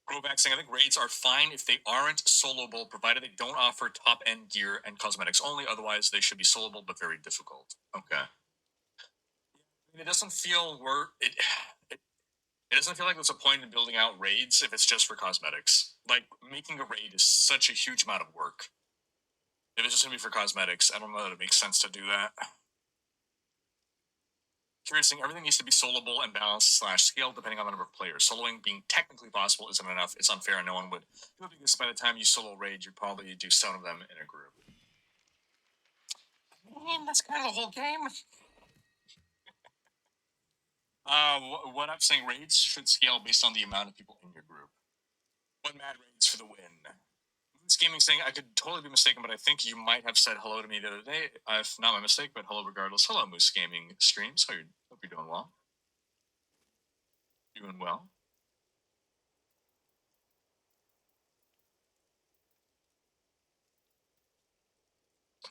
Grovac saying, I think raids are fine if they aren't soloable, provided they don't offer top-end gear and cosmetics only. Otherwise, they should be soloable, but very difficult. Okay. It doesn't feel it doesn't feel like there's a point in building out raids if it's just for cosmetics. Like, making a raid is such a huge amount of work. If it's just going to be for cosmetics, I don't know that it makes sense to do that. Curious thing, everything needs to be soloable and balanced/scaled depending on the number of players. Soloing being technically possible isn't enough. It's unfair and no one would do it because by the time you solo raid, you'd probably do 7 of them in a group. I mean, that's kind of the whole game. What I'm saying, raids should scale based on the amount of people in your group. 1 mad raids for the win. Moose Gaming saying, I could totally be mistaken, but I think you might have said hello to me the other day. If not my mistake, but hello regardless. Hello, Moose Gaming Streams. Hope you're doing well. Doing well.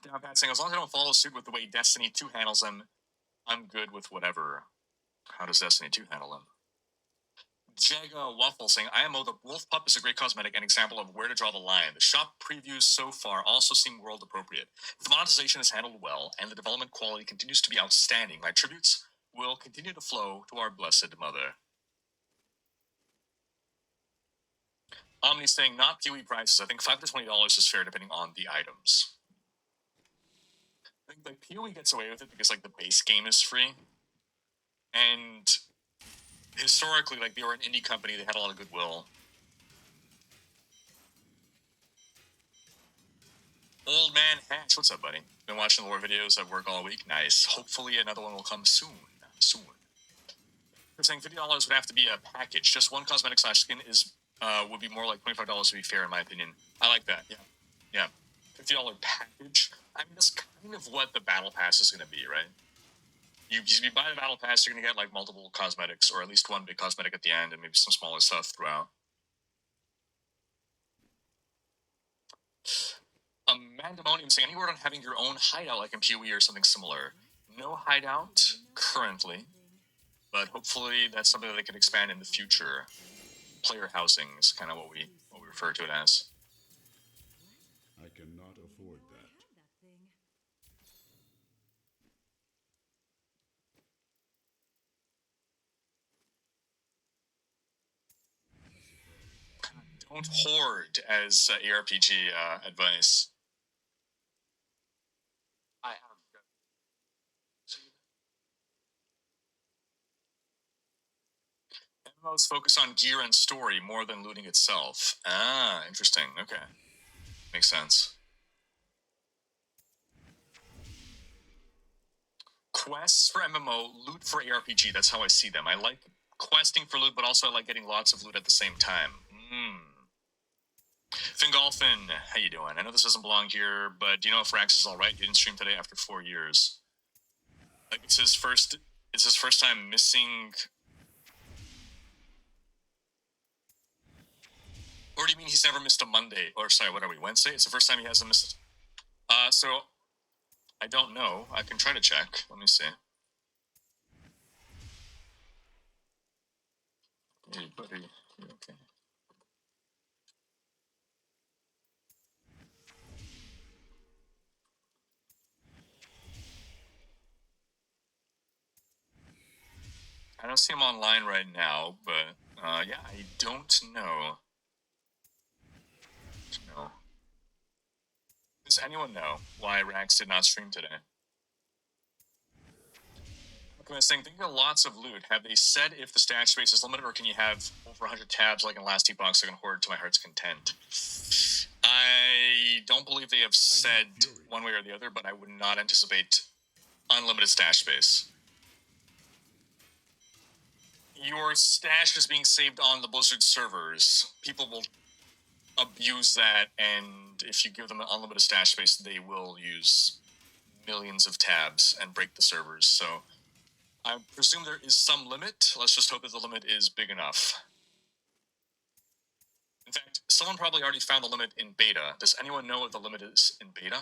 Down Pat saying, as long as I don't follow suit with the way Destiny 2 handles them, I'm good with whatever. How does Destiny 2 handle them? Jaga Waffle saying, IMO, the Wolf Pup is a great cosmetic, an example of where to draw the line. The shop previews so far also seem world appropriate. If the monetization is handled well and the development quality continues to be outstanding, my tributes will continue to flow to our blessed mother. Omni saying, not PoE prices. I think $5 to $20 is fair depending on the items. I think like PoE gets away with it because like the base game is free. And historically, like, they were an indie company, they had a lot of goodwill. Old Man Hatch, what's up, buddy? Been watching the lore videos at work all week. Nice. Hopefully another one will come soon. They're saying $50 would have to be a package. Just one cosmetic/skin is would be more like $25 to be fair, in my opinion. I like that. Yeah. $50 package. I mean, that's kind of what the battle pass is going to be, right? You buy the battle pass, you're going to get like multiple cosmetics, or at least one big cosmetic at the end, and maybe some smaller stuff throughout. Mandemonium saying, any word on having your own hideout like in PoE or something similar? No hideout currently, but hopefully that's something that they can expand in the future. Player housing is kind of what we refer to it as. I cannot afford that. Don't hoard as ARPG advice. I am. MMOs focus on gear and story more than looting itself. Ah, interesting. Okay. Makes sense. Quests for MMO, loot for ARPG. That's how I see them. I like questing for loot, but also I like getting lots of loot at the same time. Fingolfin, how you doing? I know this doesn't belong here, but do you know if Rax is alright? He didn't stream today after 4 years. Like, it's his first time missing... Or do you mean he's never missed a Monday? Or sorry, what are we, Wednesday? It's the first time he hasn't missed So I don't know. I can try to check. Let me see. Hey, buddy. You okay? I don't see him online right now, but yeah, I don't know. No. Does anyone know why Rax did not stream today? I'm saying, think of lots of loot. Have they said if the stash space is limited, or can you have over 100 tabs like in last box I can hoard to my heart's content? I don't believe they have said one way or the other, but I would not anticipate unlimited stash space. Your stash is being saved on the Blizzard servers. People will abuse that, and if you give them an unlimited stash space, they will use millions of tabs and break the servers. So I presume there is some limit. Let's just hope that the limit is big enough. In fact, someone probably already found the limit in beta. Does anyone know what the limit is in beta?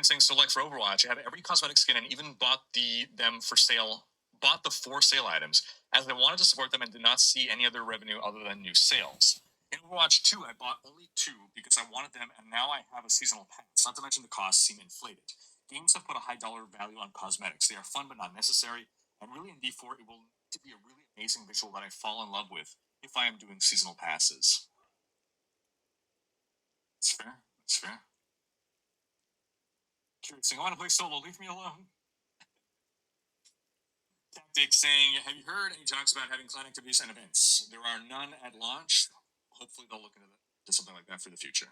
Saying, so like for Overwatch, I have every cosmetic skin and even bought them for sale, bought the for sale items, as I wanted to support them and did not see any other revenue other than new sales. In Overwatch 2, I bought only 2 because I wanted them, and now I have a seasonal pass, not to mention the costs seem inflated. Games have put a high dollar value on cosmetics. They are fun but not necessary, and really in D4, it will need to be a really amazing visual that I fall in love with if I am doing seasonal passes. That's fair. That's fair. Curious saying, I want to play solo, leave me alone. Tactic saying, have you heard any talks about having clan activities and events? There are none at launch. Hopefully they'll look into something like that for the future.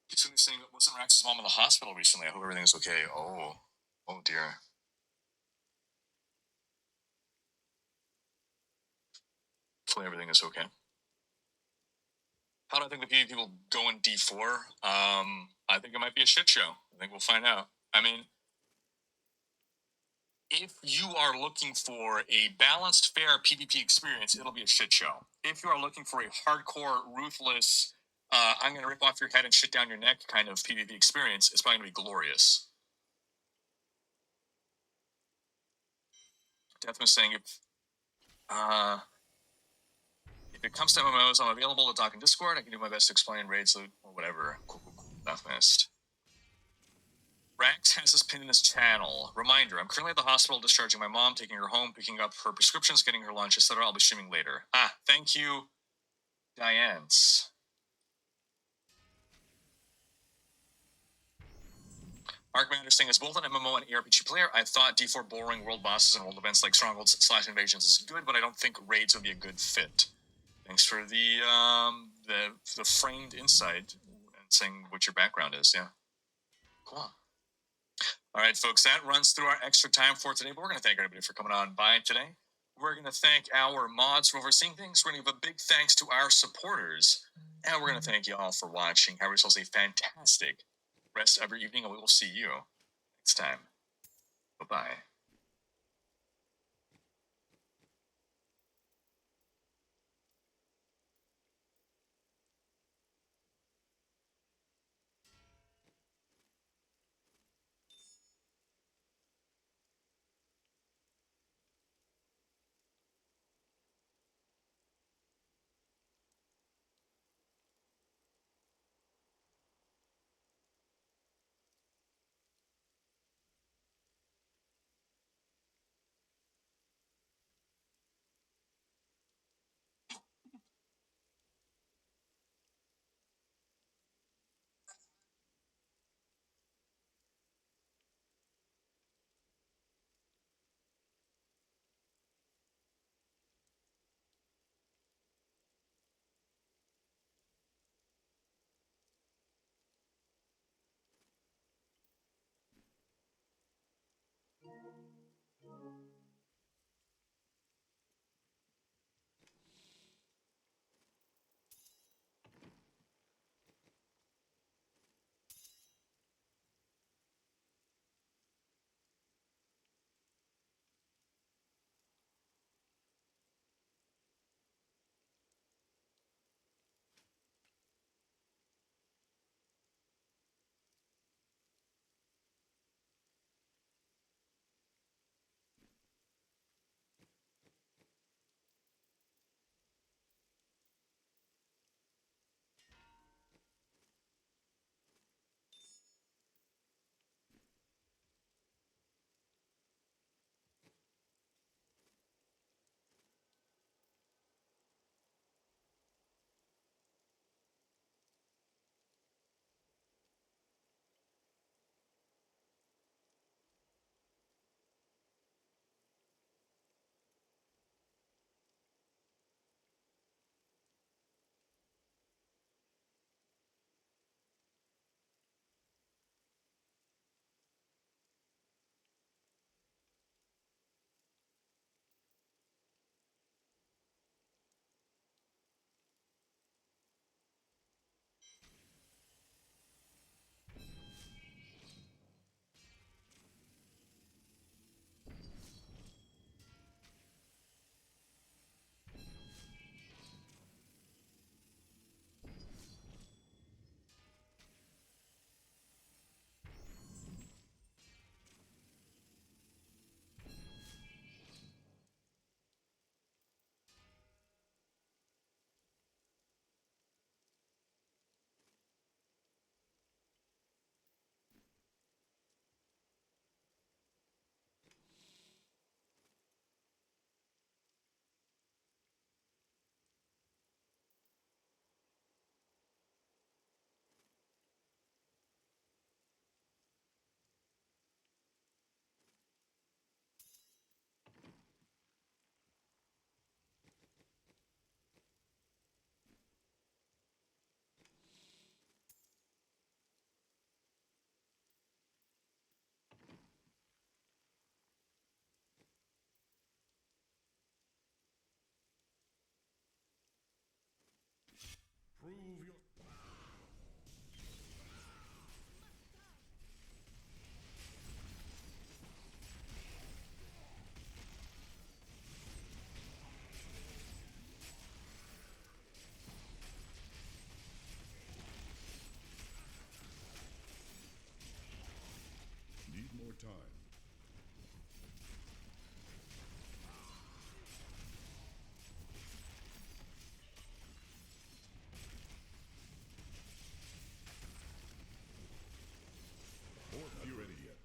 Kitsune saying, wasn't Rax's mom in the hospital recently? I hope everything's okay. Oh dear. Hopefully everything is okay. How do I think the PvP people go in D4? I think it might be a shit show. I think we'll find out. I mean, if you are looking for a balanced, fair PvP experience, it'll be a shit show. If you are looking for a hardcore, ruthless, I'm going to rip off your head and shit down your neck kind of PvP experience, it's probably going to be glorious. Deathman saying, if it comes to MMOs, I'm available to talk in Discord. I can do my best to explain raids or whatever. Cool. Deathmist. Rax has this pin in his channel. Reminder, I'm currently at the hospital discharging my mom, taking her home, picking up her prescriptions, getting her lunch, etc. I'll be streaming later. Thank you, Diane's. Mark Manderson is both an MMO and ARPG player. I thought D4 boring world bosses and world events like Strongholds / Invasions is good, but I don't think raids would be a good fit. Thanks for the framed insight and saying what your background is. Yeah, cool. All right, folks, that runs through our extra time for today, but we're going to thank everybody for coming on by today. We're going to thank our mods for overseeing things. We're going to give a big thanks to our supporters, and we're going to thank you all for watching. Have yourselves a fantastic rest of your evening, and we will see you next time. Bye-bye. more time. Or not ready yet.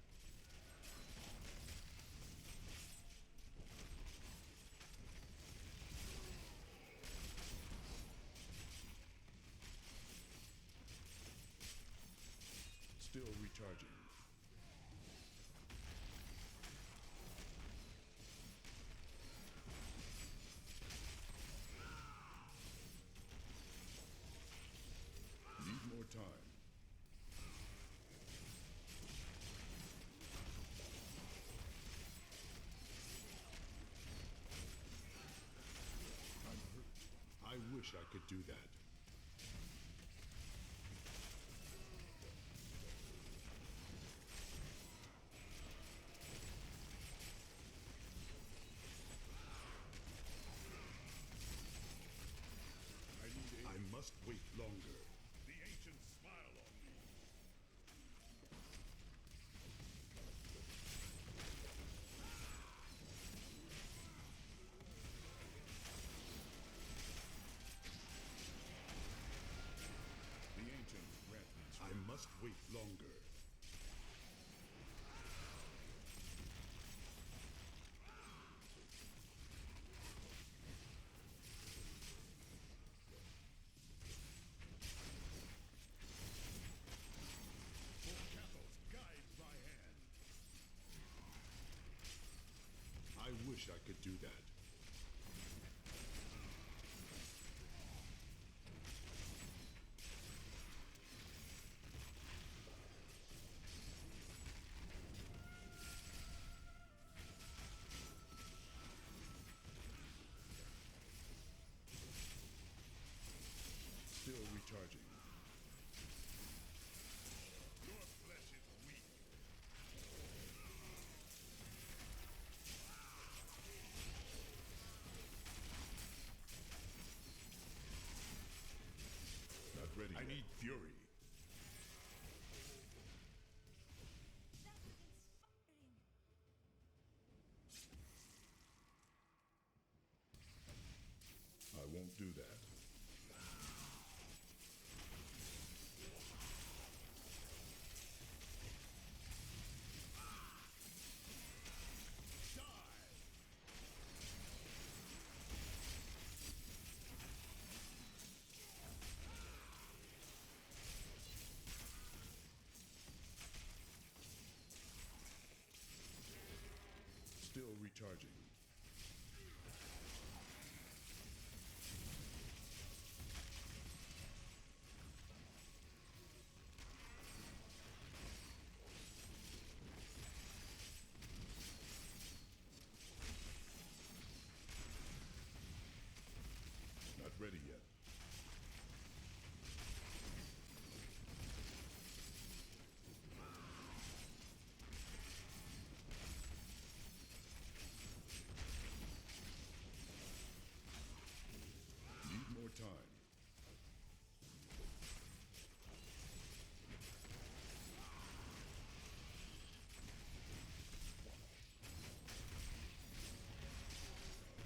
Still recharging. Need more time. I'm hurt. I wish I could do that. I must wait longer. The ancients smile on me. The ancients grant me. I must wait longer. Guide my hand. I wish I could do that. Still recharging. Your flesh is weak. Not ready I yet. need fury. That was inspiring. I won't do that. Still recharging. Not ready yet. Need more time.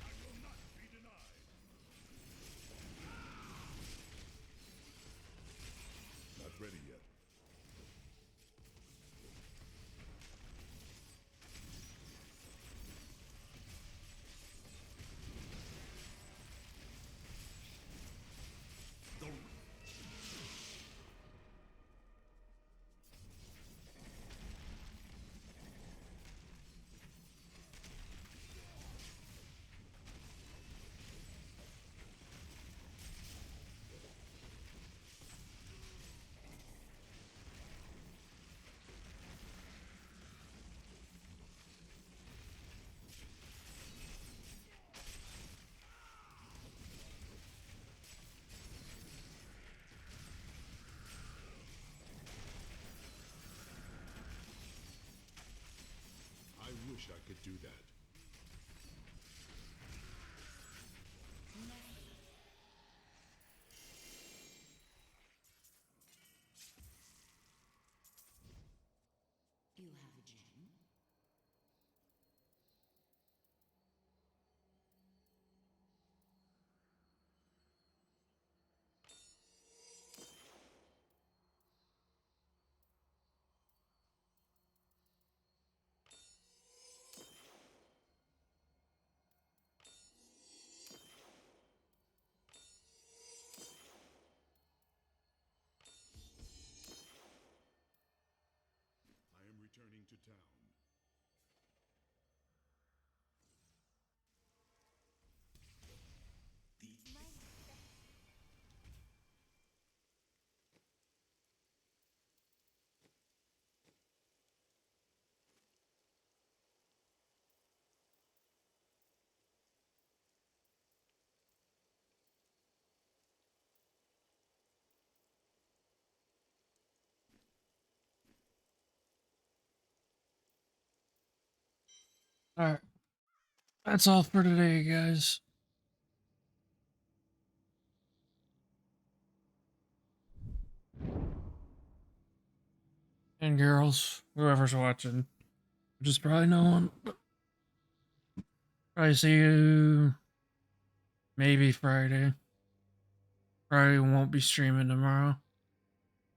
I will not be denied. Not ready yet. The I wish I could do that. You have a gem? Alright. That's all for today, guys. And girls, whoever's watching, which is probably no one. Probably see you maybe Friday. Probably won't be streaming tomorrow.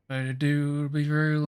But I do, it'll be very